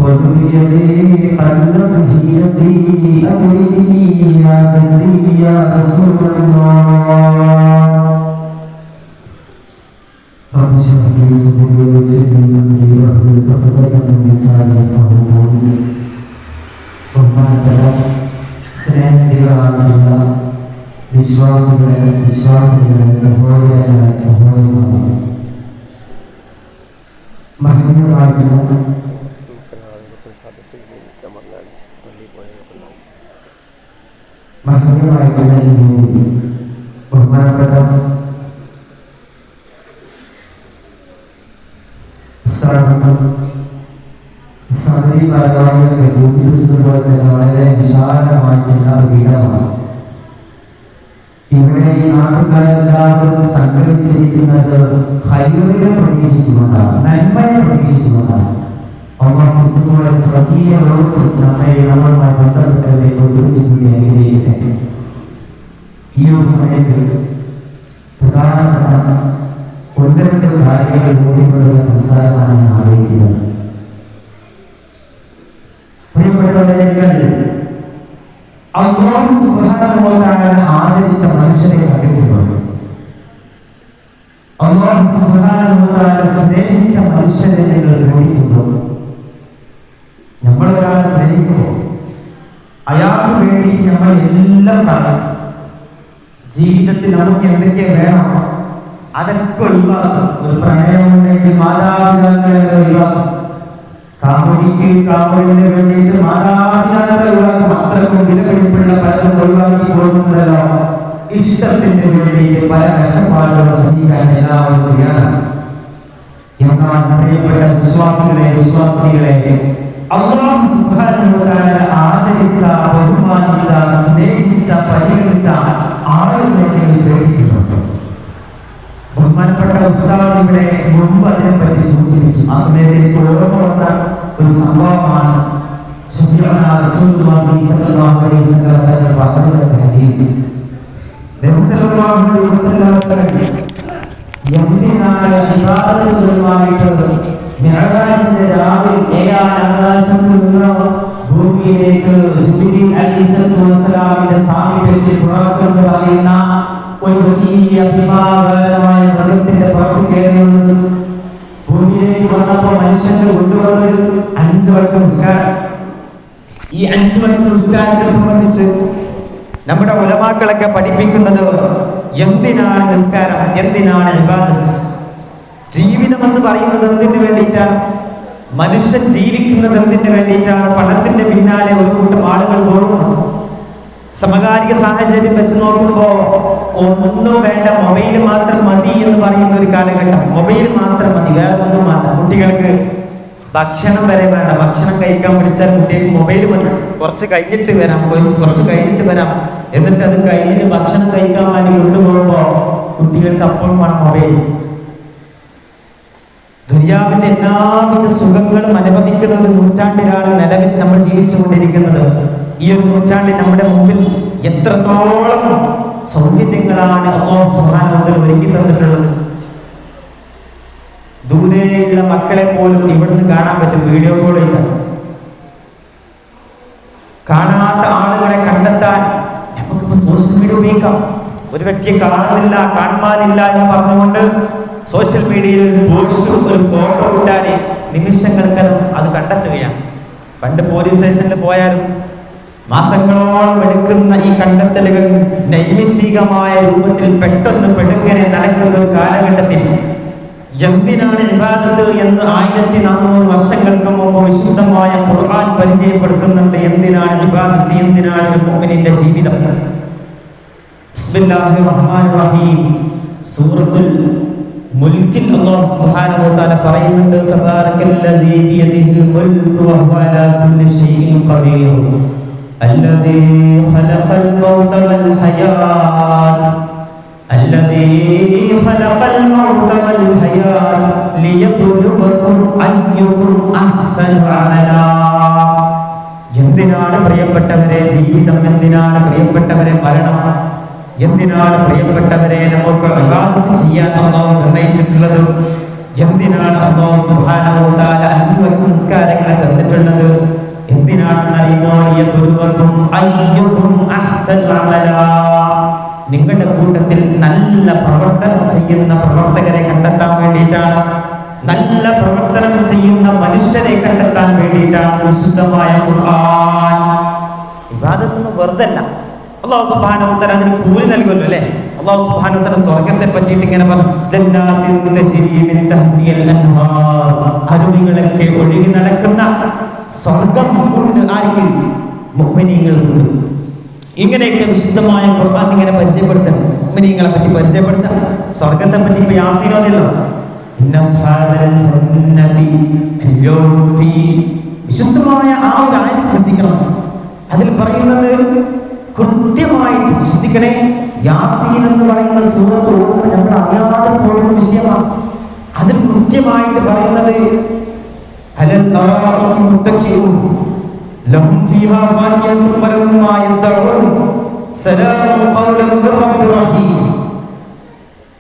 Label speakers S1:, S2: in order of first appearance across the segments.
S1: خذ بيدي قلت هيرتي أدركني يا جدي يا رسول الله رب اشرح لي صدري ويسر لي أمري واحلل عقدة من لساني يفقهوا قولي ബഹുമാനപ്പെട്ട സ്നേഹനിധികളായിട്ടുള്ള വിശ്വാസികളെ സഹോദരങ്ങളെ സഹോദരിമാരെ മഹനീയമായിട്ടുള്ള ഈ വേദി ബഹുമാനപ്പെട്ട സമിതി ഭാരവാഹികളെ സൂചിപ്പിച്ചതുപോലെ തന്നെ വളരെ വിശാലമായിട്ടുള്ള ഒരു ഇടമാണ്. ഇവിടെ ഈ നാട്ടുകാരെല്ലാവരും സംഘടിച്ചിരിക്കുന്നത് ഹൈറിനെ പ്രതീക്ഷിച്ചുകൊണ്ടാണ്, നന്മയെ പ്രതീക്ഷിച്ചുകൊണ്ടാണ്. അള്ളാഹുവിന്റെ സ്വർഗീയ ലോകത്ത് നമ്മളുമായി ബന്ധപ്പെട്ടവരെ ഒരുമിച്ച് കൂടി അനുഗ്രഹിക്കട്ടെ. ഈ ഒരു സമയത്ത് പ്രധാനപ്പെട്ട ഒന്ന് രണ്ട് കാര്യങ്ങൾ കൂടിക്കൊണ്ടുള്ള സംസാരമാണ് ഞാൻ ആഗ്രഹിക്കുന്നത്. അല്ലാഹു സുബ്ഹാനഹു വ തആല ആദരിച്ച മനുഷ്യരെ കണ്ടിട്ടുണ്ട്. അല്ലാഹു സുബ്ഹാനഹു വ തആല സ്നേഹിച്ച മനുഷ്യരെ നിങ്ങൾ കണ്ടിട്ടുണ്ടോ? നമ്മൾ ഒരാളെ സ്നേഹിക്കുമ്പോൾ അയാൾക്ക് വേണ്ടി നമ്മൾ എല്ലാം കാണും. ജീവിതത്തിൽ നമുക്ക് എന്തൊക്കെ വേണം അതൊക്കെ ഒഴിവാക്കും. ഒരു പ്രണയമുണ്ടെങ്കിൽ മാതാപിതാക്കളെ ഒഴിവാക്കും. കാമുകിന് വേണ്ടിയിട്ട് മാതാപിതാക്കളെ ഒഴിവാക്കും. അത്രക്കും വിലപിടിപ്പുള്ള പലരും ഒഴിവാക്കി പോകുന്നതല്ലോ. ഇഷ്ടത്തിന് വേണ്ടിയിട്ട് പല കഷ്ടപ്പാടുകളും സഹിക്കാൻ എല്ലാവരും തയ്യാറാണ്. എന്നാൽ പ്രിയപ്പെട്ട വിശ്വാസികളെ അല്ലാഹു സുബ്ഹാനഹു വ തആല ആദരിച്ച, ബഹുമാനിച്ച, സ്നേഹിച്ച, പരിഗണിച്ച ആളുകളെ നിങ്ങൾ കേട്ടിട്ടുണ്ടോ? ബഹുമാനപ്പെട്ട ഉസ്താദ് ഇവിടെ മുമ്പ് അതിനെപ്പറ്റി സൂചിപ്പിച്ചു. ആ സമയത്ത് എനിക്ക് ഓർമ്മ വന്ന ഒരു സംഭവമാണ് റസൂലുള്ളാഹി സ്വല്ലല്ലാഹു അലൈഹി വസല്ലം തങ്ങൾ പറഞ്ഞു വെച്ച ഹദീസ്. നബി സല്ലല്ലാഹു അലൈഹി വസല്ലം എന്തിനാണ് ഇബാദത്തുകളുമായിട്ട് മിഅ്റാജിന്റെ രാവിൽ ഏഴാം ആകാശത്തിൽ നിന്ന് ഭൂമിയിലേക്ക് ജിബ്രീൽ അലൈഹിസ്സലാമിന്റെ സാമീപ്യത്തിൽ പുറത്തെന്ന് പറയുന്ന ഒരു വലിയ വിഭാഗമായ മൃഗത്തിന്റെ പുറത്ത് കയറിയുള്ളത് ഭൂമിയിലേക്ക് വന്നപ്പോൾ മനുഷ്യന്റെ കൊണ്ടുവന്നത് 5 വക്ത് നിസ്കാരം. ഈ 5 വക്ത് നിസ്കാരത്തെ സംബന്ധിച്ച് നമ്മുടെ ഉലമാക്കളൊക്കെ പഠിപ്പിക്കുന്നത് എന്തിനാണ് നിസ്കാരം, എന്തിനാണ് ഇബാദത്ത്. ജീവിതം എന്ന് പറയുന്നത് എന്തിനു വേണ്ടിയിട്ടാണ്? മനുഷ്യൻ ജീവിക്കുന്നത് എന്തിനു വേണ്ടിയിട്ടാണ്? പണത്തിന്റെ പിന്നാലെ ഒരു കൂട്ടം ആളുകൾ പോകുന്നു. സമകാലിക സാഹചര്യം വെച്ച് നോക്കുമ്പോൾ ഒന്നും വേണ്ട, മൊബൈൽ മാത്രം മതി എന്ന് പറയുന്ന ഒരു കാലഘട്ടം. മൊബൈൽ മാത്രം മതി, വേറെ ഒന്നും വേണ്ട. കുട്ടികൾക്ക് ഭക്ഷണം വരെ വേണ്ട. ഭക്ഷണം കഴിക്കാൻ വിളിച്ചാൽ കുട്ടികൾക്ക് മൊബൈൽ മതി. കുറച്ച് കഴിഞ്ഞിട്ട് വരാം എന്നിട്ട് അത് കഴിഞ്ഞിട്ട് ഭക്ഷണം കഴിക്കാൻ വേണ്ടി കൊണ്ടുപോകുമ്പോൾ കുട്ടികൾക്ക് അപ്പോൾ വേണം മൊബൈൽ. ദുനിയാവിന്റെ എല്ലാവിധ സുഖങ്ങളും അനുഭവിക്കുന്ന ഒരു നൂറ്റാണ്ടിലാണ് നിലവിൽ നമ്മൾ ജീവിച്ചുകൊണ്ടിരിക്കുന്നത്. ഈ ഒരു നൂറ്റാണ്ടിൽ നമ്മുടെ മുമ്പിൽ എത്രത്തോളം സൗകര്യങ്ങളാണ് അല്ലാഹു സുബ്ഹാനഹു വ തആല ഒരുക്കി തന്നിട്ടുള്ളത്. ദൂരെയുള്ള മക്കളെ പോലും ഇവിടുന്ന് കാണാൻ പറ്റും, വീഡിയോ കോൾ ചെയ്താൽ. കാണാത്ത ആളുകളെ കണ്ടെത്താൻ നമുക്കിപ്പോ സോഷ്യൽ മീഡിയ ഉപയോഗിക്കാം. ഒരു വ്യക്തിയെ കാണുന്നില്ല, കാണാനില്ല എന്ന് പറഞ്ഞുകൊണ്ട് സോഷ്യൽ മീഡിയയിൽ ഒരു പോസ്റ്റും ഒരു ഫോട്ടോ ഇട്ടാൽ നിമിഷങ്ങൾക്കത് അത് കണ്ടെത്തുകയാണ്. പണ്ട് പോലീസ് സ്റ്റേഷനിൽ പോയാലും മാസങ്ങളോളം എടുക്കുന്ന ഈ കണ്ടെത്തലുകൾ നൈമിഷികമായ രൂപത്തിൽ പെട്ടെന്ന് പെടുങ്ങനെ നടക്കുന്ന ഒരു കാലഘട്ടത്തിൽ എന്തിനാണ് ഇബാദത്ത് എന്ന് 1400 വർഷങ്ങൾക്ക് മുമ്പ് വിശുദ്ധമായ ഖുർആൻ പരിചയപ്പെടുത്തുന്നുണ്ട്. എന്തിനാണ് ഇബാദത്ത്, എന്തിനാണ് ഒരു മുഅ്മിനിന്റെ ജീവിതം. ബിസ്മില്ലാഹിർ റഹ്മാനിർ റഹീം. സൂറത്തുൽ മുൽക്കിൽ അല്ലാഹു സുബ്ഹാനഹു വ തആല പറയുന്നുണ്ട്, തബാറകല്ലദീ ബിയദിഹിൽ മുൽക്കു വഹുവ അലാ കുല്ലി ഷൈഇൻ ഖദീർ الذي خلق الموت والحياة ليبلوكم أيكم أحسن عملا. എന്തിനാണ് പ്രിയപ്പെട്ടവരെ ജീവിതം, എന്തിനാണ് പ്രിയപ്പെട്ടവരെ മരണം, എന്തിനാണ് പ്രിയപ്പെട്ടവരെ നമുക്ക് ഇബാദത്ത് ചെയ്യാൻ അല്ലാഹു നിർണയിച്ചിട്ടുള്ളത്, എന്തിനാണ് അല്ലാഹു സുബ്ഹാനഹു വ തആല 5 വക്ത് നിസ്കാരങ്ങളെ തന്നിട്ടുള്ളത്? എന്തിനാണെന്ന് അറിയുമോ? യബ്ലുവകും അയ്യുകും അഹ്സനു അമലാ. നിങ്ങളുടെ കൂട്ടത്തിൽ നല്ല പ്രവർത്തനം ചെയ്യുന്ന പ്രവർത്തകരെ കണ്ടെത്താൻ വേണ്ടിയിട്ടാണ്, നല്ല പ്രവർത്തനം ചെയ്യുന്ന മനുഷ്യരെ കണ്ടെത്താൻ വേണ്ടിയിട്ടാണ് വിശുദ്ധമായ ഖുർആൻ. ഇബാദത്തൊന്നും വെറുതെ അല്ല. അല്ലാഹു സുബ്ഹാനഹു വ തആല അതിന് കൂലി നൽകുമല്ലോ അല്ലേ? അല്ലാഹു സുബ്ഹാനഹു വ തആല സ്വർഗ്ഗത്തെ പറ്റിയിട്ട് ഇങ്ങനെ പറഞ്ഞു, ജന്നാത്തിൻ തജ്രി മിൻ തഹ്തിഹൽ അൻഹാർ, അരുവികളൊക്കെ ഒഴുകി നടക്കുന്ന സ്വർഗ്ഗം ഉണ്ട്. ആർക്ക്? മുഅ്മിനീങ്ങൾക്ക്. ഇങ്ങനെയൊക്കെ വിശുദ്ധമായ ഖുർആൻ ഇങ്ങനെ പരിചയപ്പെടുത്തണം, മുഅ്മിനീങ്ങളെ പറ്റി പരിചയപ്പെടുത്താം, സ്വർഗ്ഗത്തെ പറ്റി. ഇപ്പൊ യാസീൻ ഓതിയല്ലോ, വിശുദ്ധമായ ആ ഒരു ആയത്ത് ശ്രദ്ധിക്കണം. അതിൽ പറയുന്നത് കൃത്യമായിട്ട് ശ്രദ്ധിക്കണേ. യാസീൻ എന്ന് പറയുന്ന സൂറത്ത് ഓടുമ്പോൾ നമ്മൾ അറിയാതെ പോകുന്ന വിഷയമാണ്. അതിൽ കൃത്യമായിട്ട് പറയുന്നത് ലഹും ഫീഹാ ഫാകിഹത്തുൻ വലഹും മാ യദ്ദഊൻ സലാമുൻ ഖൗലൻ മിർ റബ്ബിർ റഹീം.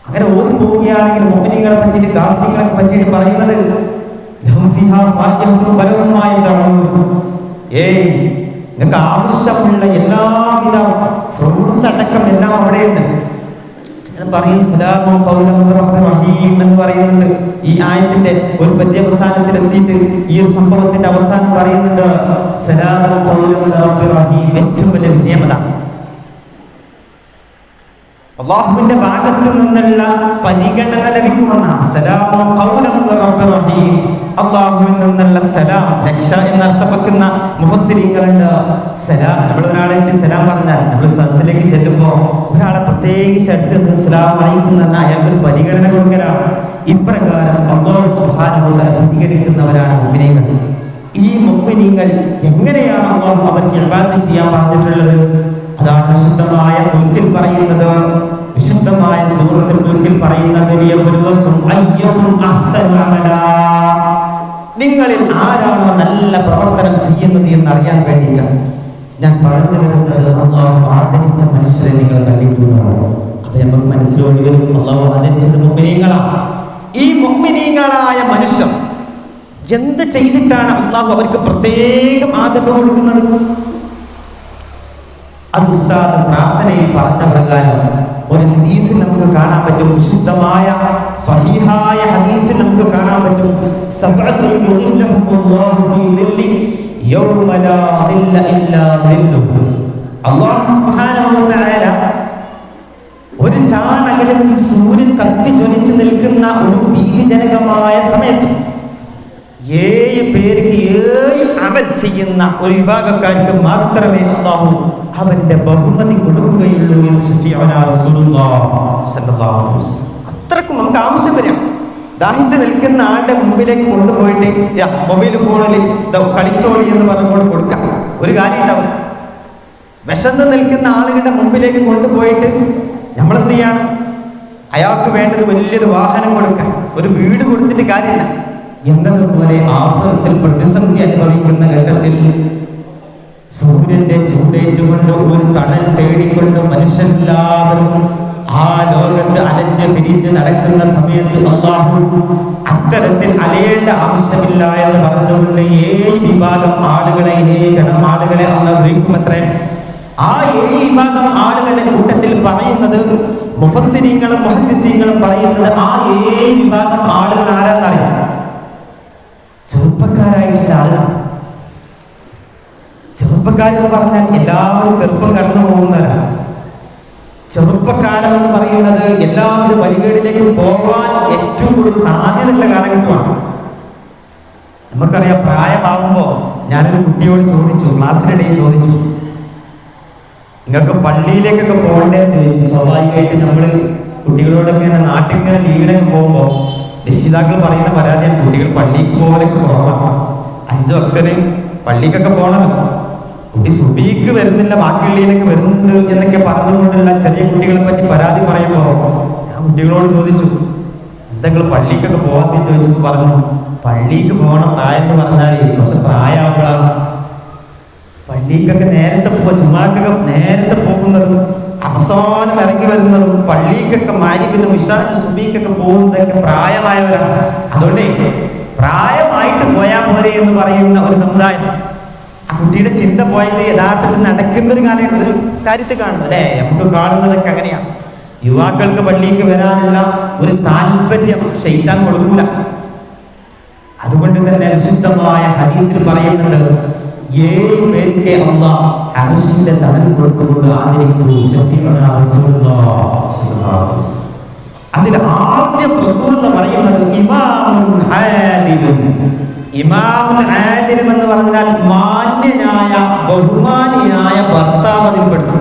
S1: അങ്ങനെ ഓടി പോവുകയാണെങ്കിൽ മുഅ്മിനീങ്ങളെ പറ്റിയിട്ട് കാഫിറുകളെ പറ്റിയിട്ട് പറയുന്നത് ലഹും ഫീഹാ ഫാകിഹത്തുൻ വലഹും മാ യദ്ദഊൻ, നിങ്ങൾക്ക് ആവശ്യമുള്ള എല്ലാവിധ ഫ്രൂട്ട്സ് അടക്കം എല്ലാം അവിടെയുണ്ട്. പറയും സലാമുൻ ഖൗലൻ മിർ റബ്ബിർ റഹീം എന്ന് പറയുന്നുണ്ട്. ഈ ആയത്തിന്റെ ഒരു പര്യവസാനത്തിൽ എത്തിയിട്ട് ഈ ഒരു സംഭവത്തിന്റെ അവസാനം പറയുന്നുണ്ട് സലാമുൻ ഖൗലൻ മിർ റബ്ബിർ റഹീം. ഏറ്റവും വലിയ വിജയം അതാണ്. അല്ലാഹുവിന്റെ ഭാഗത്ത് നിന്നുള്ള പരിഗണന ലഭിക്കുമെന്നാണ്. സലാമുൻ ഖൗലൻ മിർ റബ്ബിർ റഹീം, അല്ലാഹുവിൽ നിന്നുള്ള സലാം. രക്ഷ എന്നർത്ഥം വെക്കുന്ന മുഫസ്സിരീങ്ങളുണ്ട്. സലാം, നമ്മൾ ഒരാളെ സലാം പറഞ്ഞാൽ നമ്മൾ സദസ്സിലേക്ക് ചെല്ലുമ്പോൾ ഒരാളെ പ്രത്യേകിച്ച് അടുത്ത് അസ്സലാമു അലൈക്കും എന്ന് പറഞ്ഞാൽ അയാൾക്കൊരു പരിഗണന കൊടുക്കലാണ്. ഇപ്രകാരം അല്ലാഹു സുബ്ഹാനഹു വ തആല പ്രതികരിക്കുന്നവരാണ് മുഅ്മിനീങ്ങൾ. ഈ മുഅ്മിനീങ്ങൾ എങ്ങനെയാണ് അല്ലാഹു അവർക്ക് ഇബാദത്ത് ചെയ്യാൻ പറഞ്ഞിട്ടുള്ളത്? അതാണ് വിശുദ്ധമായ മുൽക്കിൽ പറയുന്നത്. വിശുദ്ധമായ സൂറത്തുൽ മുൽക്കിൽ പറയുന്നത് നിങ്ങളിൽ ആരാണോ നല്ല പ്രവർത്തനം ചെയ്യുന്നത് എന്ന് അറിയാൻ വേണ്ടിയിട്ടാണ്. ഞാൻ പറഞ്ഞു വരുന്നത് അല്ലാഹു ആദരിച്ച മനുഷ്യരെ നിങ്ങൾ കണ്ടിട്ടുണ്ടോ? അപ്പൊ നമുക്ക് മനസ്സിലോടി വരും അല്ലാഹു ആദരിച്ചത് മുഅ്മിനീങ്ങളാണ്. ഈ മുഅ്മിനീങ്ങളായ മനുഷ്യർ എന്ത് ചെയ്തിട്ടാണ് അല്ലാഹു അവർക്ക് പ്രത്യേകം ആദരവ് കൊടുക്കുന്നത്? അത് ഉസ്താദ് പ്രാർത്ഥനയിൽ പറഞ്ഞ പ്രകാരം ഒരു ഹദീസിൽ നമുക്ക് കാണാൻ പറ്റും. വിശുദ്ധമായ സ്വഹീഹായ ഹദീസിൽ നമുക്ക് കാണാൻ പറ്റും. സബഅത്തുൻ യുദില്ലുഹുമുല്ലാഹു ഫീ ദില്ലി യൗമ ലാ ദില്ല ഇല്ലാ ദില്ലുഹു. അല്ലാഹു സുബ്ഹാനഹു വ തആല ഒരു ചാണകത്തിൽ സൂര്യൻ കത്തി ജ്വലിച്ച് നിൽക്കുന്ന ഒരു ഭീതിജനകമായ സമയത്ത് 7 പേർക്ക് 7 അമൽ ചെയ്യുന്ന ഒരു വിഭാഗക്കാർക്ക് മാത്രമേ അല്ലാഹു അവന്റെ ബഹുമതി കൊടുക്കുകയുള്ളൂ എന്ന് ശഫീഉനാ റസൂലുള്ളാഹി സ്വല്ലല്ലാഹു അലൈഹി വസല്ലം. അത്രക്കും നമുക്ക് ആവശ്യം വരും. ദാഹിച്ച് നിൽക്കുന്ന ആളുടെ മുമ്പിലേക്ക് കൊണ്ടുപോയിട്ട് മൊബൈൽ ഫോണിൽ കളിച്ചോളി എന്ന് പറഞ്ഞുകൊണ്ട് കൊടുക്കാം, ഒരു കാര്യം ഉണ്ടാവില്ല. വിശന്ന് നിൽക്കുന്ന ആളുകളുടെ മുമ്പിലേക്ക് കൊണ്ടുപോയിട്ട് നമ്മളെന്ത് ചെയ്യാണ്? അയാൾക്ക് വേണ്ടൊരു വലിയൊരു വാഹനം കൊടുക്കാൻ, ഒരു വീട് കൊടുത്തിട്ട് കാര്യമില്ല. എന്നതുപോലെ ആഖിറത്തിൽ പ്രതിസന്ധി അനുഭവിക്കുന്ന ഘട്ടത്തിൽ സൂര്യന്റെ ചൂടേറ്റുകൊണ്ട് ഒരു തണൽ തേടിക്കൊണ്ട് മനുഷ്യരെല്ലാവരും ആ ലോകത്ത് അലഞ്ഞ് തിരിഞ്ഞ് നടക്കുന്ന സമയത്ത് അല്ലാഹു അത്തരത്തിൽ അലയേണ്ട ആവശ്യമില്ല എന്ന് പറഞ്ഞുകൊണ്ട് 7 വിഭാഗം ആളുകളെ, 7 ഗണം ആളുകളെ അന്ന് വിളിക്കുമത്രേ. ആ 7 വിഭാഗം ആളുകളുടെ കൂട്ടത്തിൽ പറയുന്നത് മുഫസ്സിരീങ്ങളും മുഹദ്ദിസീങ്ങളും പറയുന്നത് ആ 7 വിഭാഗം ആളുകൾ ആരാന്നറിയാം? ചെറുപ്പക്കാരായിട്ടുള്ള ആളുകളാണ്. ചെറുപ്പക്കാരെന്ന് പറഞ്ഞാൽ എല്ലാവരും ചെറുപ്പം കടന്നു പോകുന്നവരാണ്. ചെറുപ്പക്കാലം എന്ന് പറയുന്നത് എല്ലാവരും വഴികളിലേക്ക് പോകാൻ ഏറ്റവും കൂടുതൽ സാധ്യതയുള്ള കാലഘട്ടമാണ്. നമുക്കറിയാം, പ്രായമാകുമ്പോൾ ഞാനൊരു കുട്ടിയോട് ചോദിച്ചു, ക്ലാസ്സിനിടയിൽ ചോദിച്ചു, നിങ്ങൾക്ക് പള്ളിയിലേക്കൊക്കെ പോകണ്ടേന്ന് ചോദിച്ചു. സ്വാഭാവികമായിട്ട് നമ്മൾ കുട്ടികളോടൊക്കെ ഇങ്ങനെ നാട്ടിൽ ഇങ്ങനെ ലീവിനൊക്കെ പോകുമ്പോൾ രക്ഷിതാക്കൾ പറയുന്ന പരാതിയാണ്, കുട്ടികൾ പള്ളിക്ക് പോകാനൊക്കെ കുറവാണ്. 5 വക്തിന് പള്ളിക്കൊക്കെ പോകണമല്ലോ, കുട്ടി സുബീക്ക് വരുന്നില്ല, ബാക്കിയുള്ളതിനൊക്കെ വരുന്നുണ്ട് എന്നൊക്കെ പറഞ്ഞുകൊണ്ടുള്ള ചെറിയ കുട്ടികളെ പറ്റി പരാതി പറയുമ്പോൾ ഞാൻ കുട്ടികളോട് ചോദിച്ചു, എന്തെങ്കിലും പള്ളിക്കൊക്കെ പോകാൻ ചോദിച്ചപ്പോൾ പറഞ്ഞു, പള്ളിക്ക് പോകണം പ്രായം എന്ന് പറഞ്ഞാൽ കുറച്ച് പ്രായമാകുമ്പോഴാണ് പള്ളിക്കൊക്കെ നേരത്തെ ജുമാക്കൊക്കെ നേരത്തെ പോകുന്നത്. അവസാനം ഇറങ്ങി വരുന്നതും പള്ളിക്കൊക്കെ മഗ്‌രിബിനും ഇശാനും സുബഹിക്കൊക്കെ പോകുന്നതൊക്കെ പ്രായമായവരാണ്. അതുകൊണ്ടേ പ്രായമായിട്ട് പോയാൽ പോരെ എന്ന് പറയുന്ന ഒരു സമുദായം. ആ കുട്ടിയുടെ ചിന്ത പോയത് യഥാർത്ഥത്തിൽ നടക്കുന്ന ഒരു കാര്യത്തിൽ കാണുന്നു അല്ലേ? നമുക്ക് കാണുന്നതൊക്കെ അങ്ങനെയാണ്. യുവാക്കൾക്ക് പള്ളിക്ക് വരാനുള്ള ഒരു താല്പര്യം ശൈത്താൻ കൊടുക്കൂല. അതുകൊണ്ട് തന്നെ വിശുദ്ധമായ ഹദീസിൽ പറയുന്നുണ്ട്, 7 പേർക്ക് അല്ലാഹ് അർശിന്റെ തണൽ കൊടുത്തുകൊണ്ട് ആദരിക്കുന്നു. അതിൽ ആദ്യം റസൂൽ പറയുന്നത് ഇമാമുൻ ആദിലുൻ. ഇമാമുൻ ആദിലും എന്ന് പറഞ്ഞാൽ മാന്യനായ ബഹുമാനിയായ ഭർത്താവ് അതിൽപ്പെടും,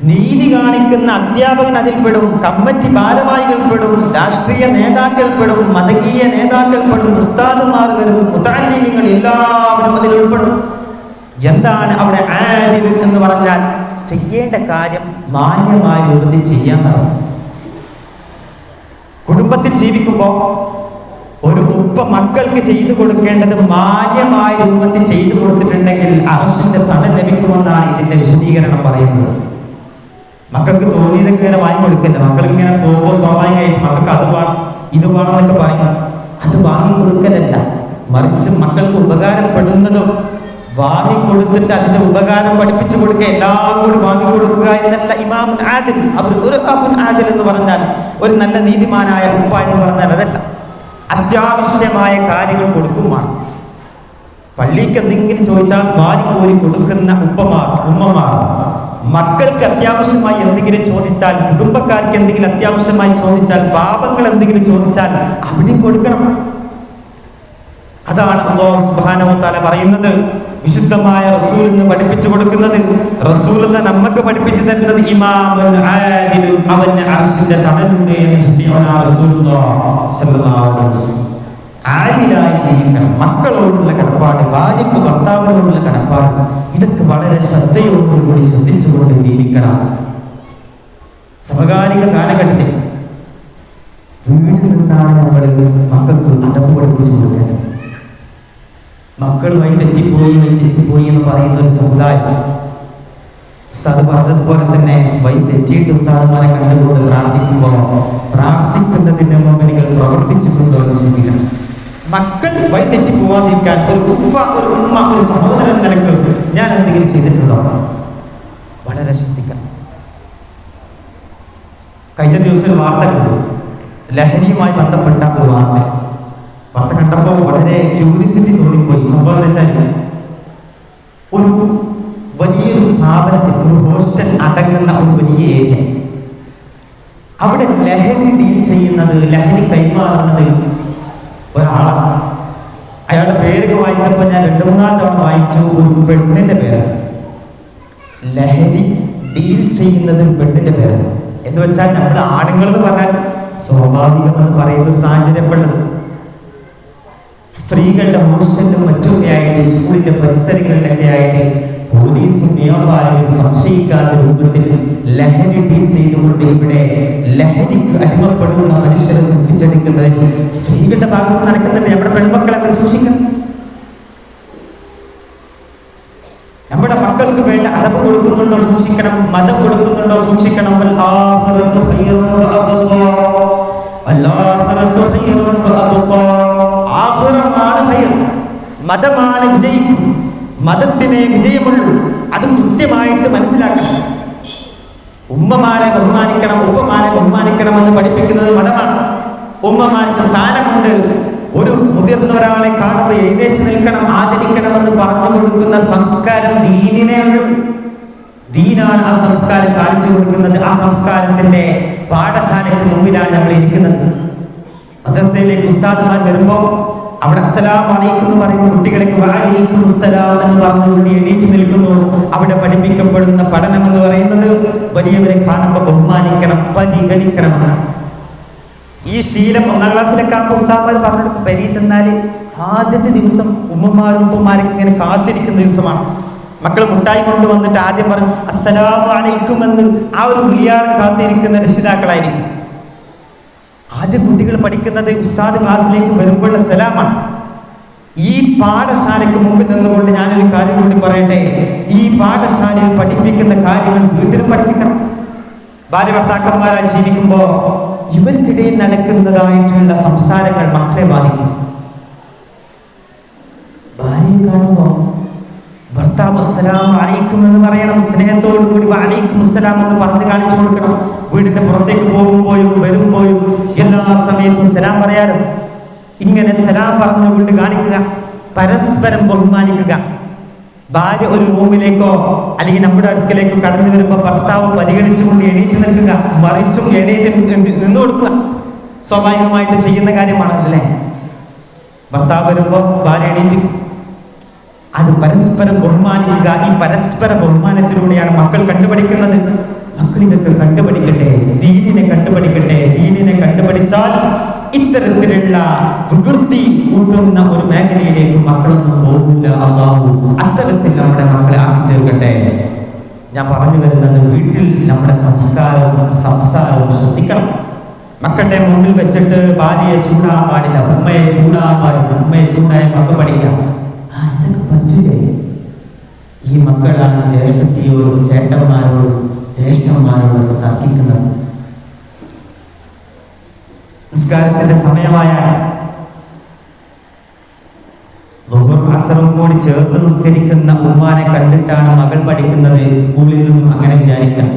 S1: നീതി കാണിക്കുന്ന അധ്യാപകൻ അതിൽപ്പെടും, കമ്മിറ്റി ഭാരവാഹികൾപ്പെടും, രാഷ്ട്രീയ നേതാക്കൾപ്പെടും, മതകീയ നേതാക്കൾപ്പെടും, ഉസ്താദുമാർ വരും, മുതഅല്ലിമീങ്ങൾ എല്ലാവരും അതിൽ ഉൾപ്പെടും. എന്താണ് അവിടെ ആദിൽ എന്ന് പറഞ്ഞാൽ? ചെയ്യേണ്ട കാര്യം മാന്യമായ രൂപത്തിൽ ചെയ്യാൻ. കുടുംബത്തിൽ ജീവിക്കുമ്പോൾ ഒരു ഉപ്പ മക്കൾക്ക് ചെയ്തു കൊടുക്കേണ്ടത് മാന്യമായ രൂപത്തിൽ ചെയ്തു കൊടുത്തിട്ടുണ്ടെങ്കിൽ അർശിന്റെ തണൽ ലഭിക്കുമെന്നാണ് ഇതിന്റെ വിശദീകരണം പറയുന്നത്. മക്കൾക്ക് തോന്നിയതൊക്കെ ഇങ്ങനെ വാങ്ങി കൊടുക്കില്ല. മക്കൾ ഇങ്ങനെ പോകുമ്പോൾ സ്വാഭാവികമായി മക്കൾക്ക് അത് വേണം ഇത് വേണം എന്നൊക്കെ പറയും. അത് വാങ്ങി കൊടുക്കലല്ല, മറിച്ച് മക്കൾക്ക് ഉപകാരപ്പെടുന്നതും വാങ്ങിക്കൊടുത്തിട്ട് അതിന്റെ ഉപകാരം പഠിപ്പിച്ചു കൊടുക്കുക, എല്ലാം കൂടി വാങ്ങിക്കൊടുക്കുക എന്നല്ല ഇമാമുൻ ആദിൽ. അവർ ഒരു അബുൻ ആദിൽ എന്ന് പറഞ്ഞാൽ ഒരു നല്ല നീതിമാനായ ഉപ്പ എന്ന് പറഞ്ഞാൽ അതല്ല. അത്യാവശ്യമായ കാര്യങ്ങൾ കൊടുക്കുമാണ്. പള്ളിക്ക് എന്തെങ്കിലും ചോദിച്ചാൽ വാരിക്കോരി കൊടുക്കുന്ന ഉമ്മമാർ, മക്കൾക്ക് അത്യാവശ്യമായി എന്തെങ്കിലും ചോദിച്ചാൽ, കുടുംബക്കാർക്ക് എന്തെങ്കിലും അത്യാവശ്യമായി ചോദിച്ചാൽ, പാപങ്ങൾ എന്തെങ്കിലും ചോദിച്ചാൽ അവിടെയും കൊടുക്കണം. അതാണ് അല്ലാഹു സുബ്ഹാനഹു വ തആല പറയുന്നത്. വിശുദ്ധമായ റസൂലിന് പഠിപ്പിച്ചു കൊടുക്കുന്നത്, റസൂൽ നമുക്ക് പഠിപ്പിച്ചു തരുന്നത് ഇമാമുൻ ആദിൽ, അവന്റെ അർശിന്റെ തണലുണ്ട് എന്ന് റസൂലുള്ളാഹി സ്വല്ലല്ലാഹു അലൈഹി വസല്ലം. ആദിലായി ജീവിക്കണം. മക്കളോടുള്ള കടപ്പാട്, ഭാര്യയ്ക്ക് ഭർത്താവിനോടുള്ള കടപ്പാട്, ഇതൊക്കെ വളരെ ശ്രദ്ധയോടുകൂടി ശ്രദ്ധിച്ചുകൊണ്ട് ജീവിക്കണം. സമകാലിക കാലഘട്ടത്തിൽ വീട്ടിൽ നിന്നാണ് നമ്മൾ മക്കൾക്ക് അതപ്പ് പഠിപ്പിച്ചു കൊടുക്കേണ്ടത്. മക്കൾ വഴി തെറ്റിപ്പോയി എന്ന് പറയുന്ന ഒരു സമുദായം. ഉസ്താദ് പറഞ്ഞതുപോലെ തന്നെ വഴി തെറ്റിയിട്ട് ഉസ്താദുമാരെ കണ്ടുകൊണ്ട് പ്രാർത്ഥിക്കുമ്പോൾ പ്രാർത്ഥിക്കുന്നതിന് മുമ്പ് നിങ്ങൾ പ്രവർത്തിച്ചിട്ടുണ്ടോ എന്ന് ചിന്തിക്കണം. മക്കൾ വഴി തെറ്റി പോവാതിരിക്കാൻ ഒരു ഉമ്മ, ഒരു സഹോദരൻ നിലക്ക് ഞാൻ എന്തെങ്കിലും ചെയ്തിട്ടുണ്ടോ? വളരെ ശ്രദ്ധിക്കണം. കഴിഞ്ഞ ദിവസം വാർത്ത കണ്ടു, ലഹരിയുമായി ബന്ധപ്പെട്ട ഒരു വാർത്ത കണ്ടപ്പോൾ വളരെ ക്യൂരിയോസിറ്റി തോന്നിപ്പോയി. സംഭവം ഒരു വലിയൊരു സ്ഥാപനത്തിൽ, ഒരു ഹോസ്റ്റൽ അടങ്ങുന്ന ഒരു വലിയ ഏരിയ, അവിടെ ലഹരി ഡീൽ ചെയ്യുന്നത്, ലഹരി കൈമാറുന്നത് ഒരാളാണ്. അയാളുടെ പേരൊക്കെ വായിച്ചപ്പോൾ ഞാൻ 2-3 തവണ വായിച്ചു. ഒരു പെണ്ണിന്റെ പേര്, ലഹരി ഡീൽ ചെയ്യുന്നത് പെണ്ണിന്റെ പേര് എന്ന് വെച്ചാൽ നമ്മുടെ ആണുങ്ങൾ എന്ന് പറഞ്ഞാൽ സ്വാഭാവികമെന്ന് പറയുന്ന ഒരു സാഹചര്യപ്പെടുന്നത്. സ്ത്രീകളുടെ ഹോസ്റ്റലിലും മറ്റുമൊക്കെ ആയിട്ട്, സ്കൂളിന്റെ പരിസരങ്ങളിലൊക്കെ ആയിട്ട് പോലീസും നിയമപാലകരും സംശയിക്കാത്ത രൂപത്തിൽ ലഹരി ഡീൽ ചെയ്തുകൊണ്ട് ഇവിടെ ലഹരിക്ക് അടിമപ്പെടുന്ന മനുഷ്യരെ സൃഷ്ടിച്ചെടുക്കുന്നതിൽ സ്ത്രീകളുടെ ഭാഗത്ത് നടക്കുന്നുണ്ട്. നമ്മുടെ പെൺമക്കളെ സൂക്ഷിക്കണം. നമ്മുടെ മക്കൾക്ക് വേണ്ട അതവ് കൊടുക്കുന്നുണ്ടോ സൂക്ഷിക്കണം, മതം കൊടുക്കുന്നുണ്ടോ സൂക്ഷിക്കണം. മതമാണ് വിജയിക്കും, മതത്തിനെ വിജയമുള്ളൂ. അത് കൃത്യമായിട്ട് മനസ്സിലാക്കണം. ഉമ്മമാരെ ബഹുമാനിക്കണം, ഉപ്പമാരെ ബഹുമാനിക്കണമെന്ന് പഠിപ്പിക്കുന്നത് മതമാണ്. ഉമ്മമാർക്ക് സ്ഥാനമുണ്ട്. ഒരു മുതിർന്ന ഒരാളെ കാണുമ്പോൾ എഴുന്നേറ്റ് നിൽക്കണം, ആദരിക്കണമെന്ന് പറഞ്ഞു കൊടുക്കുന്ന സംസ്കാരം ദീനിനെ ഉള്ളൂ. ദീനാണ് ആ സംസ്കാരം കാണിച്ചു കൊടുക്കുന്നത്. ആ സംസ്കാരത്തിന്റെ പാഠശാലയ്ക്ക് മുമ്പിലാണ് നമ്മൾ ഇരിക്കുന്നത്. മദ്രസയിലേക്ക് ഉസ്താദുമാർ വരുമ്പോൾ അവിടെ അസ്സലാമു അലൈക്കും എന്ന് പറയുന്ന കുട്ടികളൊക്കെ വഅലൈക്കും അസ്സലാം എന്ന് പറഞ്ഞുകൊണ്ട് എണീറ്റ് നിൽക്കുന്നു. അവിടെ പഠിപ്പിക്കപ്പെടുന്ന പഠനം എന്ന് പറയുന്നത് വലിയവരെ കാണുമ്പോൾ ബഹുമാനിക്കണം, പരിഗണിക്കണമെന്നാണ്. ഈ ശീലം 1-ാം ക്ലാസ്സിലൊക്കെ ആകുമ്പോൾ ഉസ്താദുമാർ പറഞ്ഞെടുക്കും. പരീക്ഷ ചെന്നാല് ആദ്യത്തെ ദിവസം ഉമ്മമാരും ഉപ്പമാരൊക്കെ ഇങ്ങനെ കാത്തിരിക്കുന്ന ദിവസമാണ്. മക്കൾ മുട്ടായി കൊണ്ടുവന്നിട്ട് ആദ്യം പറഞ്ഞു അസ്സലാമു അലൈക്കും എന്ന് ആ ഒരു വിളിയാണ് കാത്തിരിക്കുന്ന രക്ഷിതാക്കളായിരിക്കും. ആദ്യം കുട്ടികൾ പഠിക്കുന്നത് ഉസ്താദ് ക്ലാസ്സിലേക്ക് വരുമ്പോഴുള്ള സലാമാണ്. ഈ പാഠശാലയ്ക്ക് മുമ്പിൽ നിന്നുകൊണ്ട് ഞാനൊരു കാര്യം കൂടി പറയട്ടെ. ഈ പാഠശാലയിൽ പഠിപ്പിക്കുന്ന കാര്യങ്ങൾ വീട്ടിൽ പഠിപ്പിക്കണം. ഭാര്യ ഭർത്താക്കന്മാരായി ജീവിക്കുമ്പോൾ ഇവർക്കിടയിൽ നടക്കുന്നതായിട്ടുള്ള സംസാരങ്ങൾ മക്കളെ ബാധിക്കും. ഭാര്യയെ കാണുമ്പോൾ ഭർത്താവ് അസ്സലാമു അലൈക്കും എന്ന് പറയണം, സ്നേഹത്തോടു കൂടി വഅലൈക്കും അസ്സലാം എന്ന് പറഞ്ഞ് കാണിച്ചു കൊടുക്കണം. വീടിന്റെ പുറത്തേക്ക് പോകുമ്പോഴും വരുമ്പോഴും എല്ലാ സമയത്തും സലാം പറയാനും ഇങ്ങനെ സലാം പറഞ്ഞുകൊണ്ട് കാണിക്കുക, പരസ്പരം ബഹുമാനിക്കുക. ഭാര്യ ഒരു റൂമിലേക്കോ അല്ലെങ്കിൽ നമ്മുടെ അടുക്കലേക്കോ കടന്നു വരുമ്പോൾ ഭർത്താവ് പരിഗണിച്ചുകൊണ്ട് എണീറ്റ് നിൽക്കുക, മറിച്ചും എണീറ്റ് നിന്നു കൊടുക്കുക. സ്വാഭാവികമായിട്ട് ചെയ്യുന്ന കാര്യമാണല്ലേ. ഭർത്താവ് വരുമ്പോൾ ഭാര്യ എണീറ്റ്, അത് പരസ്പരം ബഹുമാനിക്കുക. ഈ പരസ്പര ബഹുമാനത്തിലൂടെയാണ് മക്കൾ കണ്ടുപഠിക്കുന്നത്. മക്കളിതൊക്കെ കണ്ടുപഠിക്കട്ടെ, ദീനിനെ കണ്ടുപഠിക്കട്ടെ. ദീനിനെ കണ്ടുപഠിച്ചാൽ ഇത്തരത്തിലുള്ള വികൃതി കൂട്ടുന്ന ഒരു മേഖലയിലേക്ക് മക്കളൊന്നും പോകില്ല. അല്ലാഹു അത്തരത്തിൽ നമ്മുടെ മക്കളെ ആക്കി തീർക്കട്ടെ. ഞാൻ പറഞ്ഞു വരുന്നത്, വീട്ടിൽ നമ്മുടെ സംസാരവും ശ്രദ്ധിക്കണം. മക്കളുടെ മുമ്പിൽ വെച്ചിട്ട് ഭാര്യയെ ചൂടാൻ പാടില്ല, ഉമ്മയെ ചൂടാൻ പാടില്ല. ഉമ്മയെ ചൂടായ മക്കൾ പഠിക്കാം. ഇതൊക്കെ പറ്റില്ലേ? ഈ മക്കളാണ് ജ്യേഷ്ഠത്തിയോടും ചേട്ടന്മാരോടും ജ്യേഷ്ഠന്മാരോടൊക്കെ തർക്കിക്കുന്നത്. നിസ്കാരത്തിന്റെ സമയമായ അസറും കൂടി ചേർത്ത് നിസ്കരിക്കുന്ന ഉമ്മാനെ കണ്ടിട്ടാണ് മകൾ പഠിക്കുന്നത്. സ്കൂളിൽ നിന്നും അങ്ങനെ വിചാരിക്കാം.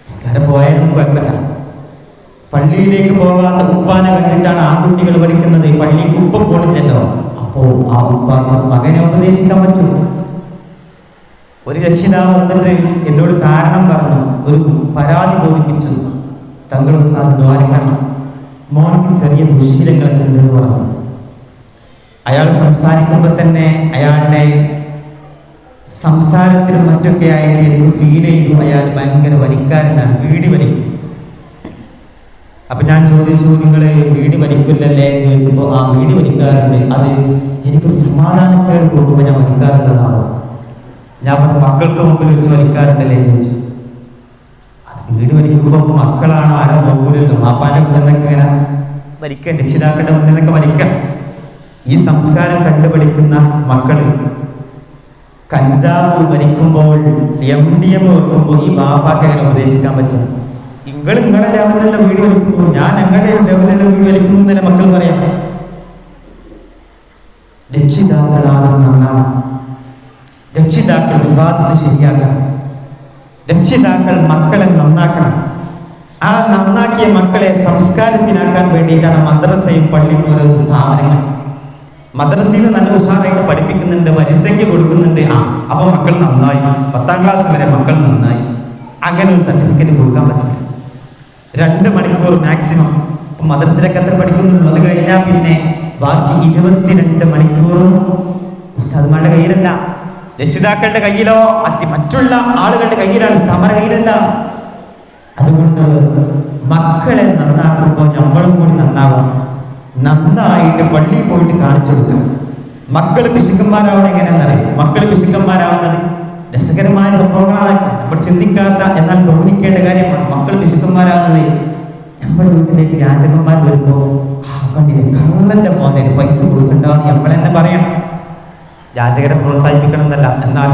S1: നിസ്കാരം പോയാലും കുഴപ്പമില്ല. പള്ളിയിലേക്ക് പോകാത്ത ഉപ്പാനെ കണ്ടിട്ടാണ് ആൺകുട്ടികൾ പഠിക്കുന്നത്. പള്ളിക്ക് ഉപ്പ പോണില്ലല്ലോ. അപ്പോ ആ ഉപ്പാക്ക് മകനെ ഉപദേശിക്കാൻ പറ്റും. ഒരു രക്ഷിതാവ് വന്നിട്ട് എന്നോട് കാരണം പറഞ്ഞു, ഒരു പരാതി ബോധിപ്പിച്ചു. തങ്ങൾ ഉസ്താദ് ദ്വാരക്കണം, മോനിക്ക് ചെറിയ ദുശ്ശീലങ്ങളൊക്കെ ഉണ്ടെന്ന് പറഞ്ഞു. അയാൾ സംസാരിക്കുമ്പോൾ തന്നെ അയാളുടെ സംസാരത്തിനും മറ്റൊക്കെ ആയിട്ട് എനിക്ക് ഫീൽ ചെയ്തു അയാൾ ഭയങ്കര വലിക്കാരനാണ്, വീടി വലിക്കും. അപ്പൊ ഞാൻ ചോദിച്ചു, നിങ്ങള് വീടി വലിക്കില്ലല്ലേ എന്ന് ചോദിച്ചപ്പോൾ ആ വീടി വലിക്കാറുണ്ട്, അത് എനിക്കൊരു സമാധാനക്കേട് തോന്നുമ്പോൾ ഞാൻ വലിക്കാറുള്ളതാണോ? ഞാൻ മക്കൾക്ക് മുമ്പിൽ വെച്ച് വലിക്കാറുണ്ടല്ലേ ചോദിച്ചു. അത് വീട് വലിക്കുമ്പോൾ മക്കളാണ് ആരോ നോക്കൂലല്ലോ. മാപ്പാന്റെ മുന്നിൽ നിന്നൊക്കെ ഇങ്ങനെ വലിക്കാം, രക്ഷിതാക്കളുടെ മുന്നിൽ നിന്നൊക്കെ വലിക്കാം. ഈ സംസ്കാരം കണ്ടുപിടിക്കുന്ന മക്കള് കഞ്ചാവ് വലിക്കുമ്പോൾ MDM വെക്കുമ്പോൾ ഈ ബാപ്പാക്ക് അങ്ങനെ ഉപദേശിക്കാൻ പറ്റും. നിങ്ങളുടെ ലെവലിലുള്ള വീട് വലിക്കുമ്പോൾ ഞാൻ ഞങ്ങളുടെ ലെവലിലുള്ള വീട് വലിക്കുന്നു തന്നെ മക്കൾ പറയാം. രക്ഷിതാക്കളാണ് നന്നാണ്. രക്ഷിതാക്കൾ വിവാദത്തെ ശരിയാക്കണം. രക്ഷിതാക്കൾ മക്കളെ നന്നാക്കണം. ആ നന്നാക്കിയ മക്കളെ സംസ്കാരത്തിനാക്കാൻ വേണ്ടിയിട്ടാണ് മദ്രസയും പള്ളിയും പോലുള്ള സ്ഥാപനങ്ങൾ. മദ്രസയിൽ നല്ല ഉഷാറായിട്ട് പഠിപ്പിക്കുന്നുണ്ട്, വരിസയ്ക്ക് കൊടുക്കുന്നുണ്ട്. അപ്പൊ മക്കൾ നന്നായി, 10ാം ക്ലാസ് വരെ മക്കൾ നന്നായി. അങ്ങനെ ഒരു സർട്ടിഫിക്കറ്റ് കൊടുക്കാൻ പറ്റില്ല. 2 മണിക്കൂർ മാക്സിമം. ഇപ്പൊ മദ്രസയിലൊക്കെ എത്ര പഠിക്കുന്നുള്ളൂ, അത് കഴിഞ്ഞാൽ പിന്നെ ബാക്കി 22 മണിക്കൂറും ഉസ്താദുമാരുടെ കയ്യിലല്ല, രക്ഷിതാക്കളുടെ കയ്യിലോ മറ്റുള്ള ആളുകളുടെ കയ്യിലാണ്, ഉസ്താദുമാരുടെ കയ്യിലല്ല. അതുകൊണ്ട് മക്കളെ നന്നാക്കുമ്പോൾ നമ്മളും കൂടി നന്നാവും. നന്നായിട്ട് പള്ളിയിൽ പോയിട്ട് കാണിച്ചു കൊടുക്കുക. മക്കൾ പിശുക്കന്മാരാവണം എങ്ങനെയെന്നറിയാം. മക്കൾ പിശുക്കന്മാരാവുന്നത് രസകരമായ സംഭവങ്ങളാണ്, നമ്മൾ ചിന്തിക്കാത്ത എന്നാൽ തോന്നിക്കേണ്ട കാര്യമാണ്. മക്കൾ പിശുക്കന്മാരാവുന്നത് നമ്മുടെ വീട്ടിലേക്ക് രാജകന്മാർ വരുമ്പോൾ കണ്ടില്ലേ കള്ളന്റെ മോനെ പൈസ കൊടുക്കണ്ടെന്ന് നമ്മൾ തന്നെ പറയണം. യാചകരെ പ്രോത്സാഹിപ്പിക്കണം എന്നല്ല, എന്നാൽ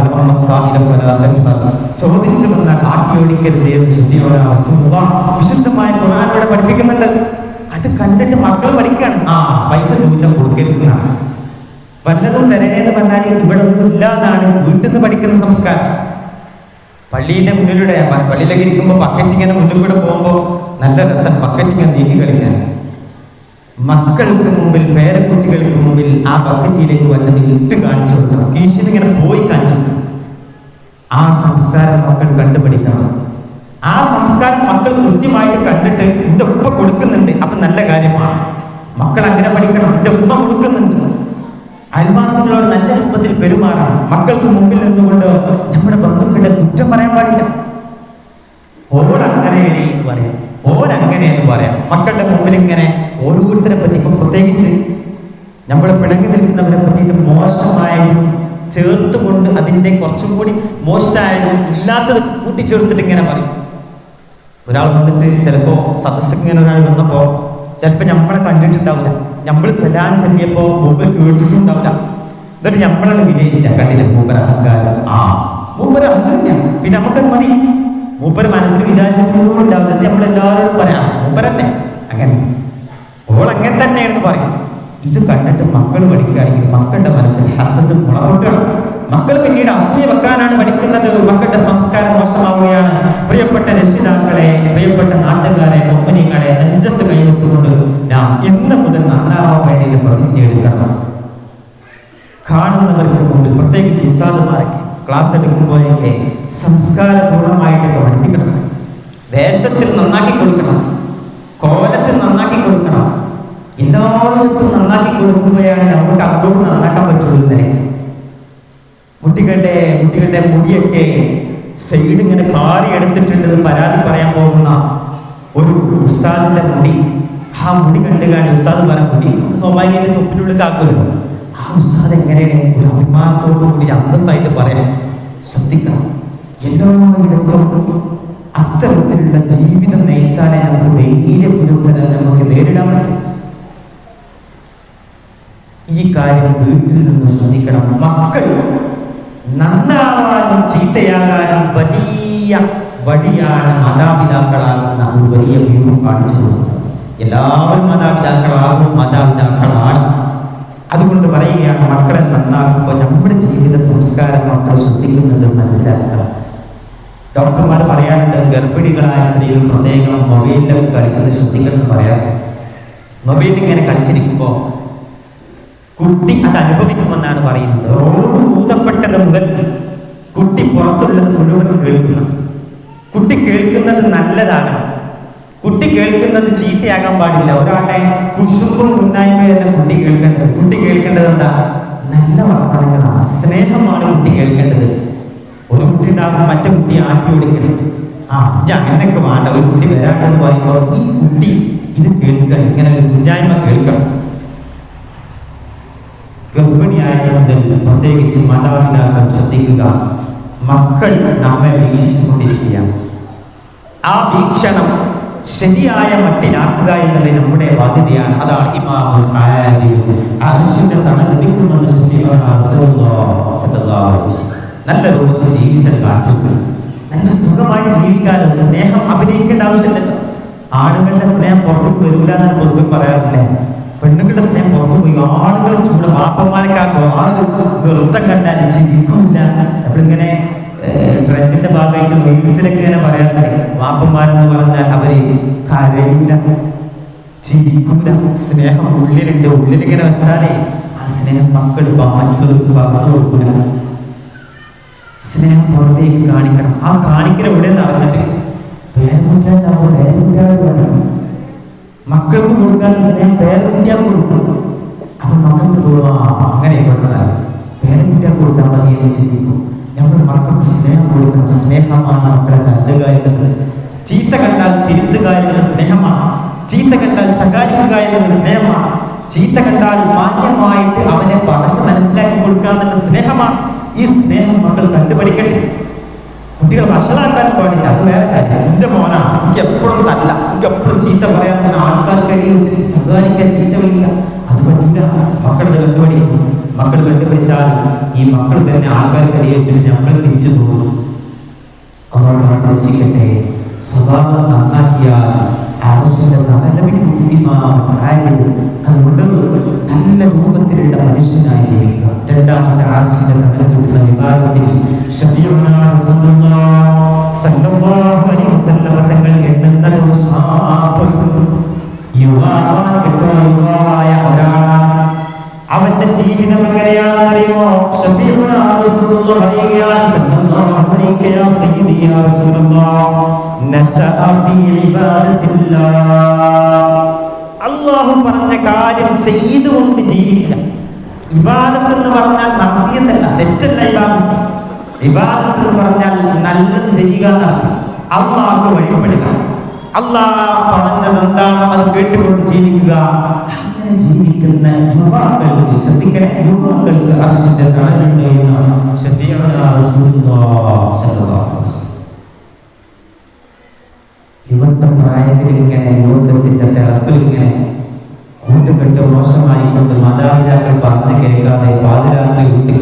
S1: ചോദിച്ചു വന്നാൽ ആട്ടിയോടിക്കരുത്. വിശുദ്ധമായ ഖുർആനിലൂടെ പഠിപ്പിക്കുന്നുണ്ട്. അത് കണ്ടിട്ട് മക്കൾ പഠിക്കുകയാണ്. പൈസ ചോദിച്ചാൽ കൊടുക്കരുതെന്നാണ്. വല്ലതും തരണേന്ന് പറഞ്ഞാൽ ഇവിടെ ഒന്നും ഇല്ലാതാണ് വീട്ടിൽ നിന്ന് പഠിക്കുന്ന സംസ്കാരം. പള്ളിയിലെ മുന്നിലൂടെ പള്ളിയിലേക്ക് ഇരിക്കുമ്പോൾ ബക്കറ്റ് ഇങ്ങനെ മുന്നിൽ കൂടെ പോകുമ്പോൾ നല്ല രസം, ബക്കറ്റ് ഇങ്ങനെ നീക്കി കളിക്കാൻ. മക്കൾക്ക് മുമ്പിൽ, പേരക്കുട്ടികൾക്ക് മുമ്പിൽ ആ ബക്കറ്റിലേക്ക് വന്നത് ഇട്ട് കാണിച്ചു കൊടുക്കണം. കീശിൽ ഇങ്ങനെ പോയി കാണിച്ചു കൊടുക്കണം. ആ സംസ്കാരം മക്കൾ കണ്ടുപിടിക്കണം. ആ സംസ്കാരം മക്കൾ കൃത്യമായിട്ട് കണ്ടിട്ട് എൻ്റെ ഉപ്പ കൊടുക്കുന്നുണ്ട്, അപ്പൊ നല്ല കാര്യമാണ്. മക്കൾ അങ്ങനെ പഠിക്കണം. എൻ്റെ ഉപ്പ കൊടുക്കുന്നുണ്ട്. അയൽവാസികളോട് നല്ല രൂപത്തിൽ പെരുമാറണം. മക്കൾക്ക് മുമ്പിൽ നിന്നുകൊണ്ട് നമ്മുടെ ബന്ധുക്കളുടെ കുറ്റം പറയാൻ പാടില്ല. ഓരങ്ങനെയാണ് എന്ന് പറയാം, ഓരങ്ങനെയെന്ന് പറയാം. മക്കളുടെ മുമ്പിൽ ഇങ്ങനെ ഓരോരുത്തരെ പറ്റി, ഇപ്പം പ്രത്യേകിച്ച് നമ്മൾ പിണങ്ങി നിൽക്കുന്നവരെ പറ്റിയിട്ട് മോശമായതും ചേർത്തുകൊണ്ട് അതിൻ്റെ കുറച്ചും കൂടി മോശമായതും ഇല്ലാത്തത് കൂട്ടിച്ചേർത്തിട്ട് ഇങ്ങനെ പറയും. ഒരാൾ വന്നിട്ട് ചിലപ്പോൾ സദസ്സിൽ ഇങ്ങനെ ഒരാൾ വന്നപ്പോൾ ചിലപ്പോൾ നമ്മളെ കണ്ടിട്ടുണ്ടാവില്ല, നമ്മൾ സലാം ചെല്ലിയപ്പോൾ മൂപ്പർ കേട്ടിട്ടുണ്ടാവില്ല. എന്നിട്ട് നമ്മളാണ് വിലയിരുത്താൻ കണ്ടില്ല മൂപ്പർ അഹങ്കാരം. മൂപ്പര് അങ്ങനെയാണ്. പിന്നെ നമുക്കത് മതി. മൂപ്പര് മനസ്സിൽ വിചാരിച്ചിട്ടുണ്ടാവില്ല, നമ്മളെല്ലാവരും പറയാം മൂപ്പരന്നെ അങ്ങനെ, ഓൾ അങ്ങനെ തന്നെയാണെന്ന് പറയും. ഇത് കണ്ടിട്ട് മക്കൾ പഠിക്കുകയാണെങ്കിൽ മക്കളുടെ മനസ്സിൽ ഹസദ് മുളകൊട്ടാണ്. മക്കൾ പിന്നീട് അസൂയ വെക്കാനാണ് പഠിക്കുന്നത്. മക്കളുടെ സംസ്കാരം മോശമാവുകയാണ്. പ്രിയപ്പെട്ട രക്ഷിതാക്കളെ, പ്രിയപ്പെട്ട നാട്ടുകാരെ, മുഅ്മിനീങ്ങളെ, നെഞ്ചത്ത് കൈവച്ചുകൊണ്ട് നാം ഇന്ന് മുതൽ നന്നാവാൻ വേണ്ടി പ്രതിജ്ഞ എടുക്കണം. കാണുന്നവർക്ക് മുമ്പിൽ, പ്രത്യേകിച്ച് ഉസ്താദുമാരൊക്കെ ക്ലാസ് എടുക്കുമ്പോഴൊക്കെ സംസ്കാരപൂർണ്ണമായിട്ടൊക്കെ പഠിപ്പിക്കണം. വേഷത്തിൽ നന്നാക്കി കൊടുക്കണം, കോലത്തിൽ നന്നാക്കി കൊടുക്കണം, എല്ലായിടത്തും നന്നാക്കി കൊടുക്കുമ്പോഴാണ് നമുക്ക് അങ്ങോട്ട് നന്നാക്കാൻ പറ്റുള്ളൂ. നിലയ്ക്ക് കുട്ടികളുടെ മുടിയൊക്കെ സൈഡ് ഇങ്ങനെ കാറി എടുത്തിട്ടുണ്ടെന്ന് പരാതി പറയാൻ പോകുന്ന ഒരു ഉസ്താദിന്റെ മുടി, ആ മുടി കണ്ടുകാണ്ട് ഉസ്താദ് പറഞ്ഞ മുടി സ്വാഭാവികമായിട്ട് തൊപ്പിനുള്ളിൽ കാക്കുമല്ലോ. ആ ഉസ്താദ് എങ്ങനെയാണ് ഒരു അഭിമാനത്തോടു കൂടി അന്തസ്സായിട്ട് പറയാൻ ശ്രദ്ധിക്കണം. എല്ലായിടത്തും അത്തരത്തിലുള്ള ജീവിതം നയിച്ചാലേ നമുക്ക് ധൈര്യ പുരസ്സരം നമുക്ക് നേരിടാൻ പറ്റും. ഈ കാര്യം വീട്ടിൽ നിന്ന് ശ്രദ്ധിക്കണം. മക്കൾ നന്നാവാനും ചീത്തയാകാനും വലിയ വഴിയാണ് മാതാപിതാക്കളാകുന്ന ഒരു വലിയ വ്യൂഹം കാണിച്ചു കൊടുക്കുന്നത്. എല്ലാവരും മാതാപിതാക്കളാണ്. അതുകൊണ്ട് പറയുകയാണ്, മക്കളെ നന്നാക്കുമ്പോൾ നമ്മുടെ ജീവിത സംസ്കാരം മക്കൾ ശ്രദ്ധിക്കുന്നുണ്ട് മനസ്സിലാക്കണം. ഡോക്ടർമാർ പറയാറുണ്ട്, ഗർഭിണികളായ സ്ത്രീകൾ പ്രത്യേകം മൊബൈലിലൊക്കെ കളിക്കുന്നത് ശ്രദ്ധിക്കണം എന്ന് പറയാറ്. മൊബൈലിൽ ഇങ്ങനെ കളിച്ചിരിക്കുമ്പോൾ കുട്ടി അത് അനുഭവിക്കുമെന്നാണ് പറയുന്നത്. റോഡ് ഊതപ്പെട്ടത് മുതൽ കുട്ടി പുറത്തുള്ളത് മുഴുവൻ കേൾക്കണം. കുട്ടി കേൾക്കുന്നത് നല്ലതാണ്, കുട്ടി കേൾക്കുന്നത് ചീത്തയാകാൻ പാടില്ല. ഒരാളുടെ കുശുമ്പും ഉന്നായ്മയല്ല കുട്ടി കേൾക്കേണ്ടത്. കുട്ടി കേൾക്കേണ്ടത് എന്താ? നല്ല വർത്തമാനങ്ങളാണ്, സ്നേഹമാണ് കുട്ടി കേൾക്കേണ്ടത്. ഒരു കുട്ടി ഉണ്ടാകുമ്പോൾ മറ്റേ കുട്ടി ആക്കി കൊടുക്കണം. ഞാൻ അങ്ങനെയൊക്കെ വേണ്ട, ഒരു കുട്ടി വരാണ്ടെന്ന് പറയുമ്പോൾ ഈ കുട്ടി ഇത് കേൾക്കണം, ഇങ്ങനെ ഒരു ഉന്നായ്മ കേൾക്കണം. ഗർഭിണിയായതുകൊണ്ട് പ്രത്യേകിച്ച് മാതാപിതാക്കൾ ശ്രദ്ധിക്കുക. മക്കൾ നമ്മെ വീക്ഷിച്ചുകൊണ്ടിരിക്കുകയാണ്. ആ വീക്ഷണം ശരിയായ മട്ടിലാക്കുക എന്നത് നമ്മുടെ ബാധ്യതയാണ്. അതാണ് ഇമാമുൽ ആദിൽ അർശിന്റെ തണൽ ലഭിക്കുമെന്ന് നല്ല രൂപത്തിൽ ജീവിച്ചാൽ കാണിച്ചു. നല്ല സുഖമായിട്ട് ജീവിക്കാതെ സ്നേഹം അഭിനയിക്കേണ്ട ആവശ്യമില്ലല്ലോ. ആണുങ്ങളുടെ സ്നേഹം പുറത്തേക്ക് വരില്ല എന്നാണ് പൊതുവെ പറയാറില്ലേ. പെണ്ണുങ്ങളുടെ സ്നേഹം പുറത്തു പോയി. ആളുകൾ ചൂട് വാപ്പന്മാരെക്കാക്കോ ആളുകൾ നൃത്തം കണ്ടാൽ ചിരിക്കൂല. നമ്മളിങ്ങനെ ട്രെൻഡിന്റെ ഭാഗമായിട്ട് റീൽസിലൊക്കെ ഇങ്ങനെ പറയാറുണ്ട്, വാപ്പന്മാരെന്ന് പറഞ്ഞാൽ അവര് കരയില്ല, ചിരിക്കൂല. സ്നേഹം ഉള്ളിലുണ്ട്. ഉള്ളിലിങ്ങനെ വെച്ചാലേ ആ സ്നേഹം മക്കൾ പറഞ്ഞു കൊടുക്കൂല. സ്നേഹം പുറത്തേക്ക് കാണിക്കണം. ആ കാണിക്കൽ ഇവിടെ നടന്നിട്ട് മക്കൾക്ക് കൊടുക്കാത്ത സ്നേഹം പേരക്കുട്ടിയാൽ കൊടുക്കും. അപ്പൊ മക്കൾക്ക് തോന്നുക അങ്ങനെ പെട്ടതാണ്, പേരക്കുട്ടിയാൽ കൊടുത്താൽ മതി എന്ന് ചിന്തിക്കും. നമ്മൾ മക്കൾക്ക് സ്നേഹം കൊടുക്കണം. സ്നേഹമാണ് മക്കളെ തല്ലുക എന്നത്. ചീത്ത കണ്ടാൽ തിരുത്തുക എന്നത് സ്നേഹമാണ്. ചീത്ത കണ്ടാൽ ശകാരിക്കുക എന്നത് സ്നേഹമാണ്. ചീത്ത കണ്ടാൽ മാന്യമായിട്ട് അവനെ പറഞ്ഞ് മനസ്സിലാക്കി കൊടുക്കുക എന്നത് സ്നേഹമാണ്. ഈ സ്നേഹം മക്കൾ കണ്ടുപഠിക്കട്ടെ. കുട്ടികൾ വഷളാക്കാൻ പാടില്ല, അത് വേറെ കാര്യം. എന്റെ മോനാണ്, എനിക്ക് എപ്പോഴും തല്ല, എനിക്ക് എപ്പോഴും ചീത്ത പറയാൻ ആൾക്കാർ കഴിയും ശകാരിക്കാൻ ചീത്ത വിളിക്കുക, അത് പറ്റില്ല. മക്കളത് കണ്ടുപഠിക്കും. മക്കൾ കണ്ടുപിടിച്ചാൽ ഈ മക്കൾ തന്നെ ആൾക്കാർ കഴിയിച്ചിട്ട് നമ്മൾ തിരിച്ചു പോകും. അവരുടെ സ്വഭാവം നന്നാക്കിയാൽ ആവശ്യമുള്ള അതുകൊണ്ട് നല്ല രൂപത്തിലുള്ള മനുഷ്യനായി ജീവിക്കുക. രണ്ടാമത്തെ ആവശ്യത്തിന്റെ തലം കിട്ടുന്ന വിഭാഗത്തിൽ തങ്ങൾ എണ്ണുന്ന യുവാവായ ഒരാളാണ്. അവന്റെ ജീവിതം എങ്ങനെയാണെന്നറിയുമോ? അല്ലാഹു പറഞ്ഞ കാര്യം ചെയ്തുകൊണ്ട് ജീവിക്കുക. ഇബാദത്ത് എന്ന് പറഞ്ഞാൽ മഅസിയത്തല്ല, തെറ്റല്ല. ഇബാദത്ത് എന്ന് പറഞ്ഞാൽ നല്ലത് ചെയ്യുക എന്നാണ്. അല്ലാഹു വഴിപ്പെടുക. അല്ലാഹ് പറഞ്ഞത് എന്താണോ അത് കേട്ടുകൊണ്ട് ജീവിക്കുക. അങ്ങനെ ജീവിക്കുന്ന യുവാക്കൾക്ക് ശ്രദ്ധിക്കണേ, യുവാക്കൾക്ക് അർശിന്റെ തണലുണ്ട് എന്നാണ് യുവത്വ പ്രായത്തിൽ ഇങ്ങനെ യുവത്വത്തിന്റെ തിളപ്പിൽ ഇങ്ങനെ കൂട്ടുകെട്ട് മോശമായി കൊണ്ട് മാതാപിതാക്കൾ പറഞ്ഞു കേൾക്കാതെ പാതിരാത്രി വീട്ടിൽ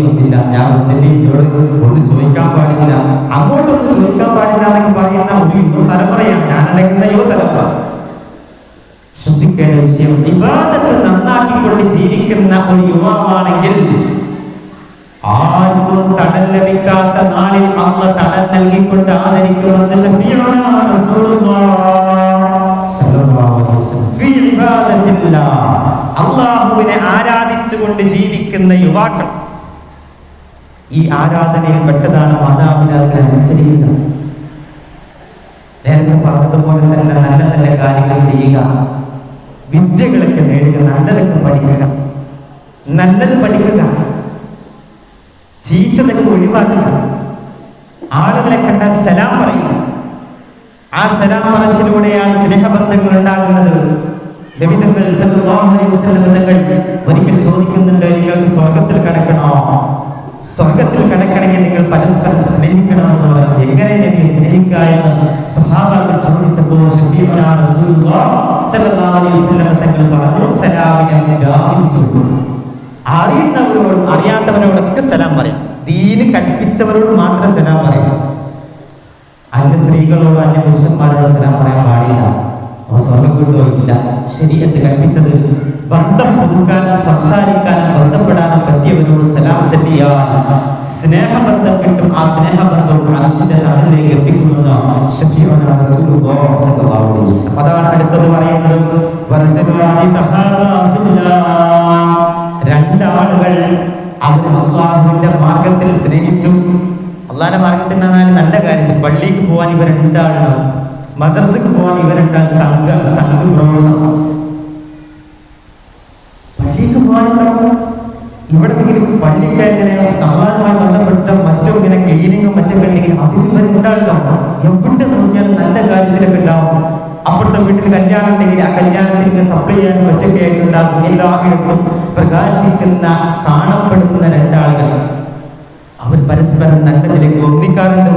S1: വന്നില്ല, ഞാൻ ഒന്നും ചോദിക്കാൻ പാടില്ല, അങ്ങോട്ടൊന്നും ചോദിക്കാൻ പാടില്ല എന്നൊക്കെ പറയുന്ന ഒരു യുവതലമുറയാണ് ഞാനടങ്ങുന്ന യുവതലമുറ. ശ്രദ്ധിക്കേണ്ട വിഷയം, ഇബാദത്ത് നന്നാക്കിക്കൊണ്ട് ജീവിക്കുന്ന ഒരു യുവാവാണെങ്കിൽ ആർക്കും തടൽ ലഭിക്കാത്ത നാളിൽ അള്ളാഹ് തടൽ നൽകിക്കൊണ്ട് ആദരിക്കുമെന്ന് ശഫീഉനാ റസൂലുള്ളാഹ് സ്വല്ലല്ലാഹു അലൈഹി വസല്ലം. ഫീ ഇബാദത്തില്ലാഹ്, അല്ലാഹുവിനെ ആരാധിച്ചുകൊണ്ട് ജീവിക്കുന്ന യുവാക്കൾ, ഈ ആരാധനയിൽ പെട്ടതാണ് മാതാപിതാക്കളെ അനുസരിക്കുക. നേരത്തെ പറഞ്ഞതുപോലെ തന്നെ നല്ല നല്ല കാര്യങ്ങൾ ചെയ്യുക, വിദ്യകളൊക്കെ നേടുക, നല്ലതൊക്കെ പഠിക്കുക, നല്ലത് പഠിക്കുക, ചീത്തതൊക്കെ ഒഴിവാക്കുക. ആളുകളെ കണ്ടാൽ സലാം പറയുക. ആ സലാം പറച്ചിലൂടെയാണ് സ്നേഹബന്ധങ്ങൾ ഉണ്ടാകുന്നത്. നബിതങ്ങൾ സല്ലല്ലാഹു അലൈഹി വസല്ലം ഒരിക്കൽ ചോദിക്കുന്നുണ്ട്, നിങ്ങൾക്ക് സ്വർഗത്തിൽ കടക്കണോ? സ്വർഗത്തിൽ കടക്കണമെങ്കിൽ നിങ്ങൾ പരസ്പരം സ്നേഹിക്കണമെന്ന് പറഞ്ഞു. എങ്ങനെ നബി സ്നേഹിക്കുക എന്ന് സ്വഹാബാക്കൾ ചോദിച്ചപ്പോൾ ശഫീഉനാ റസൂലുള്ളാഹി സ്വല്ലല്ലാഹു അലൈഹി വസല്ലം തങ്ങൾ പറഞ്ഞു, സലാമിനെ രാഹിച്ചു. അറിയുന്നവരോടും അറിയാത്തവരോടൊക്കെ സലാം പറയാം. ദീന് കൽപ്പിച്ചവരോട് മാത്രം സലാം പറയാം. അന്യ സ്ത്രീകളോട് അന്യ പുരുഷന്മാരോട് സലാം പറയാൻ പാടില്ല. അവർ സ്വർഗം കൊണ്ടുപോയില്ല. ശരീഅത്ത് കൽപ്പിച്ചത് ബന്ധം പുതുക്കാനും സംസാരിക്കാനും ബന്ധപ്പെടാനും പറ്റിയവരോട് സലാം ചെല്ലിയാൽ സ്നേഹബന്ധം കിട്ടും. ആ സ്നേഹബന്ധം അർശിന്റെ തണലിലേക്ക് എത്തിക്കുമെന്ന് ശഫീഉനാ റസൂലുള്ളാഹി സ്വല്ലല്ലാഹു അലൈഹി വസല്ലം. അതാണ് അടുത്തത് പറയുന്നത്, രണ്ടാളുകൾ അവർ അല്ലാഹുവിന്റെ മാർഗത്തിൽ സ്നേഹിച്ചു. അല്ലാഹുവിന്റെ മാർഗത്തിൽ നല്ല കാര്യത്തിൽ പള്ളിക്ക് പോകാൻ ഇവർ രണ്ടാളുണ്ടാവും, മദ്രസക്ക് പോകാൻ ഇവരുണ്ടാകും. പള്ളിക്ക് പോകാനുണ്ടാവും. ഇവിടെ പള്ളിക്ക് എങ്ങനെ അള്ളാഹുമായി ബന്ധപ്പെട്ട മറ്റും ഇങ്ങനെ ക്ലീനിങ്ങും മറ്റൊക്കെ ഉണ്ടെങ്കിൽ അതിൽ ഇവരുണ്ടാകും. എവിടെ നോക്കിയാലും നല്ല കാര്യത്തിലൊക്കെ ഉണ്ടാവും. അപ്പുറത്തെ വീട്ടിൽ കല്യാണം ഉണ്ടെങ്കിൽ ആ കല്യാണത്തിന് സപ്ലൈ ചെയ്യാൻ ഒറ്റയ്ക്ക് ആയിട്ടുണ്ടാകും. എല്ലായിടത്തും പ്രകാശിക്കുന്ന കാണപ്പെടുന്ന രണ്ടാളുകൾ അവർ പരസ്പരം നല്ലതിലേക്ക് ഒന്നിക്കാറുണ്ട്.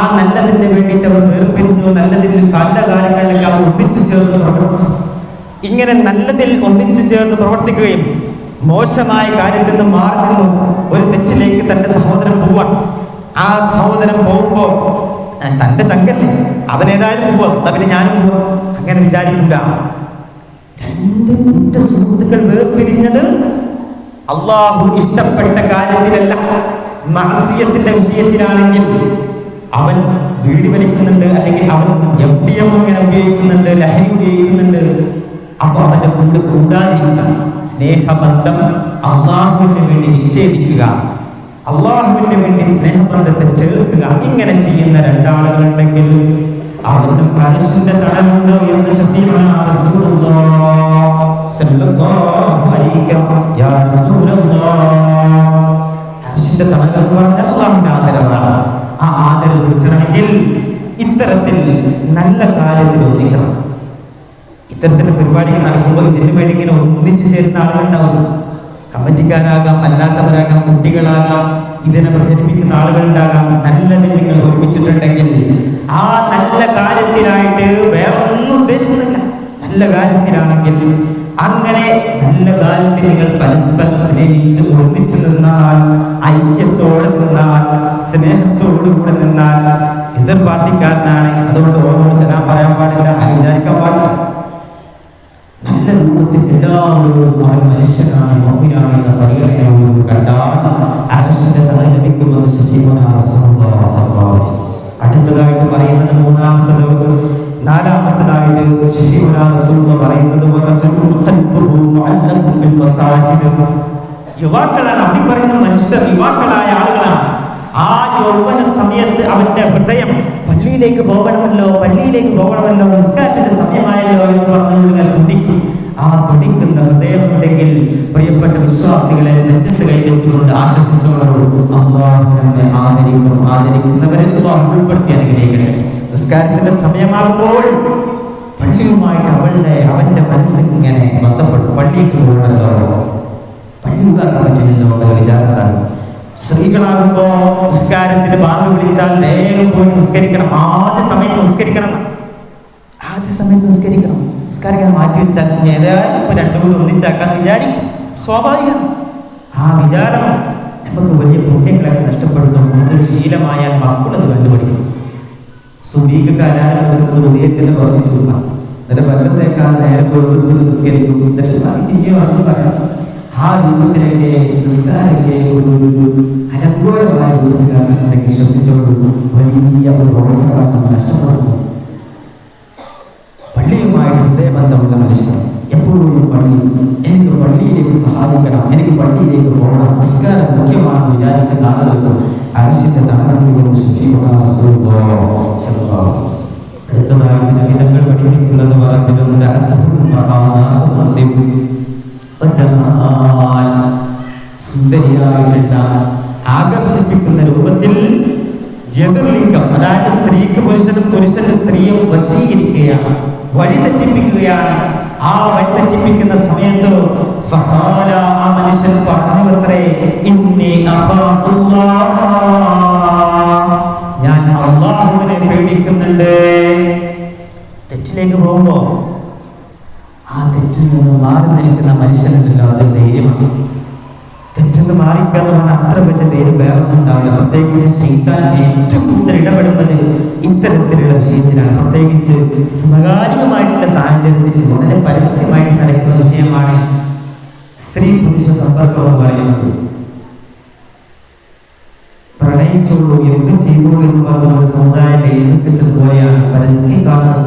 S1: ആ നല്ലതിന് വേണ്ടിയിട്ട് അവർ വേർപിരിഞ്ഞു. നല്ലതിൽ പല കാര്യങ്ങളിലേക്ക് അവർ ഒന്നിച്ചു ചേർന്ന് പ്രവർത്തിച്ചു. ഇങ്ങനെ നല്ലതിൽ ഒന്നിച്ചു ചേർന്ന് പ്രവർത്തിക്കുകയും മോശമായ കാര്യത്തിൽ നിന്ന് മാറി നിന്നു ഒരു തെറ്റിലേക്ക് തന്റെ സഹോദരൻ പോവാൻ. ആ സഹോദരൻ പോകുമ്പോ തന്റെ ശങ്കല്ലേ, അവനേതായാലും പോവാം, പിന്നെ ഞാനും പോവാം, അങ്ങനെ വിചാരിക്കില്ല. രണ്ട് ഉറ്റ സുഹൃത്തുക്കൾ വേർപിരിഞ്ഞത് അള്ളാഹു ഇഷ്ടപ്പെട്ട കാര്യത്തിലല്ല, മഅസിയത്തിന്റെ വിഷയത്തിലാണെങ്കിൽ അവൻ വീടി വലിക്കുന്നുണ്ട്, അല്ലെങ്കിൽ അവൻ MDM ഇങ്ങനെ ഉപയോഗിക്കുന്നുണ്ട്, ലഹരി ഉപയോഗിക്കുന്നുണ്ട്. അപ്പൊ അവന്റെ കൊണ്ട് കൂടാതിരിക്കുക, സ്നേഹബന്ധം അള്ളാഹുവിന് വേണ്ടി വിച്ഛേദിക്കുക, അള്ളാഹുവിന് വേണ്ടി സ്നേഹബന്ധത്തെ ചേർക്കുക. ഇങ്ങനെ ചെയ്യുന്ന രണ്ടാളുകളുണ്ടെങ്കിൽ അവരുടെ മനസ്സിന്റെ തടവുണ്ടോ എന്ന് ശഫീഉനാ റസൂലുള്ളാഹി സ്വല്ലല്ലാഹു അലൈഹി വസല്ലം. അർശിന്റെ തണൽ എന്ന് പറഞ്ഞാൽ അള്ളാഹുവിന്റെ ആദരവാണ്. ആ ആദരവ് കിട്ടണമെങ്കിൽ ഇത്തരത്തിൽ നല്ല കാര്യത്തിൽ ഒന്നിക്കണം. ഇത്തരത്തിലുള്ള പരിപാടികൾ നടക്കുമ്പോൾ ഇതിനു വേണ്ടി ഇങ്ങനെ ഒന്നിച്ചു ചേരുന്ന ആളുകളുണ്ടാവും. കമ്മിറ്റിക്കാരാകാം, അല്ലാത്തവരാകാം, കുട്ടികളാകാം, ഇതിനെ പ്രചരിപ്പിക്കുന്ന ആളുകളുണ്ടാകാം. നല്ലതിൽ നിങ്ങൾ ഒരുമിച്ചിട്ടുണ്ടെങ്കിൽ ആ നല്ല കാര്യത്തിനായിട്ട് വേറെ ഒന്നും ഉദ്ദേശിക്കുന്നില്ല, നല്ല കാര്യത്തിലാണെങ്കിൽ അങ്ങനെ നല്ല കാര്യത്തിൽ നിങ്ങൾ പരസ്പരം സ്നേഹിച്ച് ഒന്നിച്ചു നിന്നാൽ, ഐക്യത്തോടെ നിന്നാൽ, സ്നേഹത്തോടുകൂടെ നിന്നാൽ, എതിർ പാർട്ടിക്കാരനാണ് അതുകൊണ്ട് ഓരോട് സലാം പറയാൻ പാടില്ല, വിചാരിക്കാൻ പാടില്ല. നല്ല രൂപത്തിൽ എല്ലാവരോടും അവൻ മനുഷ്യനാണ്, മുഅ്മിനാണ് എന്ന പരിഗണനയോട് കണ്ടാൽ അർശിന്റെ തണൽ ലഭിക്കുമെന്ന് ശഫീഉനാ റസൂലുള്ളാഹി സ്വല്ലല്ലാഹു അലൈഹി വസല്ലം. അടുത്തതായിട്ട് പറയുന്നത് നാലാമത്തതായിട്ട് ശഫീഉനാ റസൂലുള്ളാഹി പറയുന്നത് യുവാക്കളാണ്. അവിടെ പറയുന്ന മനുഷ്യർ യുവാക്കളായ ആളുകളാണ്. ആ യൗവന സമയത്ത് അവന്റെ ഹൃദയം പള്ളിയിലേക്ക് പോകണമല്ലോ, പള്ളിയിലേക്ക് പോകണമല്ലോ, നിസ്കാരത്തിന്റെ സമയമായല്ലോ എന്ന് പറഞ്ഞുകൊണ്ട് തുടിക്കും. ആ തുടിക്കുന്ന ഹൃദയം ഉണ്ടെങ്കിൽ പ്രിയപ്പെട്ട വിശ്വാസികളെ നെഞ്ചത്ത് കൈവച്ചുകൊണ്ട് ആശംസിച്ചോളൂ, അല്ലാഹു നമ്മെ ആദരിക്കും. ആദരിക്കുന്നവരെ അല്ലാഹു ഉൾപ്പെടുത്തി അനുഗ്രഹിക്കട്ടെ. നിസ്കാരത്തിന്റെ സമയമാകുമ്പോൾ പള്ളിയുമായിട്ട് അവന്റെ മനസ്സിങ്ങനെ ബന്ധപ്പെട്ടു. പള്ളിക്ക് പോകണമല്ലോ, പള്ളി ഉണ്ടാക്കാൻ പറ്റില്ലല്ലോ എന്നുള്ള വിചാരത്താണ്. സ്ത്രീകളാകുമ്പോ നിസ്കാരത്തിന് ബാങ്ക് വിളിച്ചാൽ വേഗം പോയി നിസ്കരിക്കണം. ആദ്യ സമയത്ത് നിസ്കരിക്കണം. നിസ്കാരിക്കാൻ മാറ്റി വെച്ചാൽ ഏതായാലും ഇപ്പൊ രണ്ടും കൂടി ഒന്നിച്ചാക്കാൻ വിചാരിക്കും. സ്വാഭാവികം. ആ വിചാരം നമുക്ക് വലിയ പുണ്യങ്ങളൊക്കെ നഷ്ടപ്പെടുത്തും. അതൊരു ശീലമായാൽ മക്കളത് കണ്ടുപിടിക്കും. സുബീകാരാണ് ഉദയത്തിന്റെ പുറത്ത് തൂക്കാം, എന്നിട്ട് പല്ലത്തേക്കാൾ നേരെ നിസ്കരിക്കും. തിരിച്ചു പറയാം. ആ രൂപത്തിലേക്ക് നിസ്കാരಕ್ಕೆ ഒരു അലങ്കോലമായ രൂപത്തിലാക്കുന്നുണ്ടെങ്കിൽ ശ്രദ്ധിച്ചോളൂ, വലിയ ഒരു ഓഫറാണ് നഷ്ടപ്പെടുന്നു. പള്ളിയുമായിട്ട് ഹൃദയബന്ധമുള്ള മനുഷ്യർ എപ്പോഴും എനിക്ക് പള്ളിയിലേക്ക് സഹായിക്കണം, എനിക്ക് പള്ളിയിലേക്ക് പോകണം, നിസ്കാരം മുഖ്യമാണെന്ന് വിചാരിക്കുന്ന ആളുകൾക്ക് അർശിന്റെ അടുത്തതായി നബിതങ്ങൾ പഠിപ്പിക്കുന്നത് സുന്ദരിയായിട്ടുള്ള ആകർഷിപ്പിക്കുന്ന രൂപത്തിൽ എതിർലിംഗം, അതായത് സ്ത്രീക്ക് പുരുഷനും പുരുഷന്റെ സ്ത്രീയും വശീകരിക്കുകയാണ്, വഴിതെറ്റിപ്പിക്കുകയാണ്. ആ വഴിതെറ്റിപ്പിക്കുന്ന സമയത്ത് ആ മനുഷ്യൻ പറഞ്ഞുവത്രേ, ഞാൻ അല്ലാഹുവിനെ പേടിക്കുന്നുണ്ട്. തെറ്റിലേക്ക് പോകുമ്പോ ആ തെറ്റിൽ നിന്ന് മാറി നിൽക്കുന്ന മനുഷ്യനുണ്ടല്ലോ, അത് ധൈര്യമാണ്. തെറ്റെന്ന് മാറിക്കാന്ന് പറഞ്ഞാൽ അത്ര വലിയ ധൈര്യം വേറെ ഒന്നും ഉണ്ടാവില്ല. പ്രത്യേകിച്ച് ശൈത്താൻ ഏറ്റവും കൂടുതൽ ഇടപെടുന്നത് ഇത്തരത്തിലുള്ള വിഷയത്തിലാണ്. പ്രത്യേകിച്ച് സമകാലികമായിട്ടുള്ള സാഹചര്യത്തിൽ വളരെ പരസ്യമായിട്ട് നടക്കുന്ന വിഷയമാണ് സ്ത്രീ പുരുഷ സമ്പർക്കം എന്ന് പറയുന്നത്. പ്രണയിച്ചോളൂ, എന്ത് ചെയ്തോളൂ എന്ന് പറഞ്ഞ ഒരു സമുദായ ലൈസൻസ് ഇട്ടത് പോലെയാണ് പരക്കെ കാണുന്നത്.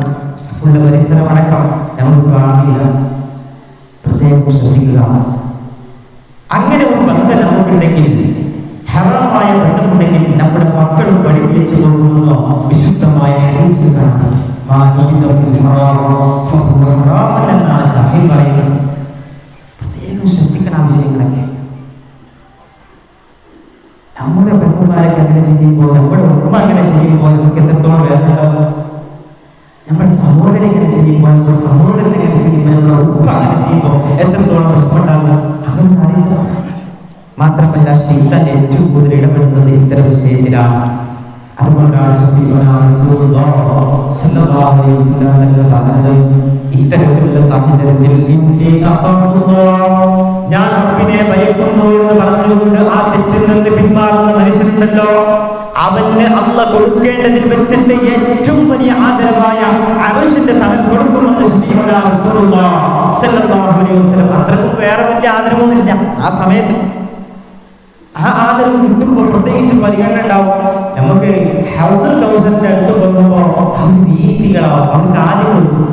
S1: സ്കൂളിലെ പരിസരം അടക്കം നമ്മൾ കാണില്ല. പ്രത്യേകം ശ്രദ്ധിക്കുക. അങ്ങനെ ഒരു ബന്ധം നമുക്കുണ്ടെങ്കിൽ, ഹറാമായ ബന്ധമുണ്ടെങ്കിൽ നമ്മുടെ മക്കളും പഠിപ്പിച്ചു കൊടുക്കുന്ന വിശുദ്ധമായ ഹദീസുകളാണ്. എന്നാണ് സാഹിബ് പറയുന്നത്. പ്രത്യേകം ശ്രദ്ധിക്കണം വിഷയങ്ങളൊക്കെ. നമ്മുടെ പെൺകുമാരൊക്കെ അങ്ങനെ ചെയ്യുമ്പോൾ, നമ്മുടെ ഉമ്മ അങ്ങനെ ചെയ്യുമ്പോൾ നമുക്ക് എത്രത്തോളം വേദനയുണ്ടാവും. നമ്മുടെ സഹോദരൻ ഇങ്ങനെ ചെയ്യുമ്പോൾ, നമ്മുടെ സഹോദരൻ ഇങ്ങനെ ചെയ്യുമ്പോൾ, നമ്മുടെ ഉപ്പ അങ്ങനെ ചെയ്യുമ്പോൾ എത്രത്തോളം പ്രശ്നമുണ്ടാകും. അങ്ങനെ അറിയിച്ച മാത്രമല്ല, ശൈത്താൻ ഏറ്റവും കൂടുതൽ ഇടപെടുന്നത് ഇത്തരം വിഷയത്തിലാണ്. അതുകൊണ്ടാണ് ഇത്തരത്തിലുള്ള സാഹചര്യത്തിൽ ഞാൻ റബ്ബിനെ ഭയക്കുന്നു എന്ന് പറഞ്ഞുകൊണ്ട് ആ തെറ്റിൽ നിന്ന് പിന്മാറുന്ന മനുഷ്യനുണ്ടല്ലോ, അവന് അല്ലാഹ് കൊടുക്കേണ്ടതിൽ വെച്ചിട്ട് ഏറ്റവും വലിയ ആദരവായ അർശിന്റെ തണൽ കൊടുക്കുമെന്ന് അത്രക്കും വേറെ വലിയ ആദരവൊന്നുമില്ല. ആ സമയത്ത് ആ ആദരവ് കിട്ടുമ്പോൾ പ്രത്യേകിച്ച് പരിഗണന ഉണ്ടാവും. നമുക്ക് ഹൗദുൽ കൗസറിന്റെ അടുത്ത് പോകുമ്പോൾ അവർ വീതികളാവും, അവർക്ക് ആദ്യം കൊടുക്കും.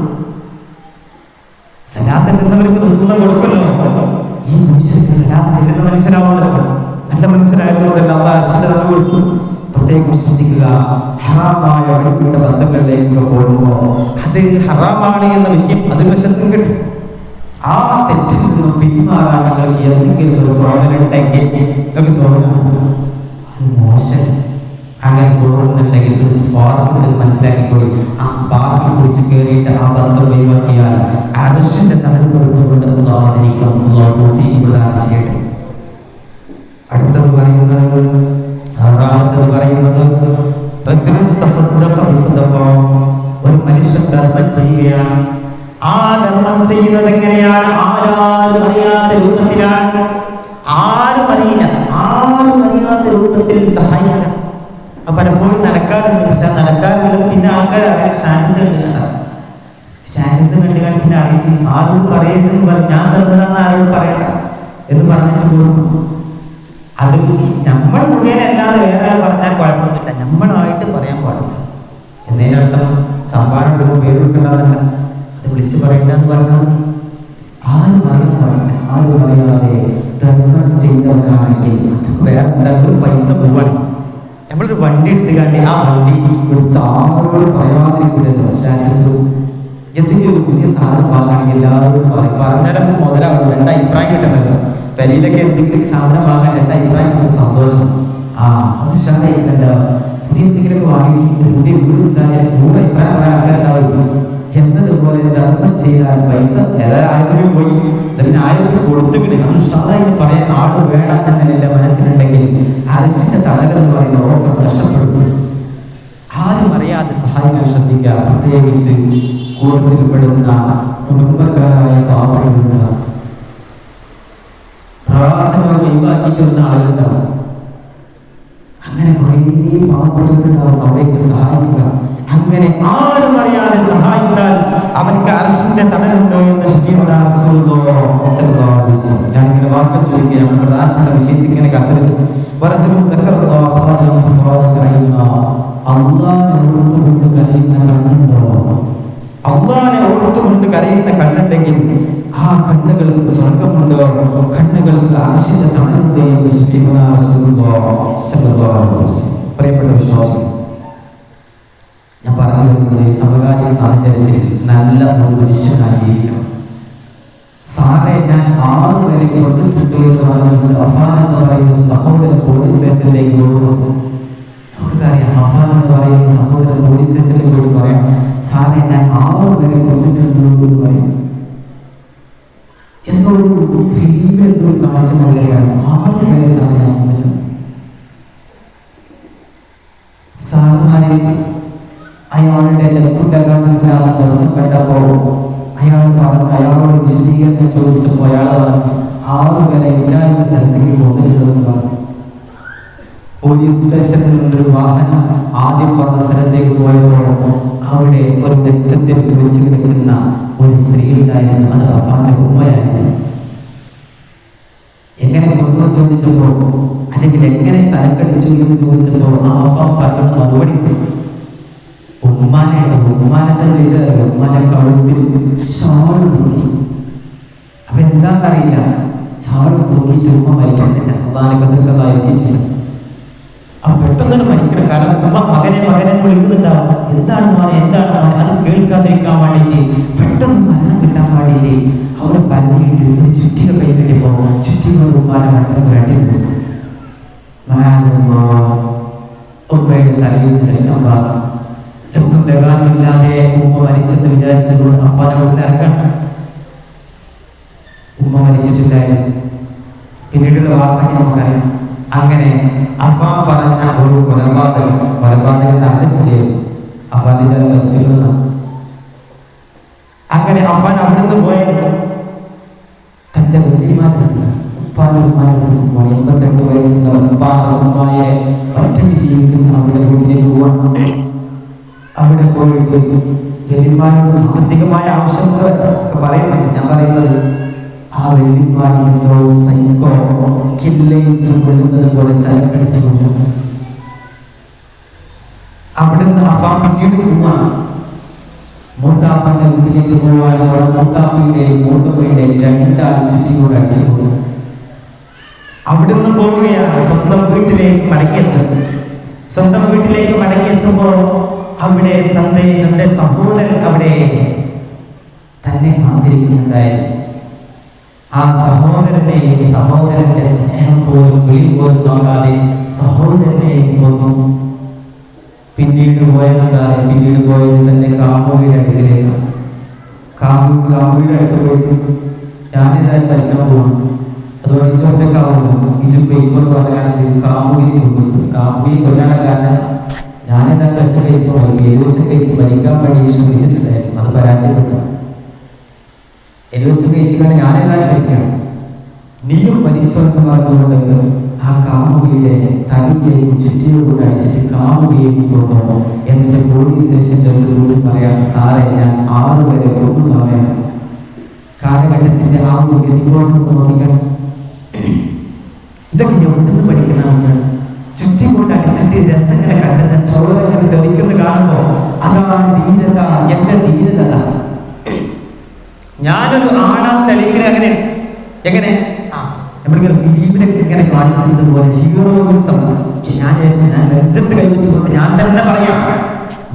S1: സലാത്ത് ചെല്ലുന്നവർക്ക് റസൂൽ കൊടുക്കുമല്ലോ. ഈ മനുഷ്യർക്ക് സലാത്ത് ചെല്ലുന്ന മനുഷ്യരാവുമല്ലോ, നല്ല മനുഷ്യരായതുകൊണ്ടല്ല അല്ലാഹ് അർശിന്റെ തണൽ കൊടുക്കും. പ്രത്യേകം ശ്രദ്ധിക്കുക. ഹറാമായ വഴിപ്പെട്ട ബന്ധങ്ങളിലേക്ക് പോകുമ്പോൾ അത് ഹറാമാണ് എന്ന വിഷയം അത് വശത്തും കിട്ടും. ആ തെറ്റിൽ നിന്നും പിന്മാറാൻ നിങ്ങൾക്ക് എന്തെങ്കിലും ഒരു തോന്നലുണ്ടെങ്കിൽ നിങ്ങൾക്ക് തോന്നണം അത് മോശം. അങ്ങനെ തോന്നുന്നുണ്ടെങ്കിൽ ഒരു സ്പാർക്ക് മനസ്സിലാക്കിക്കോളി. ആ സ്പാർക്കിൽ കുറിച്ച് കയറിയിട്ട് ആ ബന്ധം ഒഴിവാക്കിയാൽ അർശിന്റെ തണൽ കൊടുത്തുകൊണ്ട് ചെയ്യട്ടെ. അടുത്തത് പറയുന്നത് ഒരു മനുഷ്യൻ ധർമ്മം ചെയ്യുകയാണ്. ആ ധർമ്മം ചെയ്യുന്നത് എങ്ങനെയാണ്? ആരും അറിയാത്ത രൂപത്തിലാണ്. ആരും അറിയാത്ത രൂപത്തിൽ സഹായിക്കണം. പലപ്പോഴും നടക്കാറുണ്ട്. പക്ഷെ നടക്കാറുണ്ട് പിന്നെ ആൾക്കാർ അറിയാൻ ചാൻസസ് കണ്ടുകാൻ പിന്നെ അറിയിച്ചു ആരോട് പറയേണ്ടതെന്ന് പറഞ്ഞു. ഞാൻ തന്നതാണ് ആരോട് പറയണ്ട എന്ന് പറഞ്ഞിട്ട് കൊടുക്കും. അത് നമ്മൾ മുഖേന അല്ലാതെ വേറെ ആൾ പറഞ്ഞാൽ കുഴപ്പമൊന്നുമില്ല, നമ്മളായിട്ട് പറയാൻ പാടില്ല. എന്നതിനർത്ഥം സംഭാവന കൊടുക്കും പേര് കൊടുക്കേണ്ടതല്ല, അത് വിളിച്ച് പറയേണ്ടതെന്ന് പറഞ്ഞാൽ ആരും അറിയാൻ പാടില്ല. ആരും അറിയാതെ ധർമ്മം ചെയ്തവരാണെങ്കിൽ അത് വേറെ എന്തെങ്കിലും പൈസ പോവാണ്. നമ്മളൊരു വണ്ടി എടുത്തുകാണ്ടി ആ വണ്ടി എടുത്ത് ആരോട് പറയാതിരിക്കില്ലല്ലോ. സ്റ്റാറ്റസും എന്തെങ്കിലും ഒരു പുതിയ സാധനം വാങ്ങാണെങ്കിൽ എല്ലാവരോടും പറയും. പറഞ്ഞാലും മുതലാവും, രണ്ട് അഭിപ്രായം കിട്ടണമല്ലോ. പെരയിലൊക്കെ എന്തെങ്കിലും സാധനം വാങ്ങാൻ രണ്ട് അഭിപ്രായം കിട്ടും, സന്തോഷം. അത് ഷായില്ലല്ലോ. പുതിയ എന്തെങ്കിലുമൊക്കെ വാങ്ങി പുതിയ വീട് വെച്ചാൽ 100 അഭിപ്രായം പറയാൻ ആൾക്കാരുണ്ടാവും. എന്നതുപോലെ ധർമ്മം ചെയ്താൽ പൈസ 1000 പോയി തന്നെ 1000 കൊടുത്തുകിട്ട് അത് ഷായി പറയാൻ ആട് വേണം എന്നല്ല മനസ്സിലുണ്ടെങ്കിൽ അർശിന്റെ തണൽ എന്ന് പറയുന്ന ഓഫർ നഷ്ടപ്പെടുന്നു. ആരും അറിയാതെ സഹായിക്കാൻ ശ്രദ്ധിക്കുക. പ്രത്യേകിച്ച് കൂടുതൽപ്പെടുന്ന കുടുംബക്കാരായ പാവങ്ങളുണ്ട്. പ്രവാസങ്ങൾ ഒഴിവാക്കിക്കുന്ന ആളുകളുണ്ടാവും. അങ്ങനെ കുറേ പാവപ്പെട്ടവരുണ്ടാവും. അവിടേക്ക് സഹായിക്കുക. അങ്ങനെ ആരും അറിയാതെ സഹായിച്ചാൽ അവർക്ക് അർശിന്റെ തടലുണ്ടോ എന്ന് ഞാനിങ്ങനെ വാക്ക് ചോദിക്കുകയാണ്. പ്രധാനപ്പെട്ട വിഷയത്തിൽ ഇങ്ങനെ കണ്ടത് അള്ളാനെ ഓർത്തുകൊണ്ട് കരയുന്ന കണ്ണുണ്ടെങ്കിൽ ആ കണ്ണുകൾക്ക് സ്വർഗമുണ്ടോ, കണ്ണുകൾക്ക് ആവശ്യത്തെ തണലുണ്ടോ എന്ന് പ്രിയപ്പെട്ട വിശ്വാസം, ഞാൻ പറഞ്ഞു വരുന്നത് സമകാലിക സാഹചര്യത്തിൽ നല്ല ഒരു മനുഷ്യനായിരിക്കണം. സാറെ ഞാൻ 6 വരെ കൊണ്ടിട്ടുണ്ട് എന്ന് പറഞ്ഞത് അഫാൻ എന്ന് പറയുന്ന സഹോദരൻ പോലീസ് സ്റ്റേഷനിലേക്ക് പോകുന്നു. നമുക്കറിയാം, അഫാൻ എന്ന് പറയുന്ന സഹോദരൻ പോലീസ് സ്റ്റേഷനിലേക്ക് പോയി പറയാം, സാറെ ഞാൻ 6 വരെ കൊണ്ടിട്ടുണ്ട് എന്ന് പറയും. എന്തോ ഒരു ഫിലിമിൽ കാണിച്ച പോലെയാണ് 6 വരെ സാറെ ഞാൻ കൊണ്ടിട്ടുണ്ട്. സാറുമാരെ അയാളുടെ ലക്കുണ്ടാകാനില്ലാതെ തുറന്നു കണ്ടപ്പോ അയാളോട് വിശദീകരണം ചോദിച്ചപ്പോൾ അയാൾ 6 വരെ ഇല്ലാത്ത സ്ഥലത്തേക്ക് പോന്നിട്ടുണ്ടെന്ന് പറഞ്ഞു. പോലീസ് സ്റ്റേഷനിൽ നിന്നൊരു വാഹനം ആദ്യം പറഞ്ഞ സ്ഥലത്തേക്ക് പോയപ്പോൾ അവിടെ ഒരു രക്തത്തിൽ കുളിച്ചു കിടക്കുന്ന ഒരു സ്ത്രീ ഉണ്ടായിരുന്നു. അത് അഫാന്റെ ഉമ്മയായിരുന്നു. എങ്ങനെ കൊണ്ടു ചോദിച്ചപ്പോ, അല്ലെങ്കിൽ എങ്ങനെ തലക്കടിച്ചു എന്ന് ചോദിച്ചപ്പോൾ ആ അഫാൻ പറഞ്ഞ മറുപടി ഉമ്മാനെന്താ ചെയ്തത്? ഉമ്മാനെ കഴുത്തിൽ ഷാൾ നോക്കി. അപ്പൊ എന്താണെന്നറിയില്ല, ഷാൾ നോക്കിയിട്ട് ഉമ്മ മരിക്കുന്നില്ല. അള്ളാനെ കതിർക്കതായി എത്തിയിട്ടില്ല. അപ്പൊ പെട്ടെന്ന് മരിക്കണം. കാരണം ഉമ്മ മകനെ വിളിക്കുന്നുണ്ടാവും. എന്താണ് മോനെ, എന്താണ് മോനെ? അത് കേൾക്കാതിരിക്കാൻ വേണ്ടിയിട്ട് പെട്ടെന്ന് മരണം കിട്ടാൻ വേണ്ടിയിട്ട് അവിടെ പല്ലിയിട്ട് ഒരു ചുറ്റിക കൈ കിട്ടിയപ്പോ ചുറ്റികൾ ഉമ്മാനെ മരണം വേണ്ടി കൊടുത്തു. ഉമ്മയുടെ തലയിൽ രക്തം ഭാഗം രക്തം തരാനില്ലാതെ ഉമ്മ മരിച്ചെന്ന് വിചാരിച്ചതുകൊണ്ട് അപ്പാനെ കൊണ്ടിറക്കണം. ഉമ്മ മരിച്ചിട്ടില്ലായിരുന്നു. പിന്നീടുള്ള വാർത്ത നമുക്കറിയാം. അങ്ങനെ അഫാൻ പറഞ്ഞ ഒരു കൊലപാതകം നടന്നു ചെയ്തു. അഫാന്റെ മരിച്ചിരുന്ന അങ്ങനെ അഫാൻ അവിടുന്ന് പോയത് തന്റെ വലിയമാരുടെ ഉപ്പാദന്മാരുടെ 88 വയസ്സുള്ള ഉപ്പാദന്മാരെ ഒറ്റയ്ക്ക് ജീവിക്കുന്ന അവിടെ വീട്ടിലേക്ക് പോവാൻ. അവിടെ പോയിട്ട് വലിയമാരോട് സാമ്പത്തികമായ ആവശ്യങ്ങൾ പറയുന്നുണ്ട്. ഞാൻ പറയുന്നത് ആ വലിയമാരെന്തോ സൈക്കോ കില്ലേഴ്സ് കൊല്ലുന്നത് പോലെ തലക്കടിച്ചു കൊല്ലുന്നു. അവിടുന്ന് അഫാൻ പിന്നീട് പോവാണ്. മൂത്താപ്പന്റെ വീട്ടിലേക്ക് പോവാനുള്ള മൂത്താപ്പയുടെയും മൂത്തമ്മയുടെയും 2 ആൾ ചുറ്റിക്കൂടെ അടിച്ചു പോകും. അവിടുന്ന് പോവുകയാണ്. സ്വന്തം വീട്ടിലേക്ക് മടങ്ങിയെത്തുമ്പോൾ അവിടെ തന്റെ സഹോദരൻ അവിടെ തന്നെ കാത്തിരിക്കുന്നുണ്ടായിരുന്നു. ആ സഹോദരന്റെ സ്നേഹം പോലും വിളി പോലും നോക്കാതെ സഹോദരനെയും കൊന്നു. പിന്നീട് പോയത് തന്റെ കാമുവിയുടെ അടുക്കിലേക്ക്. കാമുവിയുടെ അടുത്ത് പോയിട്ട് ഞാനിതായി പഠിക്കാൻ പോകുന്നു. അതുപോലെ ഒറ്റക്കാവുന്നു. ഇപ്പോൾ പറയാണെങ്കിൽ കാമുവിനെ കൊല്ലുന്നു. കാമുവിനെ കൊല്ലാൻ കാരണം ഞാനിതാ കഷ്ട കഴിച്ച് ഭരിക്കാൻ വേണ്ടി ശ്രമിച്ചിട്ടുണ്ടായിരുന്നു. അത് പരാജയപ്പെട്ടു. കഴിച്ചിട്ടാണ് ഞാനെല്ലാം കഴിക്കണം. നീയും മരിച്ചോന്ന് പറഞ്ഞുകൊണ്ട് ആ കാമുകിയുടെ തലയിലേക്ക് ചുറ്റിയോട് അടിച്ചിട്ട് കാമുകിയേക്ക് കൊണ്ടുപോകുന്നു. എന്നിട്ട് പോലീസ് സ്റ്റേഷൻ്റെ പറയാം, സാറേ ഞാൻ 6 വരെ കൊണ്ടു സമയം. കാലഘട്ടത്തിന്റെ ആ ഒരു ഗതികോട്ട് നോക്കിക്കണം. ഇതൊക്കെ എവിടുന്ന് പഠിക്കണമെന്ന് ചുറ്റിക്കൊണ്ട് അടിച്ചിട്ട് രസങ്ങളെ കണ്ടെന്ന ചോരങ്ങൾ തെളിക്കുന്ന കാണുമ്പോൾ അതാണ് ധീരത. എന്റെ ധീരത ഞാനൊരു ആണാം തെളിയിക്കുന്ന എങ്ങനെ നമ്മളിങ്ങനെ ഫിലിമിനൊക്കെ ഇങ്ങനെ കാണിക്കുന്നത് പോലെ ഹീറോയിസം. ഞാൻ നെഞ്ചത്ത് കൈവച്ചുകൊണ്ട് ഞാൻ തന്നെ പറയാം,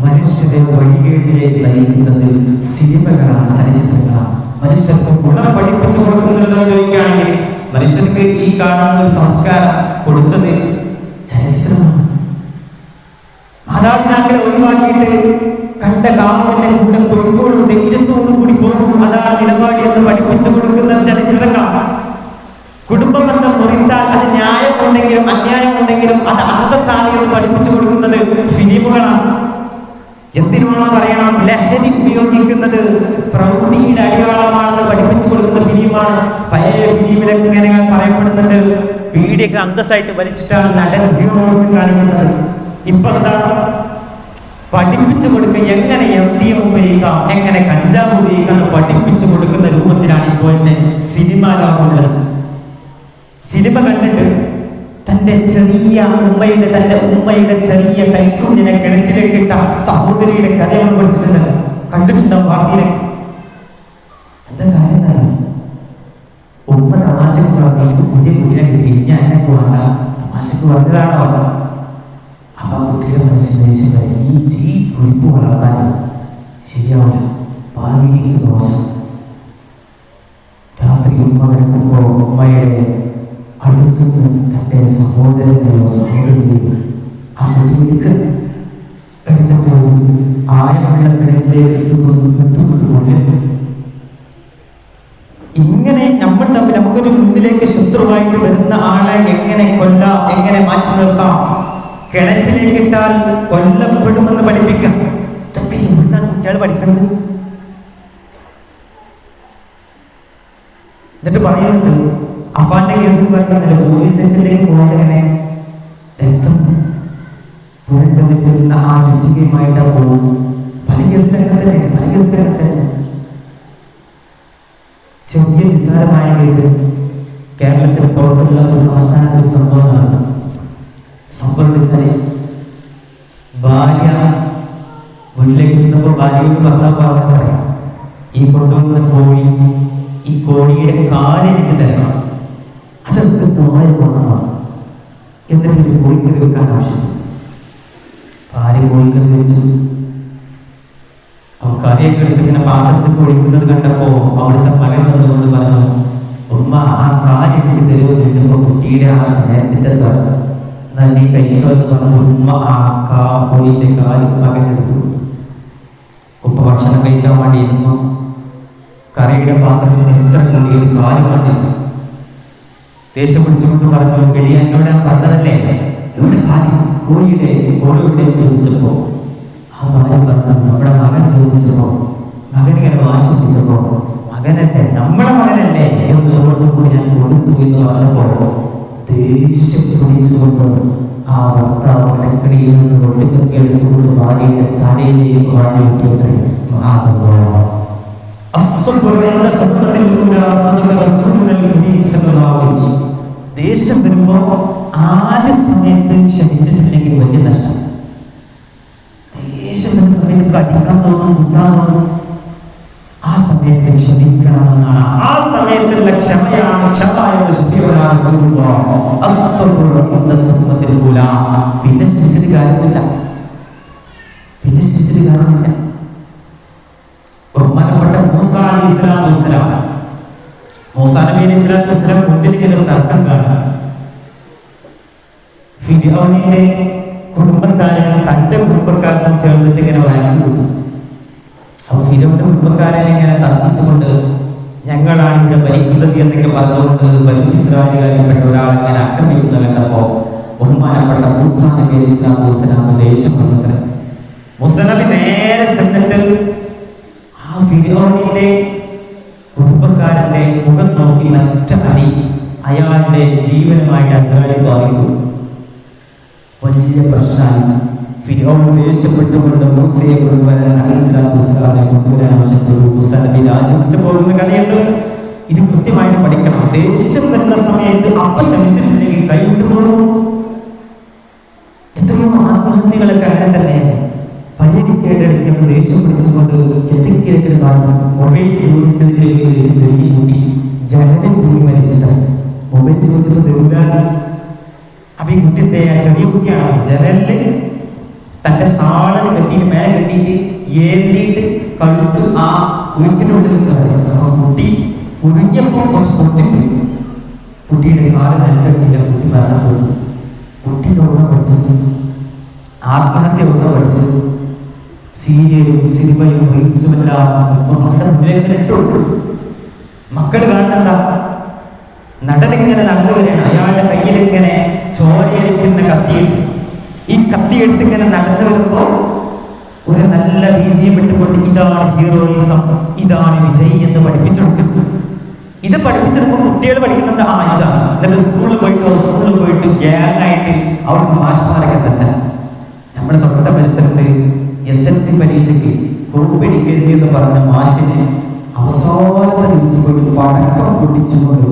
S1: മനുഷ്യരെ വഴികേടിലേക്ക് നയിക്കുന്നത് സിനിമകളാണ്, ചലച്ചിത്രങ്ങളാണ്. മനുഷ്യർക്ക് ഗുണം പഠിപ്പിച്ചു കൊടുക്കുന്നുണ്ടോ ചോദിക്കുകയാണെങ്കിൽ മനുഷ്യർക്ക് ഈ കാണുന്ന ഒരു സംസ്കാരം കൊടുത്തത് ചലച്ചിത്രമാണ്. മാതാപിതാക്കളെ ഒഴിവാക്കിയിട്ട് കണ്ട കാമുവിന്റെ കൂടെ തൊഴിലോടും ധൈര്യത്തോടും കൂടി പോകും. അതാണ് നിലപാട് എന്ന് പഠിപ്പിച്ചു കൊടുക്കുന്ന ചലച്ചിത്രങ്ങളാണ്. കുടുംബബന്ധം മുറിച്ചാൽ അത് ന്യായമുണ്ടെങ്കിലും അന്യായമുണ്ടെങ്കിലും അത് അർത്ഥസാധ്യത പഠിപ്പിച്ചു കൊടുക്കുന്നത് ഫിലിമുകളാണ്. എന്തിനാണോ പറയണം, ലഹരി ഉപയോഗിക്കുന്നത് പ്രൗഢിയുടെ അടയാളമാണെന്ന് പഠിപ്പിച്ചു കൊടുക്കുന്ന ഫിലിമാണ്. പഴയ ഫിലിമിലൊക്കെ ഇങ്ങനെ പറയപ്പെടുന്ന
S2: നെറ്റിയൊക്കെ അന്തസ്സായിട്ട് വലിച്ചിട്ടാണ് നടൻ ഹീറോസ് കാണിക്കുന്നത്. ഇപ്പൊ എന്താ പഠിപ്പിച്ചു കൊടുക്കുക, എങ്ങനെ MDMA ഉപയോഗിക്കാം, എങ്ങനെ കഞ്ചാവ് ഉപയോഗിക്കാം എന്ന് പഠിപ്പിച്ചു കൊടുക്കുന്ന രൂപത്തിലാണ് ഇപ്പോൾ സിനിമ ലോകമുള്ളത്. സിനിമ കണ്ടിട്ട് തന്റെ ഉമ്മയുടെ ചെറിയ കൈക്കുഞ്ഞിനെ കിണറ്റിലേക്ക് ഇട്ട സഹോദരിയുടെ കഥയാണ് പഠിച്ചിട്ടുണ്ടല്ലോ, കണ്ടിട്ടുണ്ടാവും വാർത്തയിലെ. എന്താ കാര്യം? ഉമ്മ തമാശക്ക് പറഞ്ഞു പുതിയ കുട്ടിയെ കിട്ടി, ഞാൻ എന്നെ പോകണ്ട, തമാശക്ക് പറഞ്ഞതാണോ? അപ്പൊ കുട്ടിയുടെ മനസ്സിലായി ഈ കുരിപ്പ് വളർത്താൻ ശരിയാവില്ല, ഭാവിക്ക് ദോഷം. രാത്രി ഉമ്മ കിടക്കുമ്പോ ഉമ്മയുടെ അടുത്തുനിന്ന് തന്റെ സഹോദരനെയോ സഹോദരിയെയോ ആ കുട്ടിക്ക് എടുത്തിട്ട് ആഴമുള്ള കിണറ്റിലേക്ക് ഇട്ടുകൊണ്ട് ഇങ്ങനെ നമ്മൾ തമ്മിൽ നമുക്കൊരു മുന്നിലേക്ക് ശത്രുവായിട്ട് വരുന്ന ആളെ എങ്ങനെ കൊല്ലാം, എങ്ങനെ മാറ്റി നിർത്താം, കിണറ്റിലേക്ക് ഇട്ടാൽ കൊല്ലപ്പെടുമെന്ന് പഠിപ്പിക്കാം. ഇതൊക്കെ എവിടുന്നാണ് കുട്ടികൾ പഠിക്കുന്നത്? എന്നിട്ട് പറയുന്നുണ്ട് അഫാന്റെ കേസിൽ പറയുന്നില്ല, പോലീസ് സ്റ്റേഷനിലേക്ക് പോകാതെ രക്തം പുരണ്ടു നിൽക്കുന്ന ആ ചുറ്റികയുമായിട്ടാണ് പോകും. പല കേസുകളൊക്കെ ചെറിയ നിസ്സാരമായ കേസ് കേരളത്തിന് പുറത്തുള്ള ഒരു സംസ്ഥാനത്തിൽ സംഭവമാണ്. സംഭവിച്ചാൽ ഭാര്യ വീട്ടിലേക്ക് ചെന്നപ്പോൾ ഭാര്യയോട് ഭർത്താവ് പറയാം, ഈ കൊണ്ടുവന്ന കോഴി, ഈ കോഴിയുടെ കാലെനിക്ക് തരണം, അതൊക്കെ തോന്നമാണ്, എന്നിട്ട് കോഴിക്കറി വെക്കാൻ ആവശ്യം. ഭാര്യ കോഴിക്കറി വെച്ചു. കറിയൊക്കെ എടുത്ത് ഇങ്ങനെ പാത്രത്തിൽ പൊഴിക്കുന്നത് കണ്ടപ്പോ അവിടുത്തെ മകൻ വന്നുകൊണ്ട് പറഞ്ഞു, ഉമ്മ ആ കാര്യം എനിക്ക് തരുമോ ചോദിച്ചപ്പോ കുട്ടിയുടെ ആ സ്നേഹത്തിന്റെ സ്വരം നീ കഴിച്ചോ എന്ന് പറഞ്ഞു. ഉമ്മ ആ കോഴിന്റെ കാല് മകനെടുത്തു. ഉപ്പ ഭക്ഷണം കഴിക്കാൻ വേണ്ടി ഇരുന്നു. കറിയുടെ പാത്രത്തിൽ എത്ര കോഴിയുടെ കാല് വേണ്ടിയിരുന്നു. ദേഷ്യം പിടിച്ചുകൊണ്ട് പറഞ്ഞു, എടി എന്നോട് ഞാൻ പറഞ്ഞതല്ലേ, എവിടെ കാര്യം കോഴിയുടെ ചോദിച്ചപ്പോ ആ ഭാര്യ പറഞ്ഞു, നമ്മുടെ മകൻ ചോദിച്ചപ്പോ, മകനിങ്ങനെ വാശി പിടിച്ചപ്പോ, മകനല്ലേ നമ്മുടെ മകനല്ലേ എന്ന് കൂടി ഞാൻ കൊടുത്തു എന്ന് പറഞ്ഞപ്പോ ദേഷ്യം പിടിച്ചുകൊണ്ട് ആ ഭർത്താവ് ഇടക്കടിയിൽ നിന്ന് ഒട്ടിക്കൊക്കെ എടുത്തുകൊണ്ട് ഭാര്യയുടെ തലയിലേക്ക് വാഴ വിട്ടിട്ട് ദേഷ്യം വരുമ്പോ ആദ്യ സമയത്ത് ക്ഷമിച്ചിട്ടില്ലെങ്കിൽ വലിയ നഷ്ടം. ദേഷ്യം വരുന്ന സമയത്ത് അടിക്കാൻ തോന്നും, മുട്ടാൻ തോന്നും. ആ സമയത്ത് ക്ഷമിക്കണമെന്നാണ്. ആ സമയത്തുള്ള ക്ഷമയാണ് പിന്നെ ക്ഷമിച്ചിട്ട് കാര്യമില്ല. ബഹുമാനപ്പെട്ട മൂസാ നബി അലൈഹി സ്വലാത്തു മുന്നിലേക്ക് ഒരു തർക്കം കാണാം. ഫിർഔനിന്റെ കുടുംബക്കാരനും തന്റെ കുടുംബക്കാരനും ചേർന്നിട്ട് ഇങ്ങനെ വഴങ്ങും. അപ്പൊ ഫിർഔന്റെ കുടുംബക്കാരനെ ഇങ്ങനെ തർക്കിച്ചുകൊണ്ട് ഞങ്ങളാണ് ഇവിടെ ഭരിക്കുന്നത് എന്നൊക്കെ പറഞ്ഞുകൊണ്ട് ബനൂ ഇസ്രായേലിൽപ്പെട്ട ഒരാളെങ്ങനെ ആക്രമിക്കുന്നത് കണ്ടപ്പോ ബഹുമാനപ്പെട്ട മൂസാ നബി അലൈഹി സ്വലാത്തു വസ്സലാം ദേഷ്യം വന്നത്. മൂസാ നബി നേരെ ചെന്നിട്ട് ആ ഫിർഔനിന്റെ കുടുംബക്കാരന്റെ മുഖം നോക്കി മറ്റ അടി അയാളുടെ ജീവനുമായിട്ട് അസ്രായേൽ ബാധിക്കും. വലിയ പ്രശ്നമാണ്. ഫിർഔൻ ദേഷ്യപ്പെട്ടുകൊണ്ട് മൂസയെ കൊണ്ടുവരാൻ അലൈഹിസ്സലാത്തു വസ്സലാമിനെ കൊണ്ടുവരാൻ ആവശ്യപ്പെട്ടു. മൂസാ നബി രാജ്യം വിട്ടു പോകുന്ന കഥയുണ്ട്. ഇത് കൃത്യമായിട്ട് പഠിക്കണം. ദേഷ്യം വരുന്ന സമയത്ത് അപശമിച്ചിട്ടുണ്ടെങ്കിൽ കൈവിട്ടു പോകും. എത്രയോ ആത്മഹത്യകളൊക്കെ അങ്ങനെ തന്നെയാണ്. പരിഹരിക്കേണ്ടടുത്ത് നമ്മൾ ദേഷ്യം പിടിച്ചുകൊണ്ട് എത്തിക്കേണ്ട കാരണം മൊബൈൽ ചോദിച്ചതിന്റെ പേരിൽ ചെറിയ കുട്ടി ജനലിൽ തൂങ്ങി മരിച്ചിട്ടാണ്. മൊബൈൽ ചോദിച്ചപ്പോൾ തരൂല. അപ്പൊ ഈ കുട്ടിയുടെ ചെറിയ കുട്ടിയാണ് ജനലില് തന്റെ ഷാളിന് കെട്ടിയിട്ട് മേലെ കെട്ടിയിട്ട് ഏന്തിയിട്ട് കഴുത്ത് ആ ഉരുക്കിനുള്ളിൽ നിൽക്കുന്നത്. അപ്പൊ കുട്ടി ഉരുങ്ങിയപ്പോ കുറച്ച് പൊട്ടിപ്പോയി. കുട്ടിയുടെ കാല് നിലത്തിട്ടില്ല. കുട്ടി മരണപ്പെട്ടു. കുട്ടി തോന്നാൻ പഠിച്ചത്, ആത്മഹത്യ തോന്നാൻ പഠിച്ചത് സീരിയലും സിനിമയും റീൽസുമെല്ലാം മക്കളുടെ മുന്നിലേക്ക് ഇട്ടുകൊടുക്കും. മക്കള് കാണണ്ട. നടനിങ്ങനെ നടന്നു വരികയാണ്. അയാളുടെ കയ്യിൽ ഇങ്ങനെ ചോരയിരിക്കുന്ന കത്തിയിൽ ഈ കത്തി എടുത്തിങ്ങനെ നടന്നു വരുമ്പോ ഒരു നല്ല ബീജിയം ഇട്ടുകൊണ്ട് ഇതാണ് ഹീറോയിസം, ഇതാണ് വിജയ് എന്ന് പഠിപ്പിച്ചു കൊടുക്കും. ഇത് പഠിപ്പിച്ചെടുക്കുമ്പോൾ കുട്ടികൾ പഠിക്കുന്നുണ്ട്, ആ ഇതാണ്. എന്നിട്ട് സ്കൂളിൽ പോയിട്ട് ഗ്യാങ്ങായിട്ട് അവിടുന്ന് മാഷ്മാരൊക്കെ തന്നെ. നമ്മുടെ തൊട്ട പരിസരത്ത് SLC പരീക്ഷയ്ക്ക് കോപ്പിടിക്കരുത് എന്ന് പറഞ്ഞ മാഷിനെ അവസാനത്തെ ദിവസം പോയിട്ട് പടക്കം പൊട്ടിച്ചുകൊണ്ട്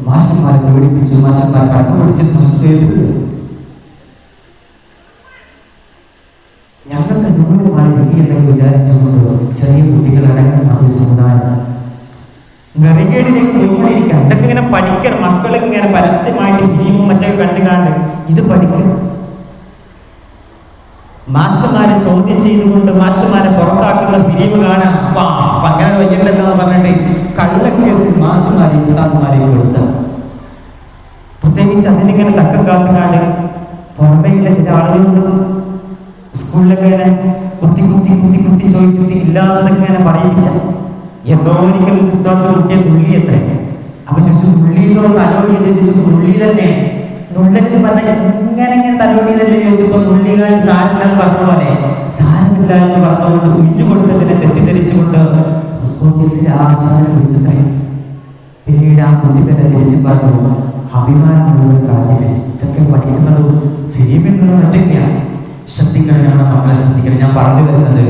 S2: മാഷന്മാരെ പേടിപ്പിച്ചു. മാഷന്മാരെ പടക്കം പൊട്ടിച്ചിട്ട് ഞങ്ങൾക്ക് നൂറുമായി വിധി എന്നൊക്കെ വിചാരിച്ചുകൊണ്ട് ചെറിയ കുട്ടികളടങ്ങുന്ന ഒരു സമുദായം നെറികേടിലേക്ക് പോയിക്കൊണ്ടിരിക്കുക. ഇതൊക്കെ ഇങ്ങനെ പഠിക്കണം. മക്കളൊക്കെ ഇങ്ങനെ പരസ്യമായിട്ട് ഫിലിമും മറ്റൊക്കെ കണ്ടുകാണ്ട് ഇത് പഠിക്കണം. മാഷന്മാരെ ചോദ്യം ചെയ്തുകൊണ്ട് മാഷന്മാരെ പുറത്താക്കുന്ന ഫിലിം കാണാം. അപ്പൊ അങ്ങനെ വയ്യണ്ടെന്ന് പറഞ്ഞിട്ട് കള്ളക്കേസിൽ മാഷന്മാരെ ഉസ്താദ്മാരെ കൊടുത്ത, പ്രത്യേകിച്ച് അതിനിങ്ങനെ തക്കം കാത്തുകാണ്ട് പുറമേയുള്ള ചില ആളുകളുണ്ട് സ്കൂളിലൊക്കെ ഇങ്ങനെ കുത്തി ചോദിച്ചിട്ട് ഇല്ലാത്തതൊക്കെ ഇങ്ങനെ പറയിപ്പിച്ച. എന്തോ ഒരിക്കൽ പുസ്തകത്തിൽ കുട്ടിയെ നുള്ളി എത്ര അപ്പൊ ചോദിച്ചു നുള്ളിയിലോ തലോടി ചോദിച്ചു നുള്ളി തന്നെ നുള്ളെന്ന് പറഞ്ഞാൽ ഇങ്ങനെ തലോടി തന്നെ ചോദിച്ചപ്പോ നുള്ളികൾ സാരമില്ലെന്ന് പറഞ്ഞ പോലെ സാരമില്ല എന്ന് പറഞ്ഞുകൊണ്ട് കുഞ്ഞു കൊടുത്തതിനെ തെറ്റിദ്ധരിച്ചുകൊണ്ട് ആവശ്യം വിളിച്ചിട്ടായി. പിന്നീട് ആ കുട്ടി തന്നെ തിരിച്ചു പറഞ്ഞു അഭിമാനം മുഴുവൻ കളഞ്ഞില്ല. ഇതൊക്കെ പഠിക്കുന്നത് ഫിലിമിൽ നിന്നും ഒറ്റയ്ക്കാണ്. ശ്രദ്ധിക്കണം, മക്കളെ ശ്രദ്ധിക്കണം. ഞാൻ പറഞ്ഞു വരുന്നത്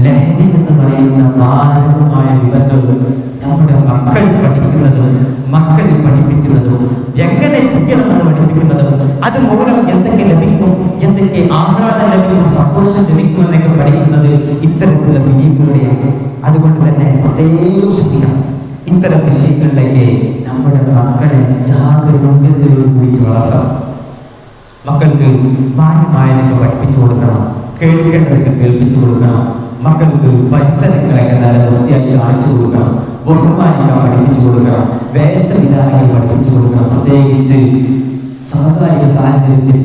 S2: ലഹരി എന്ന് പറയുന്ന മാരകമായ വിപത്തുകൾ നമ്മുടെ മക്കൾ പഠിക്കുന്നതും മക്കളെ പഠിപ്പിക്കുന്നതും എങ്ങനെ ചെയ്യണമെന്ന് പഠിപ്പിക്കുന്നതും അത് മൂലം എന്തൊക്കെ ലഭിക്കും, എന്തൊക്കെ ആഹ്ലാദം ലഭിക്കും, സന്തോഷം ലഭിക്കും എന്നൊക്കെ പഠിക്കുന്നത് ഇത്തരത്തിലുള്ള ഫിലിമുകളുടെയാണ്. അതുകൊണ്ട് തന്നെ പ്രത്യേകം ശ്രദ്ധിക്കണം. ഇത്തരം വിഷയങ്ങളിലേക്ക് നമ്മുടെ മക്കളെ ജാഗ്രതയോടുകൂടി വളർത്തണം. മക്കൾക്ക് മാന്യമായതൊക്കെ പഠിപ്പിച്ചു കൊടുക്കണം, കേൾക്കേണ്ടതൊക്കെ കേൾപ്പിച്ചു കൊടുക്കണം. മക്കൾക്ക് പരിസരങ്ങളൊക്കെ നല്ല വൃത്തിയാക്കി കാണിച്ചു കൊടുക്കണം, ബഹുമാനിക്കാൻ പഠിപ്പിച്ചു കൊടുക്കണം, വേഷവിധാനങ്ങൾ പഠിപ്പിച്ചു കൊടുക്കണം. പ്രത്യേകിച്ച് സാധാരണ സാഹചര്യത്തിൽ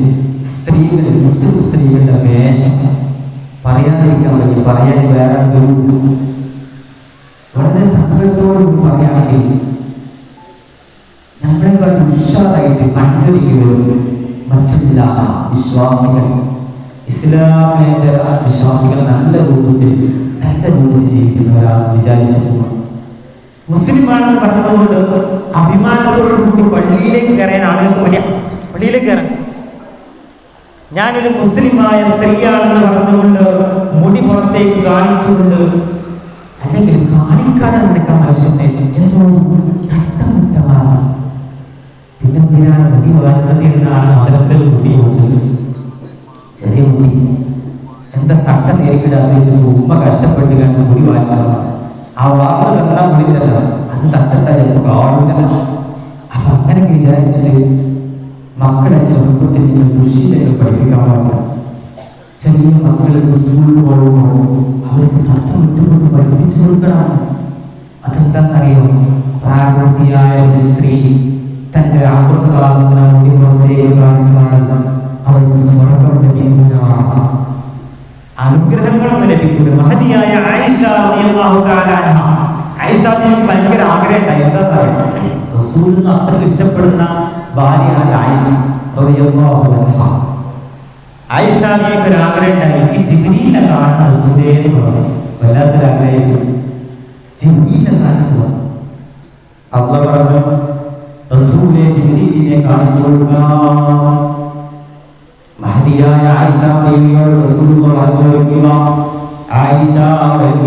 S2: സ്ത്രീകൾ, മുസ്ലിം സ്ത്രീകളുടെ വേഷം പറയാതിരിക്കാൻ വയ്യ. പറയാൻ വേറെ വളരെ സങ്കടത്തോടുകൂടി പറയുകയാണെങ്കിൽ നമ്മളെക്കാൾ ഉഷാറായിട്ട് അനുകരിക്കുകയും മറ്റുള്ള വിശ്വാസികൾ, ഇസ്ലാമേതര വിശ്വാസികൾ നല്ല രൂപത്തിൽ ജീവിക്കുന്നവരാണ് വിചാരിച്ചു പോകും. മുസ്ലിമാണെന്ന് പറഞ്ഞതുകൊണ്ട് അഭിമാനത്തോടു കൂടി പള്ളിയിലേക്ക് കയറാൻ ആളുകൾക്ക് മടിയ. പള്ളിയിലേക്ക് കയറാൻ ഞാനൊരു മുസ്ലിമായ സ്ത്രീയാണെന്ന് പറഞ്ഞുകൊണ്ട് മുടി പുറത്തേക്ക് കാണിച്ചുകൊണ്ട്, അല്ലെങ്കിൽ കാണിക്കാതെ നടക്കാൻ ആവശ്യത്തെ എന്തോ തട്ടമുട്ടമാണ്. പിന്നെന്തിനാണ് മുടി വളർന്നതിരുന്നാണ് മദ്രസയിൽ മുടി ചോദിച്ചത്. ചെറിയ മുടി എന്താ തട്ട നേരിടാന്ന് വെച്ചപ്പോൾ ഉമ്മ കഷ്ടപ്പെട്ട് കണ്ട് മുടി വാങ്ങുക. ആ വാർത്ത തന്നാ മുടിയില്ലല്ലോ, അത് തട്ടട്ട ചിലപ്പോൾ കാണില്ല. അപ്പൊ അങ്ങനെയൊക്കെ വിചാരിച്ചിട്ട് മക്കളെ ചെറുപ്പത്തിൽ നിങ്ങൾ ദുഷിതൊക്കെ പഠിപ്പിക്കാൻ പാടില്ല. ചെറിയ മക്കൾക്ക് സ്കൂളിൽ പോകുമ്പോൾ അവർക്ക് തട്ടം വിട്ടുകൊണ്ട് പഠിപ്പിച്ചു കൊടുക്കണം. അതെന്താണെന്നറിയോ? പ്രാകൃതിയായ ഒരു സ്ത്രീ തന്റെ ആകൃതമാകുന്ന മുടി പുറത്തേക്ക് കാണിച്ചാണ് അവർക്ക് സ്വർഗം ലഭിക്കുന്ന അനുഗ്രഹങ്ങളും ലഭിക്കുന്നത്. മഹതിയായ ആയിഷ റളിയല്ലാഹു തആല അൻഹ, ആയിഷ ബീവിക്ക് ഭയങ്കര ആഗ്രഹം ഉണ്ടായി. എന്താണെന്നറിയോ? റസൂലിന് അത്ര ഇഷ്ടപ്പെടുന്ന ഭാര്യയാണ് ആയിഷ റളിയല്ലാഹു അൻഹ. ആയിഷ ബീവിക്ക് ഒരു ആഗ്രഹം ഉണ്ടായി, എനിക്ക് ജിബ്രീലിനെ കാണണം റസൂലേ എന്ന് പറഞ്ഞു. വല്ലാത്തൊരു ആഗ്രഹം, ജിബ്രീലിനെ കാണുക. അല്ലാഹു പറഞ്ഞു റസൂലെ ജിബ്രീലിനെ കാണിച്ചു കൊടുക്കാം. മഹദിയായ ആയിഷ ബീവിയോട് റസൂലുള്ളാഹി പറഞ്ഞു, ആയിഷ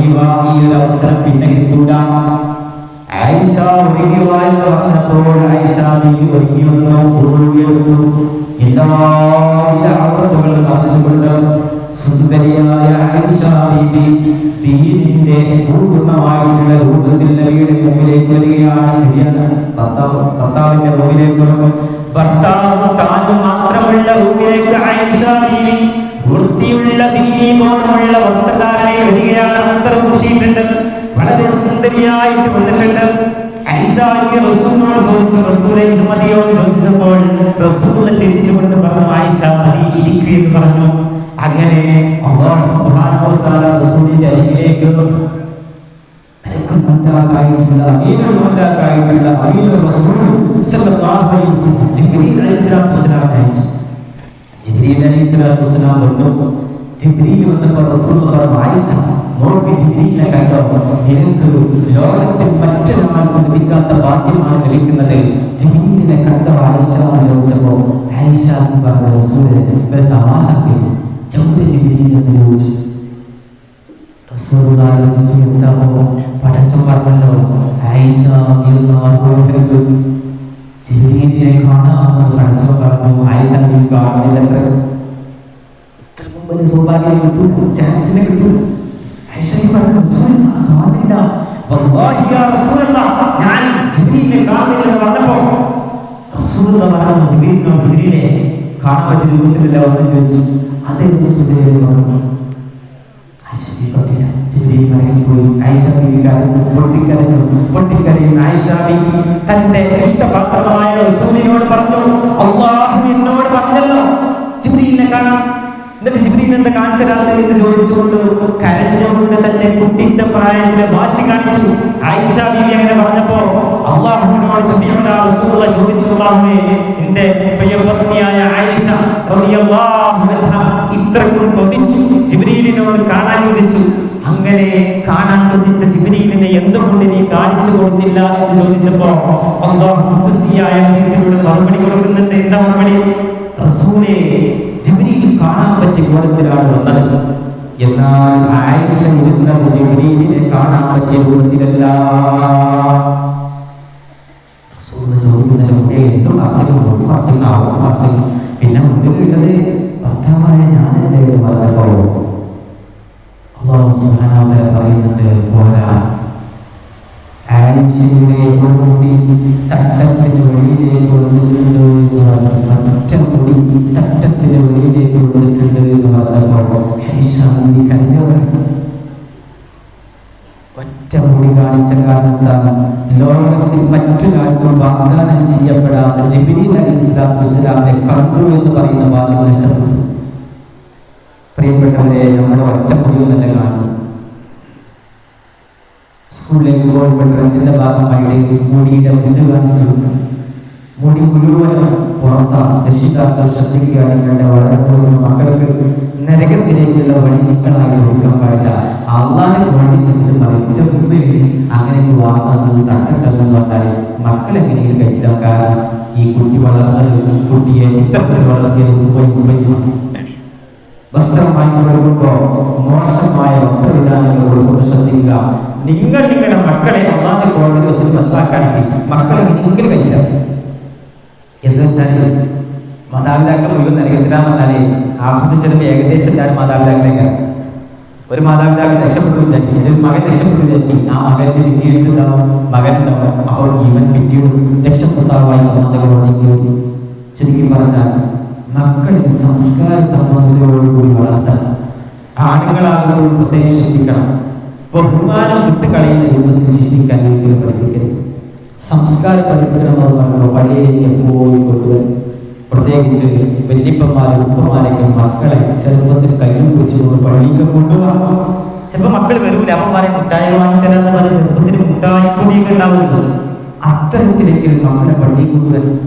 S2: ഈ അവസരം പിന്നെ കിട്ടൂല. ആയിഷ എന്ന് പറഞ്ഞപ്പോൾ ആയിഷ ബീവി ഒരുങ്ങിയൊന്നു എല്ലാവിധ ആപത്തുകൾ കാണിച്ചുകൊണ്ട് സുന്ദരിയായ ആയിഷ ബീവി ദീനിന്റെ പൂർണ്ണമായിട്ടുള്ള രൂപത്തിൽ നബിയുടെ മുമ്പിലേക്ക് വരികയാണ്. ഭർത്താവിന്റെ മുമ്പിലേക്ക്, ഭർത്താവ് താനും മാത്രമുള്ള റൂമിലേക്ക് ആയിഷ ബീവി വൃത്തിയുള്ള ദീനീബോധമുള്ള വസ്ത്രധാരണയിൽ വരികയാണ്. അത്തരം കുശിയിട്ടുണ്ട്, വളരെ സുന്ദരിയായിട്ട് വന്നിട്ടുണ്ട്. ആയിഷ ബീവി റസൂലിനോട് ചോദിച്ചു, റസൂലേ ഇത് മതിയോ എന്ന് ചോദിച്ചപ്പോൾ റസൂൽ ചിരിച്ചുകൊണ്ട് പറഞ്ഞു, ആയിഷ മതി, ഇരിക്കുക എന്ന് പറഞ്ഞു. അങ്ങനെ അല്ലാഹു സുബ്ഹാനഹു വ തആല റസൂലിന്റെ അരികിലേക്ക് ജിബ്രീൽ അലൈഹിസ്സലാത്തു വസ്സലാം വന്നു. ജിബ്രീൽ വന്നപ്പോൾ റസൂലുള്ളാഹി പറഞ്ഞു, ആയിഷ നോക്ക് ജിബ്രീലിനെ കണ്ടോ? എനിക്ക് ലോകത്തിൽ മറ്റൊരാൾക്കും ലഭിക്കാത്ത ഭാഗ്യമാണ് ലഭിക്കുന്നത്. ജിബ്രീലിനെ കണ്ടോ ആയിഷ എന്ന് ചോദിച്ചപ്പോൾ ആയിഷ എന്ന് പറഞ്ഞ റസൂല് ഒരു തമാശക്ക് എവിടെ ജിബ്രീൽ എന്ന് ചോദിച്ചു. റസൂൽ ആലോചിച്ചു, എന്താണോ പടച്ചോൻ പറഞ്ഞല്ലോ ആയിഷ ജിബ്രീലിനെ കാണാമെന്ന് പടച്ചോൻ പറഞ്ഞു. ആയിഷ കാണുന്നില്ല, ഇത്ര മുമ്പ് സൗഭാഗ്യം കിട്ടൂ, ചാൻസിനെ കിട്ടൂ. ആയിഷ പറഞ്ഞു കാണുന്നില്ല, വല്ലാഹി യാ റസൂലല്ലാഹ് ഞാൻ ജിബ്രീലിനെ കാണുന്നില്ലെന്ന് പറഞ്ഞപ്പോ റസൂൽ പറഞ്ഞു ജിബ്രീലിനെ കാണാൻ പറ്റിയ രൂപത്തിലല്ല വന്നു ചോദിച്ചു. അതേ റസൂലേ പറഞ്ഞു. ആയിഷ കേട്ടില്ല. ജിബ്രീൽ മടങ്ങിപ്പോയി. ആയിഷ പൊട്ടിക്കരയുന്ന ആയിഷ തന്റെ ഇഷ്ടപാത്രമായ റസൂലിനോട് പറഞ്ഞു, അല്ലാഹു എന്നോട് പറഞ്ഞല്ലോ ജിബ്രീലിനെ കാണാം. എന്നിട്ട് ജിബ്രീൽ എന്താ കാണിച്ചരാത്ത എന്ന് ചോദിച്ചുകൊണ്ട് കരഞ്ഞുകൊണ്ട് തന്നെ കുട്ടിന്റെ പ്രായത്തിലെ വാശി കാണിച്ചു. ആയിഷ ബീവി അങ്ങനെ പറഞ്ഞപ്പോ അല്ലാഹുവിനോട് റസൂലുള്ളാഹി ചോദിച്ചു, അല്ലാഹുവേ എന്റെ പ്രിയപത്നിയായ ആയിഷ റളിയല്ലാഹു അൻഹ ഇത്രക്കും കൊതിച്ചു, ജിബ്രീലിനോട് കാണാൻ കൊതിച്ചു. അങ്ങനെ കാണാൻ കൊതിച്ച ജിബ്രീലിനെ എന്തുകൊണ്ട് നീ കാണിച്ചു കൊടുത്തില്ല എന്ന് ചോദിച്ചപ്പോ അല്ലാഹു ഖുദ്സിയായ ഹദീസിലൂടെ മറുപടി കൊടുക്കുന്നുണ്ട്. എന്താ മറുപടി? റസൂലേ ജിബ്രീൽ കാണാൻ പറ്റിയ രൂപത്തിലാണ് വന്നത്, എന്നാൽ ആയിഷ ഇരുന്നത് ജിബ്രീലിനെ കാണാൻ പറ്റിയ രൂപത്തിലല്ല. റസൂൽ ചോദിക്കുന്നതിലൂടെ എന്തോ അർച്ചനാവും. പിന്നെ മുന്നിലുള്ളത് ഭർത്താവായ ഞാനല്ലേ എന്ന് പറഞ്ഞപ്പോ അല്ലാഹു സുബ്ഹാനഹു വ തആല പറയുന്നുണ്ട്, പോരാ, ആയിഷയുടെ മുടി തട്ടത്തിന് വെളിയിലേക്ക് വന്നിട്ടുണ്ട് എന്ന് പറഞ്ഞു. ഒറ്റ മുടി തട്ടത്തിന് വെളിയിലേക്ക് വന്നിട്ടുണ്ട് എന്ന് പറഞ്ഞപ്പോൾ ആയിഷ മുടി കരഞ്ഞു. ഒറ്റ മുടി കാണിച്ച കാരണത്താണ് ലോകത്തിൽ മറ്റൊരാൾക്കും വാഗ്ദാനം ചെയ്യപ്പെടാത്ത ജിബ്രീൽ അലൈഹിസ്സലാത്തു വസ്സലാമിനെ കണ്ടു എന്ന് പറയുന്ന ഭാഗ്യം നഷ്ടപ്പെട്ടു. പ്രിയപ്പെട്ടവരെ, നമ്മുടെ ഒറ്റ മുടി തന്നെ കാണും. സ്കൂളിലേക്ക് പോകുമ്പോൾ ട്രെൻഡിന്റെ ഭാഗമായിട്ട് മുടിയുടെ മുന്നിൽ കാണിച്ചു. മുടി മുഴുവനും പുറത്താണ്. രക്ഷിതാക്കൾ ശ്രദ്ധിക്കുകയാണെങ്കിൽ വളർന്നു മക്കൾക്ക് നരകത്തിലേക്കുള്ള വഴി മക്കളായി കൊടുക്കാൻ പാടില്ല. അള്ളാഹെ പഠിച്ചിട്ട് പറയും മുമ്പേ അങ്ങനെ വാങ്ങുന്നത് തട്ടട്ടെന്ന് പറഞ്ഞാൽ മക്കളെങ്ങനെയും കഴിച്ചില്ല. കാരണം ഈ കുട്ടി വളർന്നത് കുട്ടിയെ ഇത്തരത്തിൽ വളർത്തിയത് വസ്ത്രം വാങ്ങി കൊടുക്കുമ്പോ മോശമായ വസ്ത്രവിധാനങ്ങൾ കൊടുക്കുമ്പോൾ ശ്രദ്ധിക്കുക. നിങ്ങൾ നിങ്ങളുടെ മക്കളെ അള്ളാഹുവിന്റെ കോടതിയിൽ വെച്ച് പ്രശ്നമാക്കാണെങ്കിൽ മക്കളെ നിങ്ങൾ കഴിച്ചാൽ എന്ന് വെച്ചാൽ മാതാപിതാക്കൾ മുഴുവൻ നരകത്തിലാണെന്നാലേ ആഫ്രിക്ക ചിലപ്പോൾ ഏകദേശം എല്ലാവരും മാതാപിതാക്കളെക്കാണ്. ഒരു മാതാപിതാക്കൾ രക്ഷപ്പെട്ടില്ല, ഒരു മകൻ രക്ഷപ്പെട്ടില്ല, ആ മകന് പിന്നീടുണ്ടാവും മകനുണ്ടാവും. അപ്പോൾ ഇവൻ പിന്നീട് രക്ഷപ്പെട്ടാവായി കോടതിക്ക്. ചുരുക്കി പറഞ്ഞാൽ മക്കളിൽ സംസ്കാര സംബന്ധത്തോടുകൂടി വളർത്താൻ ആണുങ്ങളാകുമ്പോൾ പ്രത്യേകം ശ്രദ്ധിക്കണം. ബഹുമാനം വിട്ടുകളയുന്ന രൂപത്തിൽ ചിന്തിക്കാൻ ഒരിക്കലും പഠിപ്പിക്കരുത്. സംസ്കാരം പഠിപ്പിക്കണമെന്ന് പറയുമ്പോൾ പള്ളിയിലേക്ക് പോയി കൊണ്ടുവരും. പ്രത്യേകിച്ച് വല്യപ്പന്മാരും ഉപ്പമാരൊക്കെ മക്കളെ ചെറുപ്പത്തിൽ കയ്യിൽ വെച്ചുകൊണ്ട് പള്ളിക്ക് കൊണ്ടുപോകാം. ചിലപ്പോൾ മക്കൾ വരൂല, അമ്മമാരെ മുട്ടായി വാങ്ങിത്തരാന്ന് പറഞ്ഞ ചെറുപ്പത്തിൽ മുട്ടായി പൊതിയൊക്കെ ഉണ്ടാവുന്നത്. അത്തരത്തിലെങ്കിലും മക്കളെ പള്ളിയിൽ കൊണ്ടുവരും.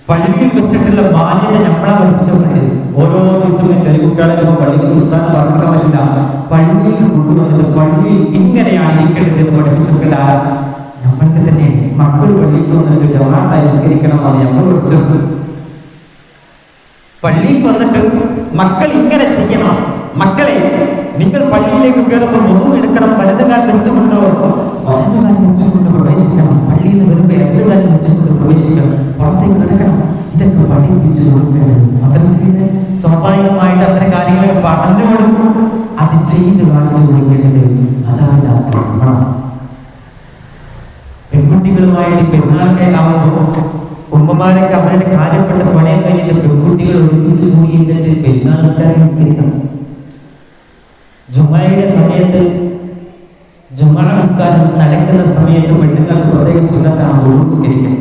S2: പള്ളിയിൽ വെച്ചിട്ടുള്ള ബാല്യത നമ്മളെ പഠിപ്പിച്ചുകൊണ്ട് ഓരോ ദിവസവും ചെറിയ കുട്ടികളെ പള്ളിയിൽ പുസ്തകം പഠിക്കാൻ പറ്റില്ല. പള്ളിയിൽ കൊണ്ടുവന്നിട്ട് പള്ളിയിൽ ഇങ്ങനെയായിരിക്കേണ്ടത് എന്ന് പഠിപ്പിച്ചുകൊണ്ട് നമ്മൾക്ക് തന്നെ മക്കൾ പള്ളിയിൽ വന്നിട്ട് ജമാഅത്ത് അനുസ്കരിക്കണം എന്ന് നമ്മൾ പഠിച്ചു. പള്ളിയിൽ വന്നിട്ട് മക്കൾ ഇങ്ങനെ ചെയ്യണം. മക്കളെ, നിങ്ങൾ പള്ളിയിലേക്ക് കയറുമ്പോൾ മുഖം എടുക്കണം, വലതുകാൽ വെച്ചുകൊണ്ടോ വലതുകാൽ വെച്ചുകൊണ്ട് പ്രവേശിക്കണം. പള്ളിയിൽ നിന്ന് വരുമ്പോൾ ഇടതുകാൽ വെച്ചുകൊണ്ട് പ്രവേശിക്കണം, പുറത്തേക്ക് കിടക്കണം. ഇതൊക്കെ പഠിപ്പിച്ചു കൊടുക്കേണ്ടത് മദ്രസയിലെ സ്വാഭാവികമായിട്ട് അത്തരം കാര്യങ്ങളൊക്കെ പറഞ്ഞു കൊടുക്കും. അത് ചെയ്ത് കാണിച്ചു കൊടുക്കേണ്ടത് മാതാപിതാക്കളാണ്. പെൺകുട്ടികളുമായിട്ട് പെരുന്നാളിന്റെ ആവുമ്പോൾ ഉമ്മമാരൊക്കെ അവരുടെ കാര്യപ്പെട്ട പണയം കഴിഞ്ഞിട്ട് പെൺകുട്ടികൾ ഒരുമിച്ച് കൂടി എന്നിട്ട് പെരുന്നാൾ നിസ്കരിക്കണം. ജുമയുടെ സമയത്ത് ജുമാ നിസ്കാരം നടക്കുന്ന സമയത്ത് പെണ്ണുങ്ങൾക്ക് പ്രത്യേക സുന്നത്താണ് വുളു നിസ്കരിക്കണം.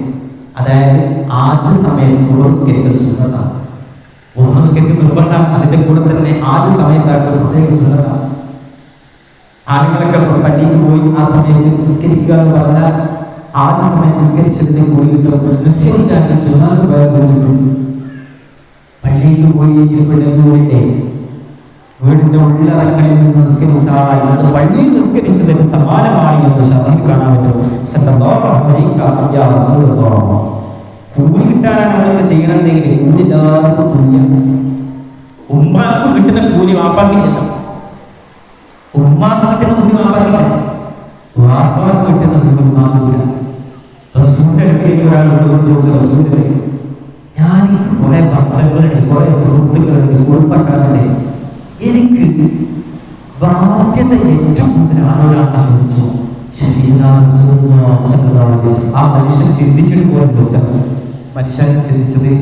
S2: അതായത് ആദ്യ സമയത്ത് വുളു നിസ്കരിക്കുന്ന സുന്നത്താണ്. വുളു നിസ്കരിക്കുന്ന നിർബന്ധം. അതിന്റെ കൂടെ തന്നെ ആദ്യ സമയത്തായിട്ട് പ്രത്യേക സുന്നത്താണ്. ആണുങ്ങളൊക്കെ പള്ളിക്ക് പോയി ആ സമയത്ത് നിസ്കരിക്കുക എന്ന് പറഞ്ഞാൽ ആദ്യ സമയം നിസ്കരിച്ചതിന്റെ കൂടി കിട്ടും. നിസ്കരിക്കാൻ ചുമക്ക് പോയാൽ കൂടി കിട്ടും. പള്ളിക്ക് പോയി പെണ്ണുകൂടിന്റെ വീടിന്റെ ഉള്ളറങ്ങളിൽ നിന്ന് നിസ്കരിച്ചാൽ അത് പള്ളിയിൽ നിസ്കരിച്ചതിന് സമാനമായി എന്ന് ഷാഹിദ് കാണാൻ പറ്റും. കൂലി കിട്ടാനാണ് അവരൊക്കെ ചെയ്യണമെന്നെങ്കിൽ കൂലി എല്ലാവർക്കും തുല്യം. ഉമ്മാക്ക് കിട്ടുന്ന കൂലി വാപ്പാക്കില്ലല്ലോ. ഉമ്മാക്ക് കിട്ടുന്ന കൂലി വാപ്പാക്കില്ല, വാപ്പാക്ക് കിട്ടുന്ന കൂലി ഉമ്മാക്കില്ല. റസൂലിന്റെ അടുത്തേക്ക് ഒരാളോട് ചോദിച്ചു, റസൂലിനെ ഞാനെനിക്ക് കുറെ ബന്ധങ്ങളുണ്ട്, കുറെ സുഹൃത്തുക്കളുണ്ട്, കുടുംബക്കാരുണ്ട്, എനിക്ക് ബാധ്യത ഏറ്റവും കൂടുതൽ ആളോടാണെന്ന് ചോദിച്ചു. ആ മനുഷ്യൻ ചിന്തിച്ചിട്ട് പോലും മനുഷ്യൻ ചിന്തിച്ചത്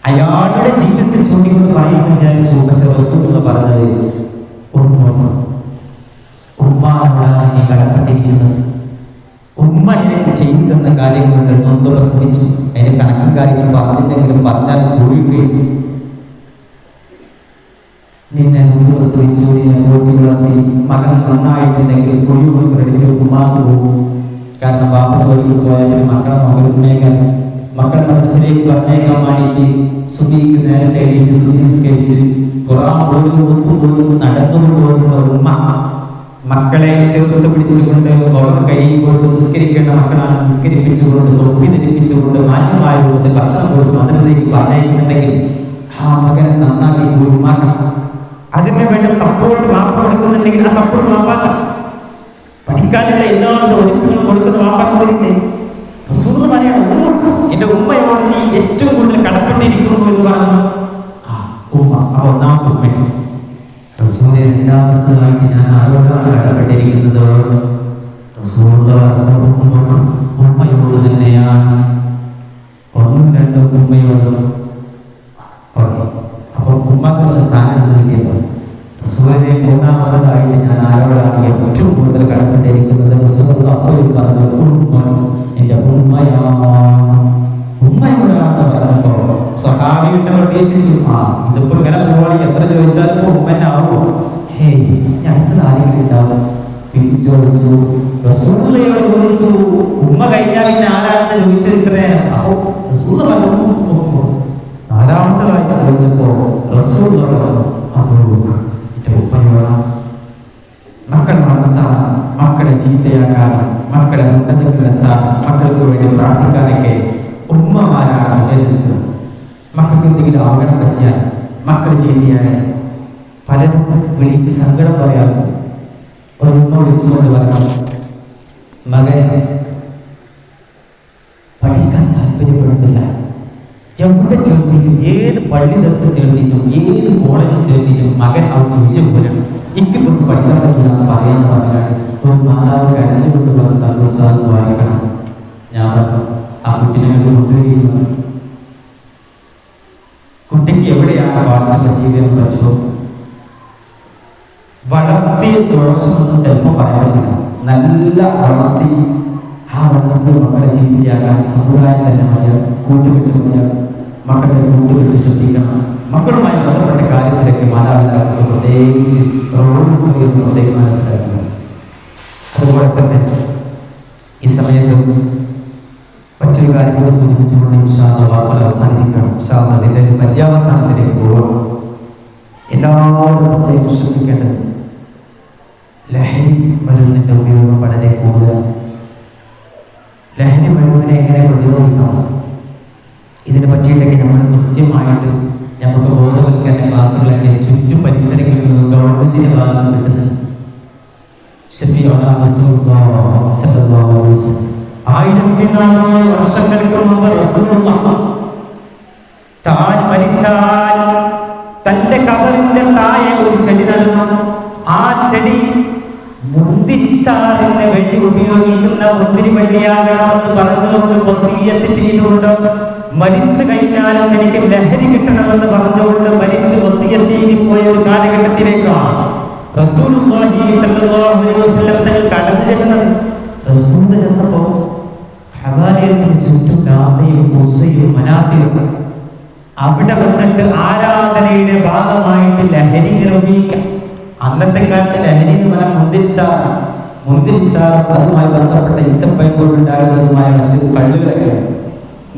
S2: അയാളുടെ ജീവിതത്തിൽ ചോദ്യങ്ങൾ പറയുമ്പോൾ വിചാരിച്ചു. പക്ഷെ റസൂൽ പറഞ്ഞത് ഉമ്മാനോടാണ് നീ കടപ്പെട്ടിരിക്കുന്നത്. ഉമ്മ എനിക്ക് ചെയ്തു തന്ന കാര്യങ്ങളുണ്ട്, നൊന്ത് പ്രസവിച്ചു, അതിന്റെ കണക്കും കാര്യങ്ങളും പറഞ്ഞില്ലെങ്കിലും പറഞ്ഞാൽ കൂടിയുകയും നിന്നെ നൊന്ത് പ്രസവിച്ചു, നിന്നെ പോറ്റി വളർത്തി, മകൻ നന്നായിട്ടുണ്ടെങ്കിൽ കുഴിയുകൾ ക്രെഡിറ്റ് ഉമ്മാക്ക് പോകും. കാരണം ബാപ്പ ജോലിക്ക് പോയാലും മക്കളെ മകനേക്കാൻ മക്കളെ മനസ്സിലേക്ക് പറഞ്ഞേക്കാൻ വേണ്ടിയിട്ട് സുബിക്ക് നേരത്തെ എഴുതി സുബിസ്കരിച്ച് ഖുർആൻ പോലും ഒത്തുപോലും നടന്നുകൊണ്ട് പോകുന്ന ഉമ്മ മക്കളെ ചേർത്ത് പിടിച്ചുകൊണ്ട് പുറം കഴിയുമ്പോൾ നിസ്കരിക്കേണ്ട മക്കളാണ് നിസ്കരിപ്പിച്ചുകൊണ്ട് തൊപ്പി ധരിപ്പിച്ചുകൊണ്ട് മാന്യമായതുകൊണ്ട് ഭക്ഷണം കൊടുത്ത് മദ്രസയ്ക്ക് പറഞ്ഞേക്കുന്നുണ്ടെങ്കിൽ ആ മകനെ നന്നാക്കി ഉമ്മാക്കാം. അതിന് വേണ്ട സപ്പോർട്ട് വാപ്പ കൊടുക്കുന്നുണ്ടെങ്കിൽ ആ സപ്പോർട്ട് വാപ്പാക്കാം. പഠിക്കാനുള്ള എല്ലാ ഒരുക്കങ്ങളും കൊടുക്കുന്ന വാപ്പാക്ക് പോയിട്ടേ റസൂൽ പറയാണ്, എന്റെ ഉമ്മയോട് നീ ഏറ്റവും കൂടുതൽ കടപ്പെട്ടിരിക്കുന്നു എന്ന് പറഞ്ഞു. ആ ഉമ്മ ആ ഒന്നാമത്തെ ഉമ്മ. റസൂലിന്റെ രണ്ടാമത്തതായിട്ട് ഞാൻ ആരോടാണ് കടപ്പെട്ടിരിക്കുന്നത്? ഉമ്മയോട് തന്നെയാണ്. ഒന്നും രണ്ടും ഉമ്മയോടും. ഓക്കെ, അപ്പൊ ഉമ്മക്ക് കുറച്ച് സ്ഥാനം നൽകിയപ്പോൾ റസൂലിനെ മൂന്നാമതായിട്ട് ഞാൻ ആരോടാണ് ഏറ്റവും കൂടുതൽ കടപ്പെട്ടിരിക്കുന്നത്? റസൂൽ അപ്പോഴും പറഞ്ഞു, എന്റെ ഉമ്മയോടാണെന്ന് പറഞ്ഞപ്പോ സ്വഹാബിയുടെ പ്രവേശിച്ചു. ഇതിപ്പോ ഇങ്ങനെ പോവാണെങ്കിൽ എത്ര ചോദിച്ചാലും ഉമ്മനാവോ? ഹേയ്, ഞാൻ അടുത്തത് ആരെങ്കിലും ഉണ്ടാവും. പിന്നെ ചോദിച്ചു, റസൂലയോട് ചോദിച്ചു, ഉമ്മ കഴിഞ്ഞാൽ പിന്നെ ആരാണെന്ന് ചോദിച്ചത് ഇത്ര നേരം. അപ്പൊ റസൂൽ പറഞ്ഞു. നാലാമത്തതായിട്ട് ചോദിച്ചപ്പോ റസൂൽ പറഞ്ഞു, എന്റെ ഉമ്മയോടാണ്. മക്കൾ വളർത്താൻ, മക്കളെ ചീത്തയാക്കാൻ, മക്കളെ ഉന്നതങ്ങളിലെത്താൻ, മക്കൾക്ക് വേണ്ടി പ്രാർത്ഥിക്കാനൊക്കെ ഉമ്മമാരാണ് നിലനിൽക്കുന്നത്. മക്കൾക്ക് എന്തെങ്കിലും ആവണം പറ്റിയാൽ, മക്കൾ ചീത്തയായ പലരും വിളിച്ച് സങ്കടം പറയാറുണ്ട്. ഒരു ഉമ്മ വിളിച്ചുകൊണ്ട് പറഞ്ഞു, മകൻ പഠിക്കാൻ താല്പര്യപ്പെടുന്നില്ല, എവിടെ ചേർത്തിട്ടും ഏത് പള്ളി ദർശനം ചേർത്തിട്ടും ഏത് കോളേജിൽ ചേർത്തിട്ടും മകൻ അവർക്ക് വലിയ പോലെയാണ്, എനിക്കിതൊന്നും പഠിക്കാൻ പറ്റില്ല പറയാൻ പറഞ്ഞാണ്. ഒരു മാതാവ് കരഞ്ഞുകൊണ്ട് പറഞ്ഞ തലസാദ് വായിക്കണം. ഞാൻ പറഞ്ഞു, ആ കുട്ടിനെ കൊണ്ടുവരികയാണ്. കുട്ടിക്ക് എവിടെയാണ് വാഴ്ച പറ്റിയതെന്ന് പരിശോധിക്കും. വളർത്തിയ ദോഷമൊന്നും ചിലപ്പോൾ പറയാൻ പറ്റില്ല. നല്ല വളർത്തി ആ വളർത്തിയ മക്കളെ ചീത്തയാകാൻ സമുദായം തന്നെ മതിയാ, കൂട്ടുകെട്ട് മതിയാ. മക്കളുടെ കൂട്ടുകെട്ട് ശ്രദ്ധിക്കണം. മക്കളുമായി ബന്ധപ്പെട്ട കാര്യത്തിലൊക്കെ മാതാപിതാക്കൾ പ്രത്യേകിച്ച് പ്രത്യേകം മനസ്സിലാക്കണം. അതുപോലെ തന്നെ ഈ സമയത്ത് മറ്റൊരു കാര്യം കൂടെ സൂചിപ്പിച്ചുകൊണ്ട് വാക്കുകൾ അവസാനിപ്പിക്കണം. അതിൻ്റെ ഒരു പര്യാവസാനത്തിലേക്ക് പോകാം. എല്ലാവരും പ്രത്യേകം ശ്രദ്ധിക്കേണ്ടത് ലഹരി മരുന്നിൻ്റെ ഉപയോഗം വളരെ കൂടുതലാണ്. ലഹരി മരുന്നിനെ എങ്ങനെ പ്രതിരോധിക്കണം, ഇതിനെ പറ്റിയിട്ടൊക്കെ നമ്മൾ കൃത്യമായിട്ട് നമുക്ക് ബോധവൽക്കരണ ക്ലാസ്സുകളൊക്കെ ചുറ്റും പരിസരങ്ങളിൽ നിന്ന് ഗവൺമെന്റിന്റെ ഭാഗത്ത് കിട്ടുന്നത്. 1400 വർഷങ്ങൾക്ക് മുമ്പ് റസൂലുള്ളാഹ് താൻ മരിച്ചാൽ തന്റെ കബറിന്റെ താഴെ ഒരു ചെടി നടണം. ആ ചെടി മുന്തിരിച്ചാറിന് വേണ്ടി ഉപയോഗിക്കുന്ന മുന്തിരി വള്ളിയാകണമെന്ന് പറഞ്ഞുകൊണ്ട് വസിയ്യത്ത് ചെയ്തുകൊണ്ട്, മരിച്ചു കഴിഞ്ഞാലും എനിക്ക് ലഹരി കിട്ടണമെന്ന് പറഞ്ഞുകൊണ്ട് മരിച്ച് വസിയ്യത്ത് ചെയ്ത് പോയ ഒരു കാലഘട്ടത്തിലേക്കാണ് റസൂലുള്ളാഹി സ്വല്ലല്ലാഹു അലൈഹി വസല്ലം തങ്ങൾ കടന്നു ചെല്ലുന്നത്. റസൂൽ ചെന്നപ്പോ ഹവാരിയത്തിന് ചുറ്റും ലാത്തയും ഉസ്സയും മനാത്തയും അവിടെ വന്നിട്ട് ആരാധനയുടെ ഭാഗമായിട്ട് ലഹരികൾ ഉപയോഗിക്കാം. അന്നത്തെ കാലത്ത് ലഹരി എന്ന് പറഞ്ഞാൽ മുന്തിരിച്ചാർ അതുമായി ബന്ധപ്പെട്ട ഇത്തപ്പയം കൊണ്ടുണ്ടാകുന്നതുമായ മറ്റ് കള്ളുകളൊക്കെ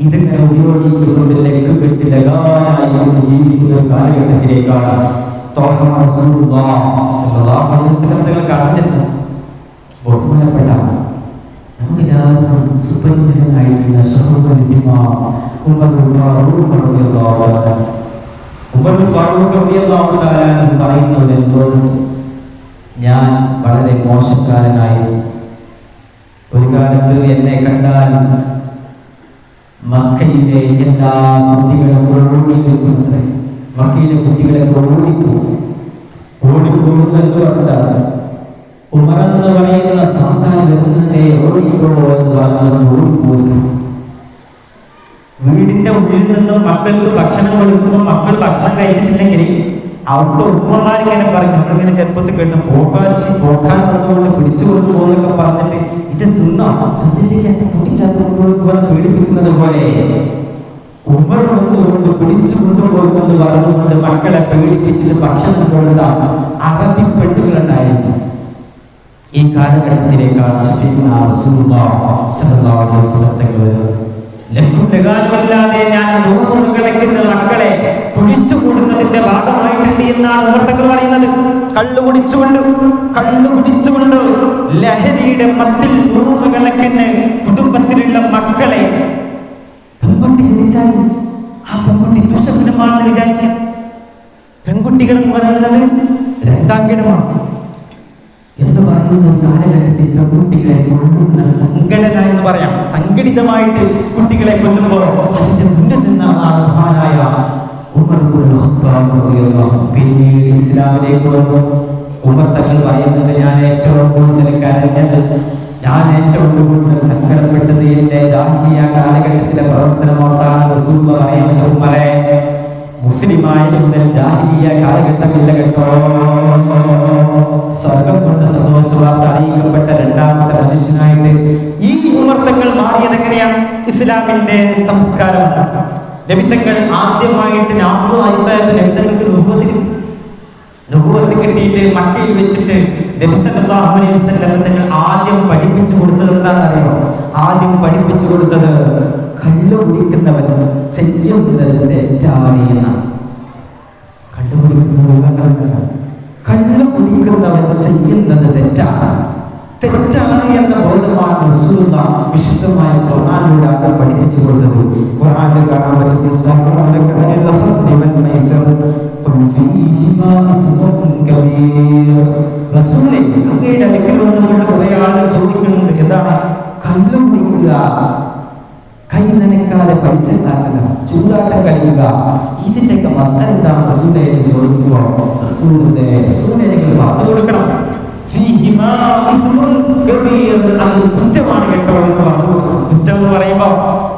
S2: ഇതിങ്ങനെ ഉപയോഗിച്ചുകൊണ്ട് ലക്ക് കെട്ടി ലഗാനായി ജീവിക്കുന്ന ഒരു കാലഘട്ടത്തിലേക്കാണ് ബഹുമാനപ്പെട്ട നമുക്കെല്ലാവർക്കും സുപരിചിതനായിട്ടുള്ള ഉമറുൽ ഫാറൂഖ് റളിയല്ലാഹു അൻഹു. ഉമറുൽ ഫാറൂഖ് റളിയല്ലാഹു അൻഹു പറയുന്നത് എന്നോട്, ഞാൻ വളരെ മോശക്കാരനായിരുന്നു. ഒരു കാലത്ത് എന്നെ കണ്ടാൽ മക്കയിലെ എല്ലാ കുട്ടികളും ഓടിപ്പോകുന്നത്, മക്കയിലെ കുട്ടികളൊക്കെ ഓടിപ്പോകുന്നത് പറഞ്ഞാണ് ഉമറെന്ന് പറയുന്ന സന്താനം വരുന്നതേ ഓടിക്കോ എന്ന് പറഞ്ഞത് ഓടിപ്പോകുന്നു. വീടിന്റെ ഉള്ളിൽ നിന്നും മക്കൾക്ക് ഭക്ഷണം കൊടുക്കുമ്പോൾ മക്കൾ ഭക്ഷണം കഴിച്ചിട്ടില്ലെങ്കിൽ അവിടുത്തെ ഉമ്മമാരിങ്ങനെ പറയും, നമ്മളിങ്ങനെ ചെറുപ്പത്തിൽ കേട്ടു പോക്കാൻ വന്നുകൊണ്ട് പിടിച്ചു കൊണ്ടുപോകുന്നൊക്കെ പറഞ്ഞിട്ട് ഇത് തിന്നില്ലെങ്കിൽ കുട്ടിച്ചാത്തോട് പീഡിപ്പിക്കുന്നത് പോലെ ഉമർ വന്നുകൊണ്ട് പിടിച്ചു കൊണ്ടുപോകുമെന്ന് പറഞ്ഞുകൊണ്ട് മക്കളെ പീഡിപ്പിച്ചിട്ട് ഭക്ഷണം കൊടുത്ത അറബി പെണ്ണുകളുണ്ടായിരുന്നു. ഈ കാലഘട്ടത്തിലേക്കാണ് ലഘുലകാലമല്ലാതെ ഞാൻ നൂറുകണക്കിന് മക്കളെ കുഴിച്ചു കൂടുന്നതിന്റെ ഭാഗമായിട്ടുണ്ട് എന്നാണ് വാർത്തകൾ പറയുന്നത്. കള്ളു കുടിച്ചുകൊണ്ട് ലഹരിയുടെ മത്തിൽ നൂറുകണക്കിന് കുടുംബത്തിലുള്ള മക്കളെ, പെൺകുട്ടി ജനിച്ചാൽ ആ പെൺകുട്ടി ദുഷ്ടഗുണമാണെന്ന് വിചാരിക്കാം. പെൺകുട്ടികൾ എന്ന് പറയുന്നത് രണ്ടാം ഗുണമാണ് എന്ന് പറയുന്ന കാലഘട്ടത്തിൽ പെൺകുട്ടികളെ കൊല്ലുന്ന സംഘടന എന്ന് പറയാം. സംഘടിതമായിട്ട് കുട്ടികളെ കൊല്ലുമ്പോൾ അതിന്റെ മുന്നിൽ നിന്നാണ് മഹാനായ ഉമർ ഇബ്നുൽ ഖത്താബ് റളിയല്ലാഹു അൻഹു പിന്നീട് ഇസ്ലാമിലേക്ക് വന്നു. ഉമർ തങ്ങൾ പറയുന്നത്, ഞാൻ ഏറ്റവും കൂടുതൽ കരഞ്ഞത്, ഞാൻ ഏറ്റവും കൂടുതൽ സങ്കടപ്പെട്ടത് എന്റെ ജാഹിലിയ കാലഘട്ടത്തിലെ പ്രവർത്തനമോർത്താണ്. റസൂലുള്ളാഹി പറയുന്നത്, ഉമറേ, മുസ്ലിമായത് മുതൽ ജാഹിലിയ കാലഘട്ടമില്ല കേട്ടോ. സ്വർഗം കൊണ്ട് സന്തോഷവാർത്ത അറിയിക്കപ്പെട്ട രണ്ടാമത്തെ മനുഷ്യനായിട്ട് ഈ ഉമർത്തങ്ങൾ മാറിയത് എങ്ങനെയാണ്? ഇസ്ലാമിന്റെ സംസ്കാരം. നബിത്തങ്ങൾ ആദ്യമായിട്ട് 40 വയസ്സായപ്പോൾ നബിത്തങ്ങൾക്ക് നുബുവത്ത് കിട്ടിയിട്ട് മക്കയിൽ വെച്ചിട്ട് നബി സല്ലല്ലാഹു അലൈഹി വസല്ലം തങ്ങൾ ആദ്യം പഠിപ്പിച്ചു കൊടുത്തത് എന്താണെന്നറിയോ? ആദ്യം പഠിപ്പിച്ചു കൊടുത്തത് കള്ളു കുടിക്കുന്നവൻ ചെയ്യുന്നത് തെറ്റാണ് എന്നാണ്. കള്ളു കുടിക്കുന്നവൻ ചെയ്യുന്നത് തെറ്റാണ് എന്ന ബോധമാണ് റസൂലുള്ളാഹി വിശുദ്ധമായ ഖുർആനിലൂടെ അത് പഠിപ്പിച്ചു കൊടുത്തത്. ഖുർആനിൽ കാണാൻ പറ്റും, റസൂലേ, അങ്ങയുടെ അടുക്കൽ വന്നുകൊണ്ട് കുറെ ആളുകൾ ചോദിക്കുന്നുണ്ട്, എന്താണ് കള്ളു കുടിക്കുക, കൈ നനക്കാതെ പൈസ ഉണ്ടാക്കുക, ചൂതാട്ടം കളിക്കുക, ഇതിന്റെയൊക്കെ മസാല എന്താണ് റസൂലേ എന്ന് ചോദിക്കുമ്പോൾ റസൂലേ നിങ്ങൾ പറഞ്ഞു കൊടുക്കണം, അത് കുറ്റമാണ് കേട്ടോ എന്ന് പറഞ്ഞു. കുറ്റം എന്ന് പറയുമ്പോ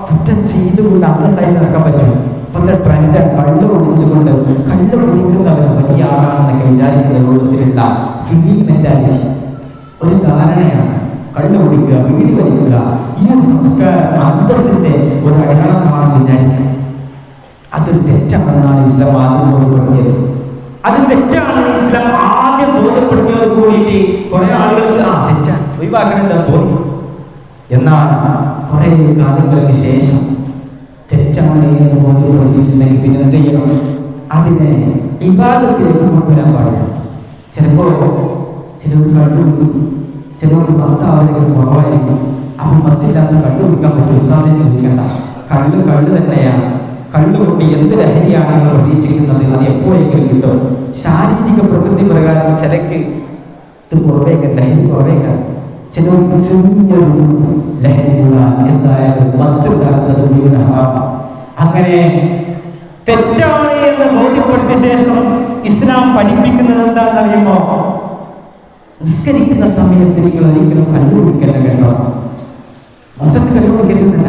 S2: കുറ്റം ചെയ്തുകൊണ്ട് അന്തസ്സായി നടക്കാൻ പറ്റും. ഇപ്പോഴത്തെ ട്രെൻഡ് കള്ളു കുടിച്ചുകൊണ്ട് കള്ളു കുടിക്കുന്നവർ വലിയ ആളാണെന്നൊക്കെ വിചാരിക്കുന്ന രൂപത്തിലുള്ള ഫിലിം മെന്റാലിറ്റി ഒരു ധാരണയാണ്. കള്ളു കുടിക്കുക, വീടി വലിക്കുക, ഈ ഒരു സംസ്കാരം അന്തസ്സിന്റെ ഒരു അടയാളമാണെന്ന് വിചാരിക്കാം. അതൊരു തെറ്റാണെന്നാണ് ഇസ്ലാം ആദ്യം ബോധ്യപ്പെടുത്തിയത്. അത് തെറ്റാണ് ഇസ്ലാം ആദ്യം ബോധ്യപ്പെടുത്തിയത് കൂടിയിട്ട് കുറെ ആളുകൾക്ക് തെറ്റാണ് ഒഴിവാക്കണമെന്ന് തോന്നി. എന്നാൽ കുറെ കാലങ്ങൾക്ക് ശേഷം തെറ്റാണ് എന്ന് ബോധ്യപ്പെടുത്തിയിട്ടുണ്ടെങ്കിൽ പിന്നെ എന്ത് ചെയ്യണം? അതിനെ ഇബാദത്തിലേക്ക് കൊണ്ടുവരാൻ പാടില്ല. ചിലപ്പോൾ ചിലർ കണ്ടുപിടിക്കും, ചിലർക്ക് ഭർത്താവിലേക്ക് കുറവായിരിക്കും. അപ്പം മത്തില്ലാത്ത കള്ളു കുടിക്കാൻ പറ്റും? ഉസ്താദിനെ ചോദിക്കേണ്ട. കള്ളു തന്നെയാണ്. കള്ളുകൊണ്ട് എന്ത് ലഹരിയാണ് നിങ്ങൾ പ്രതീക്ഷിക്കുന്നത്? അത് എപ്പോഴെങ്കിലും കിട്ടും. ശാരീരിക പ്രകൃതി പ്രകാരം ചിലക്ക് ഇത് കുറവേക്കാൻ, ലഹരി കുറവേക്കാൻ, ചിലർക്ക് ചെറിയൊരു ലഹരിയുള്ള എന്തായാലും മറ്റുണ്ടാക്കുന്നത്. അങ്ങനെ തെറ്റാണ് എന്ന് ബോധ്യപ്പെടുത്തിയ ശേഷം ഇസ്ലാം പഠിപ്പിക്കുന്നത് എന്താണെന്നറിയുമോ? നിസ്കരിക്കുന്ന സമയത്ത് നിങ്ങൾ ഒരിക്കലും കണ്ടുപിടിക്കല്ല കേട്ടോ. മൊത്തത്തിൽ കണ്ടുപിടിക്കരുന്നില്ല.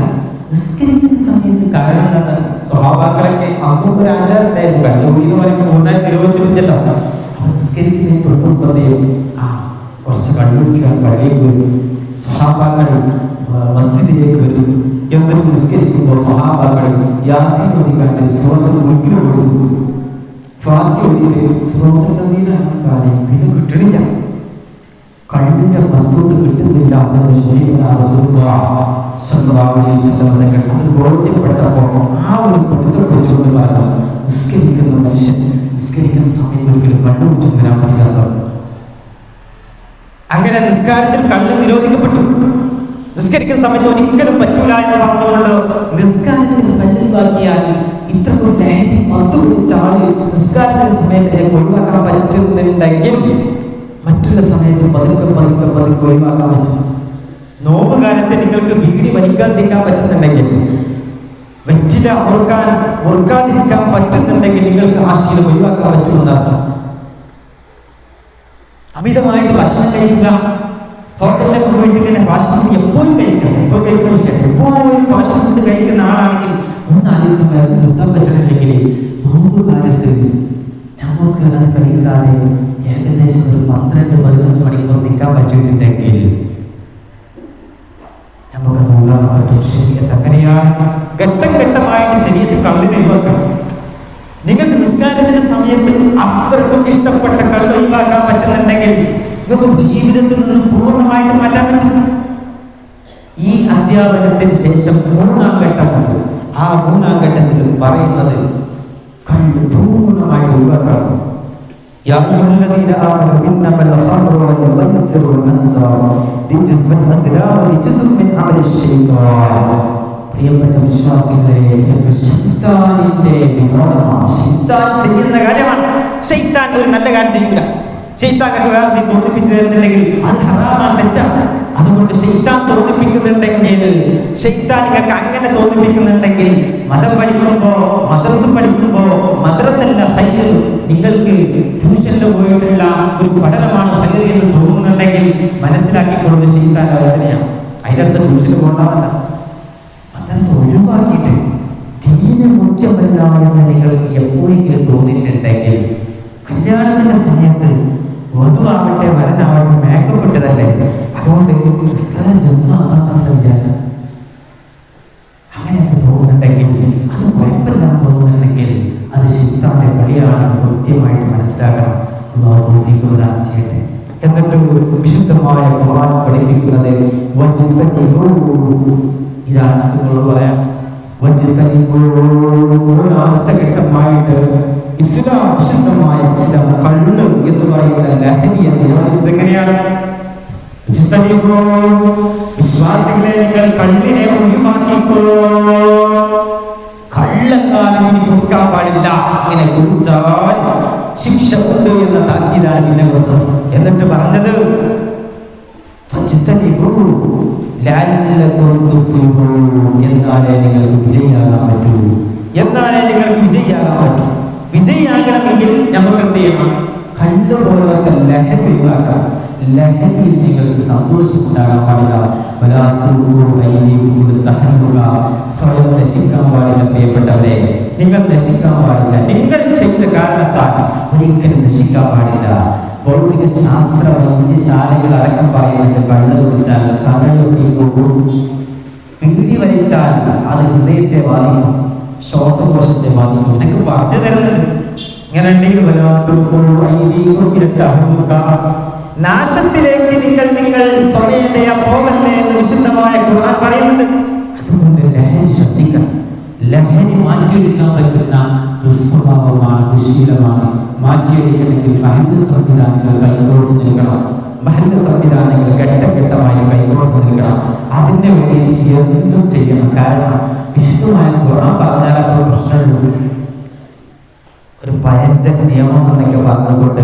S2: നിസ്കരിക്കുന്ന സമയത്ത് കാരണം എന്താണ്? സ്വഭാവങ്ങളൊക്കെ അന്നും ഒരു ആചാരമുണ്ടായിരുന്നു. കണ്ടുപിടി എന്ന് പറയുമ്പോൾ പൂർണ്ണമായി നിർവചിച്ചില്ലല്ലോ. നിസ്കരിക്കുന്നതിന് തൊട്ടുമുമ്പതേയും കുറച്ച് കണ്ടുപിടിച്ചാൽ പള്ളിയിൽ വരും. സ്വഭാവങ്ങൾ മസ്ജിദിലേക്ക് വരും. എന്നിട്ട് നിസ്കരിക്കുമ്പോൾ സ്വഭാവങ്ങൾ യാസീൻ ഓടിക്കാണ്ട് സൂറത്തുൽ മുൽക്കിൽ കൊടുക്കും. ഫാത്തിഹ ഓടിയിട്ട് സൂറത്തുൽ നദീനാണ് പിന്നെ കിട്ടണില്ല. കണ്ണിന്റെ മത്തോട്ട് കിട്ടുന്നില്ല. അത് ബോധ്യപ്പെട്ടപ്പോൾ ആ ഒരു പഠിത്തം വെച്ചുകൊണ്ട് കാരണം നിസ്കരിക്കുന്ന മനുഷ്യൻ നിസ്കരിക്കുന്ന സമയത്ത് ഒരിക്കലും കണ്ണുപിടിച്ചു വരാൻ പറ്റാത്ത. അങ്ങനെ നിസ്കാരത്തിൽ കണ്ണ് നിരോധിക്കപ്പെട്ടു. നിസ്കരിക്കുന്ന സമയത്ത് ഒരിക്കലും പറ്റൂല എന്ന് പറഞ്ഞുകൊണ്ട് നിസ്കാരത്തിന് പള്ളിവാക്കിയാൽ ഇത്രയും ലഹരി മൊത്തം പിടിച്ചാല് നിസ്കാരത്തിന്റെ സമയത്ത് ഒഴിവാക്കാൻ പറ്റുന്നുണ്ടെങ്കിൽ മറ്റുള്ള സമയത്ത് പതുക്കെ ഒഴിവാക്കാൻ പറ്റും. നോമ്പ് കാലത്ത് നിങ്ങൾക്ക് ബീഡി വലിക്കാതിരിക്കാൻ പറ്റുന്നുണ്ടെങ്കിൽ, വെറ്റില മുറുക്കാതിരിക്കാൻ പറ്റുന്നുണ്ടെങ്കിൽ നിങ്ങൾക്ക് ആ ശീലം ഒഴിവാക്കാൻ പറ്റുമെന്നർത്ഥം. അമിതമായിട്ട് ഭക്ഷണം കഴിക്കുക, ഹോട്ടലിലൊക്കെ പോയിട്ട് ഇങ്ങനെ ഫാസ്റ്റ് ഫുഡ് എപ്പോഴും കഴിക്കുന്ന വിഷയം, എപ്പോഴും ഫാസ്റ്റ് ഫുഡ് കഴിക്കുന്ന ആളാണെങ്കിൽ ഒന്നാലോചിച്ച് നിർത്താൻ പറ്റുന്നില്ലെങ്കിൽ നോമ്പ് കാലത്ത് നമുക്ക് അത് കഴിക്കാതെ ഏകദേശം ഒരു 12-13 മണിക്കൂർ നിൽക്കാൻ പറ്റിയിട്ടുണ്ടെങ്കിൽ നമുക്ക് നോക്കാൻ പറ്റും. ശരീരത്ത് അങ്ങനെയാണ് ഘട്ടം ഘട്ടമായിട്ട് ശരീരത്തിൽ കള്ളിനെ ഒഴിവാക്കണം. നിങ്ങൾക്ക് നിസ്കാരത്തിന്റെ സമയത്ത് അത്രക്കും ഇഷ്ടപ്പെട്ട കള്ള് ഒഴിവാക്കാൻ പറ്റുന്നുണ്ടെങ്കിൽ നിങ്ങൾക്ക് ജീവിതത്തിൽ നിന്ന് പൂർണ്ണമായിട്ട് മാറ്റാൻ പറ്റും. ഈ അധ്യാപനത്തിന് ശേഷം 3-ാം ഘട്ടമുണ്ട്. ആ 3-ാം ഘട്ടത്തിൽ പറയുന്നത് കള്ള് പൂർണ്ണമായിട്ട് ഒഴിവാക്കണം. يا أيها الذين آمنوا إنما الخمر والميسر والأنصاب رجس من أزلام رجس من عمل الشيطان. പ്രിയപ്പെട്ട വിശ്വാസികളെ, ഇതൊക്കെ ശൈത്താനിന്റെ വിനോദമാണ്. ശൈത്താൻ ചെയ്യുന്ന കാര്യമാണ്. ശൈത്താൻ ഒരു നല്ല കാര്യം ചെയ്യില്ല. ശൈത്താൻ വേറെ തോന്നിപ്പിച്ചു തരുന്നുണ്ടെങ്കിൽ അത് ഹറാമാണ്, തെറ്റാണ്. അതുകൊണ്ട് ശൈത്താൻ തോന്നിപ്പിക്കുന്നുണ്ടെങ്കിൽ, ശൈത്താൻ നിങ്ങൾക്ക് അങ്ങനെ തോന്നിപ്പിക്കുന്നുണ്ടെങ്കിൽ, മതം പഠിക്കുമ്പോ മദ്രസ പഠിക്കുമ്പോ മദ്രസല്ല ഹൈർ, നിങ്ങൾക്ക് ട്യൂഷനിൽ പോയിട്ടുള്ള ഒരു പഠനമാണ് ഹൈർ എന്ന് തോന്നുന്നുണ്ടെങ്കിൽ മനസ്സിലാക്കിക്കൊള്ളുന്ന ശൈത്താൻ വേദനയാണ്. അതിനകത്ത് ട്യൂഷന് പോകേണ്ടതല്ല, മദ്രസ ഒഴിവാക്കിയിട്ട് ദീന് മുഖ്യമല്ല എന്ന് നിങ്ങൾക്ക് എപ്പോഴെങ്കിലും തോന്നിയിട്ടുണ്ടെങ്കിൽ, കല്യാണത്തിന്റെ സമയത്ത് വധുവാകട്ടെ വരനാവട്ടെ മേക്കപ്പ് ഇട്ടതല്ലേ, അതുകൊണ്ട് വിചാരം അങ്ങനെയൊക്കെ തോന്നുന്നുണ്ടെങ്കിൽ, അത് കുഴപ്പമില്ലാന്ന് തോന്നുന്നുണ്ടെങ്കിൽ അത് ശൈത്താന്റെ കളിയാണ്. കൃത്യമായിട്ട് മനസ്സിലാക്കണം. അല്ലാഹു ചെയ്യട്ടെ. എന്നിട്ട് വിശുദ്ധമായ ഖുർആൻ പഠിപ്പിക്കുന്നത് ഇതാണ്. നിങ്ങൾ പറയാം, മൂന്നാമത്തെ ഘട്ടമായിട്ട് ഇസ്ലാം, വിശുദ്ധമായ ഇസ്ലാം കള്ള് എന്ന് പറയുന്ന ലഹരി എങ്ങനെയാണ്? വിശ്വാസികളെ, നിങ്ങൾ കള്ളിനെ ഒഴിവാക്കിക്കോ. കള്ളെങ്ങാനും ഇനി കുടിക്കാൻ പാടില്ല. ഇങ്ങനെ കുടിച്ചാൽ ശിക്ഷ ഉണ്ട് എന്ന താക്കീതാണ് ഇതിനകത്ത്. എന്നിട്ട് പറഞ്ഞത് എന്നാലേ നിങ്ങൾക്ക് വിജയിയാകാൻ പറ്റൂ. വിജയിയാകണമെങ്കിൽ നമുക്ക് എന്ത് ചെയ്യണം? കണ്ടുപോലത്തെ ലഹരി ഒഴിവാക്കാം. ലഹരിയിൽ നിങ്ങൾക്ക് സന്തോഷമുണ്ടാകാൻ പാടില്ല. സ്വയം നശിക്കാൻ പാടില്ല. പ്രിയപ്പെട്ടവരെ, നിങ്ങൾ നശിക്കാൻ പാടില്ല. നിങ്ങൾ ചെയ്ത കാരണത്താൽ ഒരിക്കലും നശിക്കാൻ പാടില്ല. ഭൗതിക ശാസ്ത്ര വൈദ്യശാലകൾ അടക്കം പറയുന്നുണ്ട്, കള്ള് കുടിച്ചാൽ കരളൊട്ടി പോകും, പിടി വലിച്ചാൽ അത് ഹൃദയത്തെ ബാധിക്കും, ശ്വാസകോശത്തെ ബാധിക്കും. ഇതൊക്കെ പറഞ്ഞു തരുന്നുണ്ട്. ഇങ്ങനെ നാശത്തിലേക്ക് നിങ്ങൾ സ്വമേധയാ പോകല്ലേ എന്ന് വിശുദ്ധമായ ഖുർആൻ പറയുന്നുണ്ട്. അതുകൊണ്ട് ലഹരി ശ്രദ്ധിക്കണം. ലഹരി മാറ്റിയെടുക്കാൻ പറ്റുന്ന ദുസ്വഭാവമാണ്, ദുശീലമാണ്. മാറ്റിയെടുക്കണമെങ്കിൽ മഹല്ല് സംവിധാനങ്ങൾ കൈകോർത്ത് നിൽക്കണം. മഹല്ല് സംവിധാനങ്ങൾ ഘട്ടഘട്ടമായി കൈകോർത്ത് നിൽക്കണം. അതിന് വേണ്ടി എന്തും ചെയ്യണം. കാരണം വിശുദ്ധമായ ഖുർആൻ പറഞ്ഞാൽ അപ്പോൾ പ്രശ്നമുള്ളൂ. ഒരു പഴഞ്ചൻ നിയമം എന്നൊക്കെ പറഞ്ഞുകൊണ്ട്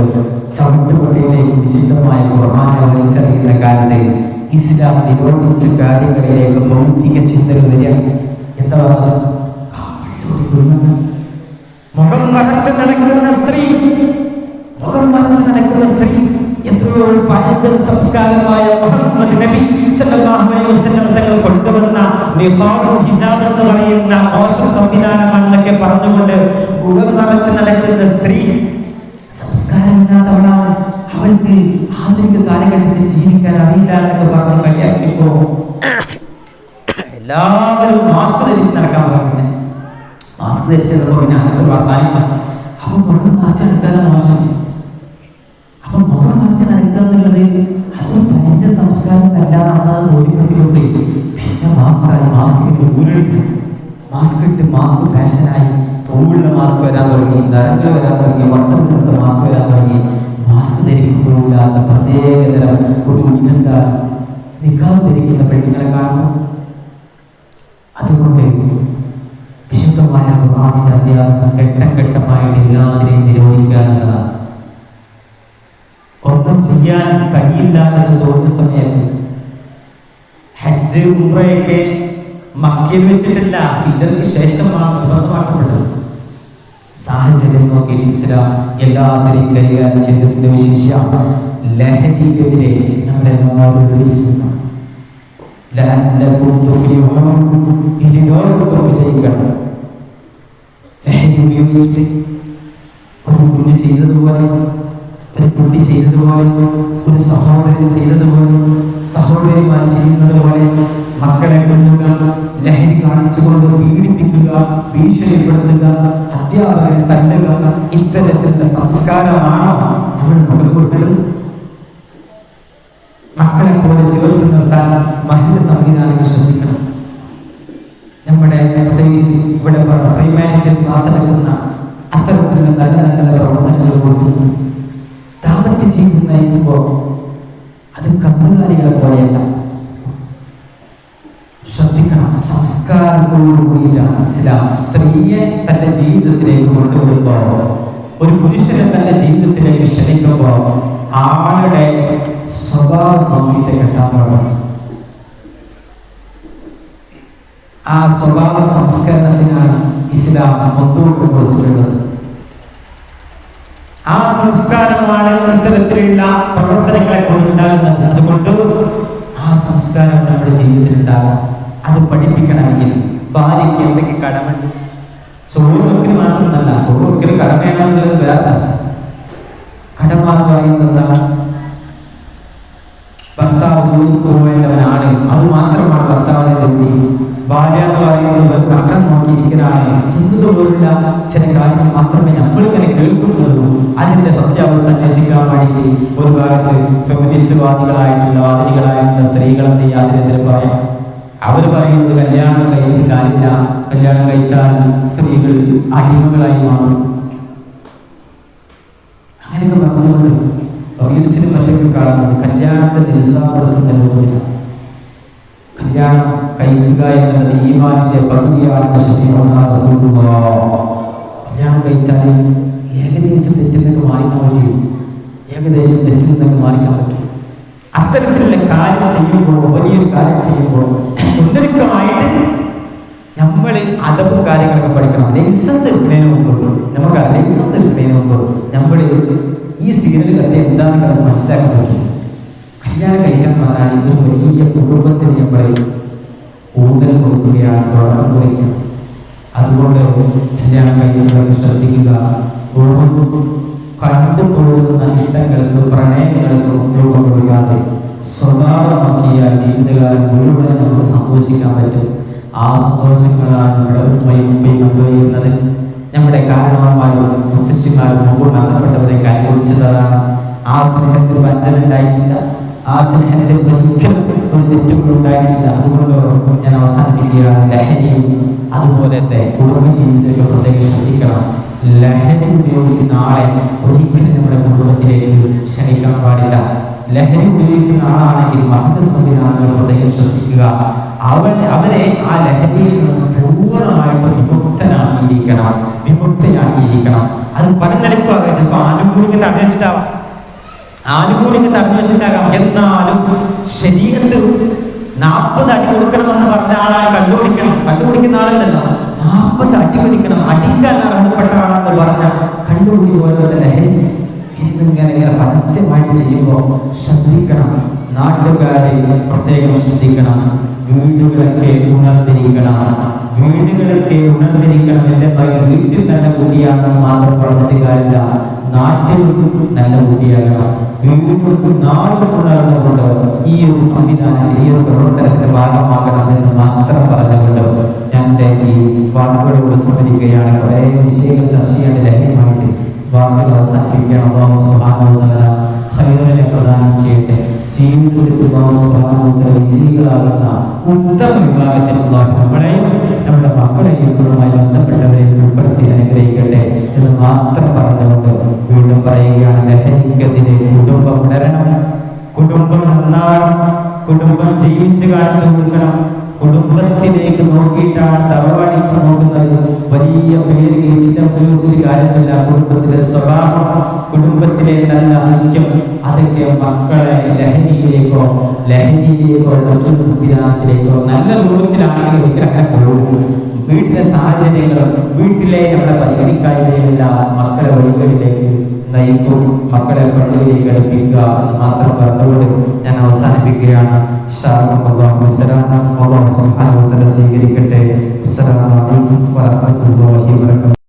S2: ചവിട്ടുകൊണ്ടിലേക്ക് വിശുദ്ധമായ ഖുർആനെ വലിച്ചെറിയുന്ന കാലത്ത് ഇസ്ലാം നിരോധിച്ച കാര്യങ്ങളിലേക്ക് ഭൗതിക ചിന്തകൾ വരികയാണ്. എന്താ പറഞ്ഞത്? മുഖം മറച്ച് നടക്കുന്ന സ്ത്രീ, എത്രയോ പഴഞ്ചൻ സംസ്കാരമായ മുഹമ്മദ് നബി സല്ലല്ലാഹു അലൈഹി വസല്ലം തങ്ങൾ കൊണ്ടുവന്ന നിഖാബ്, ഹിജാബ് എന്ന് പറയുന്ന മോശം സംവിധാനമാണെന്നൊക്കെ പറഞ്ഞുകൊണ്ട് മുഖം മറച്ച് നടക്കുന്ന സ്ത്രീ സംസ്കാരമില്ലാത്തവളാണ്, അവൾക്ക് ആധുനിക കാലഘട്ടത്തിൽ ജീവിക്കാൻ അറിയില്ല എന്നൊക്കെ പറഞ്ഞ് കളിയാക്കിയപ്പോ എല്ലാവരും മാസ്ക് ധരിച്ച് നടക്കാൻ പറയുന്നത്. മാസ്ക് ധരിച്ചപ്പോ പിന്നെ അങ്ങനത്തെ വർത്താനം, അവൻ മുഖം മറച്ച് നടക്കാതെ മോശം. അപ്പൊ മുഖം മറച്ച് നടക്കുക എന്നുള്ളത് അതൊരു പഴഞ്ച സംസ്കാരം അല്ലാതെ ഓടിപ്പെട്ടിക്കൊണ്ട് പിന്നെ മാസ്കായി, മാസ്കിന് ഊരെടുത്തു, മാസ്ക് ഇട്ട് മാസ്ക് ഫാഷനായി, തോളുള്ള മാസ്ക് വരാൻ തുടങ്ങി, നരങ്ങൾ വരാൻ തുടങ്ങി, വസ്ത്രത്തിനകത്ത് മാസ്ക് വരാൻ തുടങ്ങി. മാസ്ക് ധരിക്കുമ്പോഴില്ലാത്ത പ്രത്യേകതരം ഒരു ഇതെന്താ നിക്കാഹ് ധരിക്കുന്ന പെണ്ണുങ്ങളെ കാണുന്നു. അതുകൊണ്ട് വിശുദ്ധമായ ഖുർആനിന്റെ അധ്യാപനം ഘട്ടം ഘട്ടമായിട്ട് എല്ലാത്തിനെയും നിരോധിക്കുക എന്നതാണ്. ഒന്നും ചെയ്യാൻ കഴിയില്ല എന്ന് തോന്നുന്ന സമയത്ത് ഹജ്ജ് ഉംറയൊക്കെ മക്കയിൽ വെച്ചിട്ടില്ല, ഹിജ്റയ്ക്ക് ശേഷമാണ് തുറന്നുമാക്കപ്പെട്ടത്. സാഹചര്യം നോക്കിയിട്ട് ഇസ്ലാം എല്ലാത്തിനെയും കൈകാര്യം ചെയ്തിട്ടുണ്ട്. വിശേഷ ലഹരിക്കെതിരെ നമ്മുടെ വിജയിക്കണം. ലഹരി ഉപയോഗിച്ചിട്ട് ഒരു കുഞ്ഞ് ചെയ്തതുപോലെ, ഒരു കുട്ടി ചെയ്തതുപോലെ, ഒരു സഹോദരൻ ചെയ്തതുപോലെ, സഹോദരിമാർ ചെയ്യുന്നത് പോലെ മക്കളെ കൊല്ലുക, ലഹരി കാണിച്ചുകൊണ്ട് പീഡിപ്പിക്കുക, ഭീഷണിപ്പെടുത്തുക, അധ്യാപകരെ തല്ലുക, ഇത്തരത്തിലുള്ള സംസ്കാരമാണോ നമ്മൾ കൊടുക്കുന്നത്? മക്കളെ പോലെ ചേർത്ത് നിർത്താൻ മഹിള സംവിധാനങ്ങൾ ശ്രദ്ധിക്കണം. നമ്മുടെ പ്രത്യേകിച്ച് ഇവിടെ പ്രീമാരിറ്റൽ ക്ലാസ് എടുക്കുന്ന അത്തരത്തിലുള്ള നല്ല നല്ല പ്രവർത്തനങ്ങൾ കൊടുക്കുന്നു. ദാമ്പത്യ ജീവിതം നയിക്കുമ്പോൾ അത് കന്നുകാലികളെ പോലെയല്ല, ശ്രദ്ധിക്കണം. സംസ്കാരത്തോടു കൂടിയിട്ടാണ് ഇസ്ലാം സ്ത്രീയെ തന്റെ ജീവിതത്തിലേക്ക് കൊണ്ടുവരുമ്പോൾ, ഒരു പുരുഷനെ തന്റെ ജീവിതത്തിലേക്ക് ക്ഷണിക്കുമ്പോൾ ആളുടെ സ്വഭാവം നോക്കിയിട്ട് കെട്ടാൻ പാടും. ആ സ്വഭാവ സംസ്കരണത്തിനാണ് ഇസ്ലാം മുൻതൂക്കം കൊടുത്തിട്ടുള്ളത്. ആ സംസ്കാരമാണ് ഇത്തരത്തിലുള്ള പ്രവർത്തനങ്ങളെ കൊണ്ടുണ്ടാകുന്നത്. അതുകൊണ്ട് ആ സംസ്കാരം നമ്മുടെ ജീവിതത്തിൽ ഉണ്ടാകും. അത് പഠിപ്പിക്കണമെങ്കിൽ ഭാര്യയ്ക്ക് എന്തൊക്കെ കടമുണ്ട്? ചോറ് വെക്കൽ മാത്രമല്ല, ചോറ് വെക്കൽ കടമയാണെന്നുള്ളത് വേറെ. കടമ എന്ന് പറയുന്നത് എന്താണ്? ഭർത്താവ് ജോലിക്ക് പോകേണ്ടവനാണ്, അത് മാത്രമാണ് ഭർത്താവിന്റെ ജോലി. ഭാര്യ എന്ന് പറയുന്നത് മക്കം നോക്കിയിരിക്കലാണ് എന്നതുപോലുള്ള ചില കാര്യങ്ങൾ മാത്രമേ നമ്മളിങ്ങനെ കേൾക്കുന്നുള്ളൂ. അതിന്റെ സത്യാവസ്ഥ അന്വേഷിക്കാൻ വേണ്ടി ഒരു ഭാഗത്ത് ഫെമിനിസ്റ്റ്വാദികളായിട്ടുള്ള ആധുനികളായിട്ടുള്ള സ്ത്രീകൾ എന്ത് ചെയ്യുക, അതിനെതിരെ പറയാം. അവർ പറയുന്നത് കല്യാണം കഴിച്ച് കാര്യമില്ല, കല്യാണം കഴിച്ചാൽ സ്ത്രീകൾ അടിമകളായി മാറും. അങ്ങനെയൊക്കെ പറഞ്ഞുകൊണ്ട് റീൽസിന് മറ്റൊക്കെ കാണുന്നത് കല്യാണത്തിന് നിരുത്സാഹപ്പെടുത്തുന്ന കല്യാണം കഴിക്കുക എന്നത് ഈമാനിന്റെ പകുതിയാണെന്ന് കല്യാണം കഴിച്ചാൽ ഏകദേശം തെറ്റുന്നൊക്കെ മാറിക്കാൻ പറ്റും, ഏകദേശം തെറ്റുന്നൊക്കെ മാറിക്കാൻ പറ്റും. അത്തരത്തിലുള്ള കാര്യം ചെയ്യുമ്പോൾ, വലിയൊരു കാര്യം ചെയ്യുമ്പോൾ ഒന്നിരിക്കമായിട്ട് നമ്മൾ അതവും കാര്യങ്ങളൊക്കെ പഠിക്കണം. ലൈസൻസ് എടുക്കുന്നതിന് മുമ്പ് നമുക്കറിയാം, ലൈസൻസ് എടുക്കുന്നതിന് മുമ്പ് നമ്മൾ ഈ സീരിയൽ കത്തി എന്താണെന്ന് നമുക്ക് മനസ്സിലാക്കാൻ പറ്റും. കല്യാണം കഴിക്കാൻ പറഞ്ഞാൽ ഒരു വലിയ കുടുംബത്തിന് നമ്മൾ ഊന്നൽ കൊടുക്കുകയാണ്, തുടക്കം കുറിക്കണം. അതുകൊണ്ട് കല്യാണം കഴിക്കുന്നവർക്ക് ശ്രദ്ധിക്കുക. കണ്ടു തോന്നുന്ന ഇഷ്ടങ്ങൾക്ക് പ്രണയങ്ങൾക്ക് രൂപം കൊടുക്കാതെ സ്വഭാവമാക്കിയ ജീവിതകാലം മുഴുവൻ നമുക്ക് സന്തോഷിക്കാൻ പറ്റും. ആ സന്തോഷങ്ങളാണ് നമ്മുടെ ഉമ്മയും കൊണ്ടുവരുന്നത്. നമ്മുടെ കാരണവന്മാരും മുത്തശ്ശിമാരും മുമ്പ് മരണപ്പെട്ടവരെ കൈവച്ചതാണ്. ആ സ്നേഹത്തിൽ വഞ്ചന ഉണ്ടായിട്ടില്ല, ആ സ്നേഹത്തിൽ ഒരിക്കലും ഒരു തെറ്റുകളും ഉണ്ടായിട്ടില്ല. അതുകൊണ്ട് ഞാൻ അവസാനിപ്പിക്കുകയാണ്. ലഹരിയും അതുപോലത്തെ കുടുംബ ജീവിതത്തെ പ്രത്യേകം ശ്രദ്ധിക്കണം. ലഹരി ഉപയോഗിക്കുന്ന ആളെ ഒരിക്കലും നമ്മുടെ കുടുംബത്തിലേക്ക് ക്ഷണിക്കാൻ പാടില്ല. ലഹരി ഉപയോഗിക്കുന്ന ആളാണെങ്കിൽ മഹത് സംവിധാനങ്ങൾ പ്രത്യേകം ശ്രദ്ധിക്കുക. അവനെ ആ ലഹരിയിൽ നിന്ന് പൂർണ്ണമായിട്ട് വിമുക്തനാക്കിയിരിക്കണം. അത് പല നിലക്കുമാകാം. ചിലപ്പോൾ ആനുകൂല്യം തടഞ്ഞു വെച്ചിട്ടാകാം. എന്നാലും ശരീരത്ത് 40 അടി കൊടുക്കണമെന്ന് പറഞ്ഞ ആളാണ് കണ്ടുപിടിക്കുന്ന ആളല്ലല്ലോ, 40 അടി പിടിക്കണം, അടിക്കാൻ അർഹതപ്പെട്ട ആളെന്ന് പറഞ്ഞ കണ്ടുപിടി പോലത്തെ ലഹരി ഇങ്ങനെ പരസ്യമായിട്ട് ചെയ്യുമ്പോൾ ശ്രദ്ധിക്കണം. നാട്ടുകാരെ പ്രത്യേകം ശ്രദ്ധിക്കണം. വീടുകളൊക്കെ ഉണർന്നിരിക്കണം. എൻ്റെ വീട്ടിൽ നല്ല കുട്ടിയാണെന്ന് മാത്രം പറഞ്ഞിട്ട് കാര്യമില്ല, നാട്ടിൽ നല്ല കുട്ടിയാകണം. വീടും നാടും ഉണർന്നുകൊണ്ട് ഈ ഒരു സംവിധാനത്തിൽ ഈ ഒരു പ്രവർത്തനത്തിന്റെ ഭാഗമാകണം എന്ന് മാത്രം പറഞ്ഞുകൊണ്ട് ഞാൻ ഈ വാക്കുകളോട് സംബന്ധിക്കുകയാണ്. കുറേ വിഷയങ്ങൾ ചർച്ച ചെയ്യേണ്ട ലഹ്യമായിട്ട് വാക്കുകൾ അവസാനിപ്പിക്കണം. അല്ലാഹു സുബ്ഹാനഹു വ തആല ഖൈറിനെ പ്രദാനം ചെയ്യട്ടെ. ജീവിതത്തിൽ വിജയികളാകുന്ന ഉത്തമ വിഭാഗത്തിൽ നമ്മളെയും നമ്മുടെ മക്കളെയും ഇവരുമായി ബന്ധപ്പെട്ടവരെ ഉൾപ്പെടുത്തി അനുഗ്രഹിക്കട്ടെ എന്ന് മാത്രം പറഞ്ഞുകൊണ്ട് വീണ്ടും പറയുകയാണ്, ലഹരിക്കെതിരെ കുടുംബം ഉണരണം, കുടുംബം നന്നാണ്, കുടുംബ കുടുംബം ജീവിച്ച് കാണിച്ചു കൊടുക്കണം. കുടുംബത്തിലേക്ക് നോക്കിയിട്ടാണ് തറവാടിക്ക് നോക്കുന്നത്. വലിയ പേര് ചിത്രം ഉപയോഗിച്ചിട്ട് കാര്യമില്ല. കുടുംബത്തിലെ സ്വഭാവം, കുടുംബത്തിലെ നല്ല ഐക്യം, അതൊക്കെ മക്കളെ ലഹരിയിലേക്കോ മറ്റൊരു സംവിധാനത്തിലേക്കോ നല്ല രൂപത്തിലാണെങ്കിൽ അങ്ങനെ പോകും. വീട്ടിലെ സാഹചര്യങ്ങളും വീട്ടിലെ നമ്മുടെ പരിഗണിക്കായ്മയെല്ലാം മക്കളെ വഴികളിലേക്ക് നയിക്കും. മക്കളെ പള്ളിയിലേക്ക് അടുപ്പിക്കുക എന്ന് മാത്രം പറഞ്ഞുകൊണ്ട് ഞാൻ അവസാനിപ്പിക്കുകയാണ്. അല്ലാഹു സുബ്ഹാനഹു വ തആല സ്വീകരിക്കട്ടെ. അസ്സലാമു അലൈക്കും വറഹ്മത്തുള്ളാഹി വബറകാതുഹു.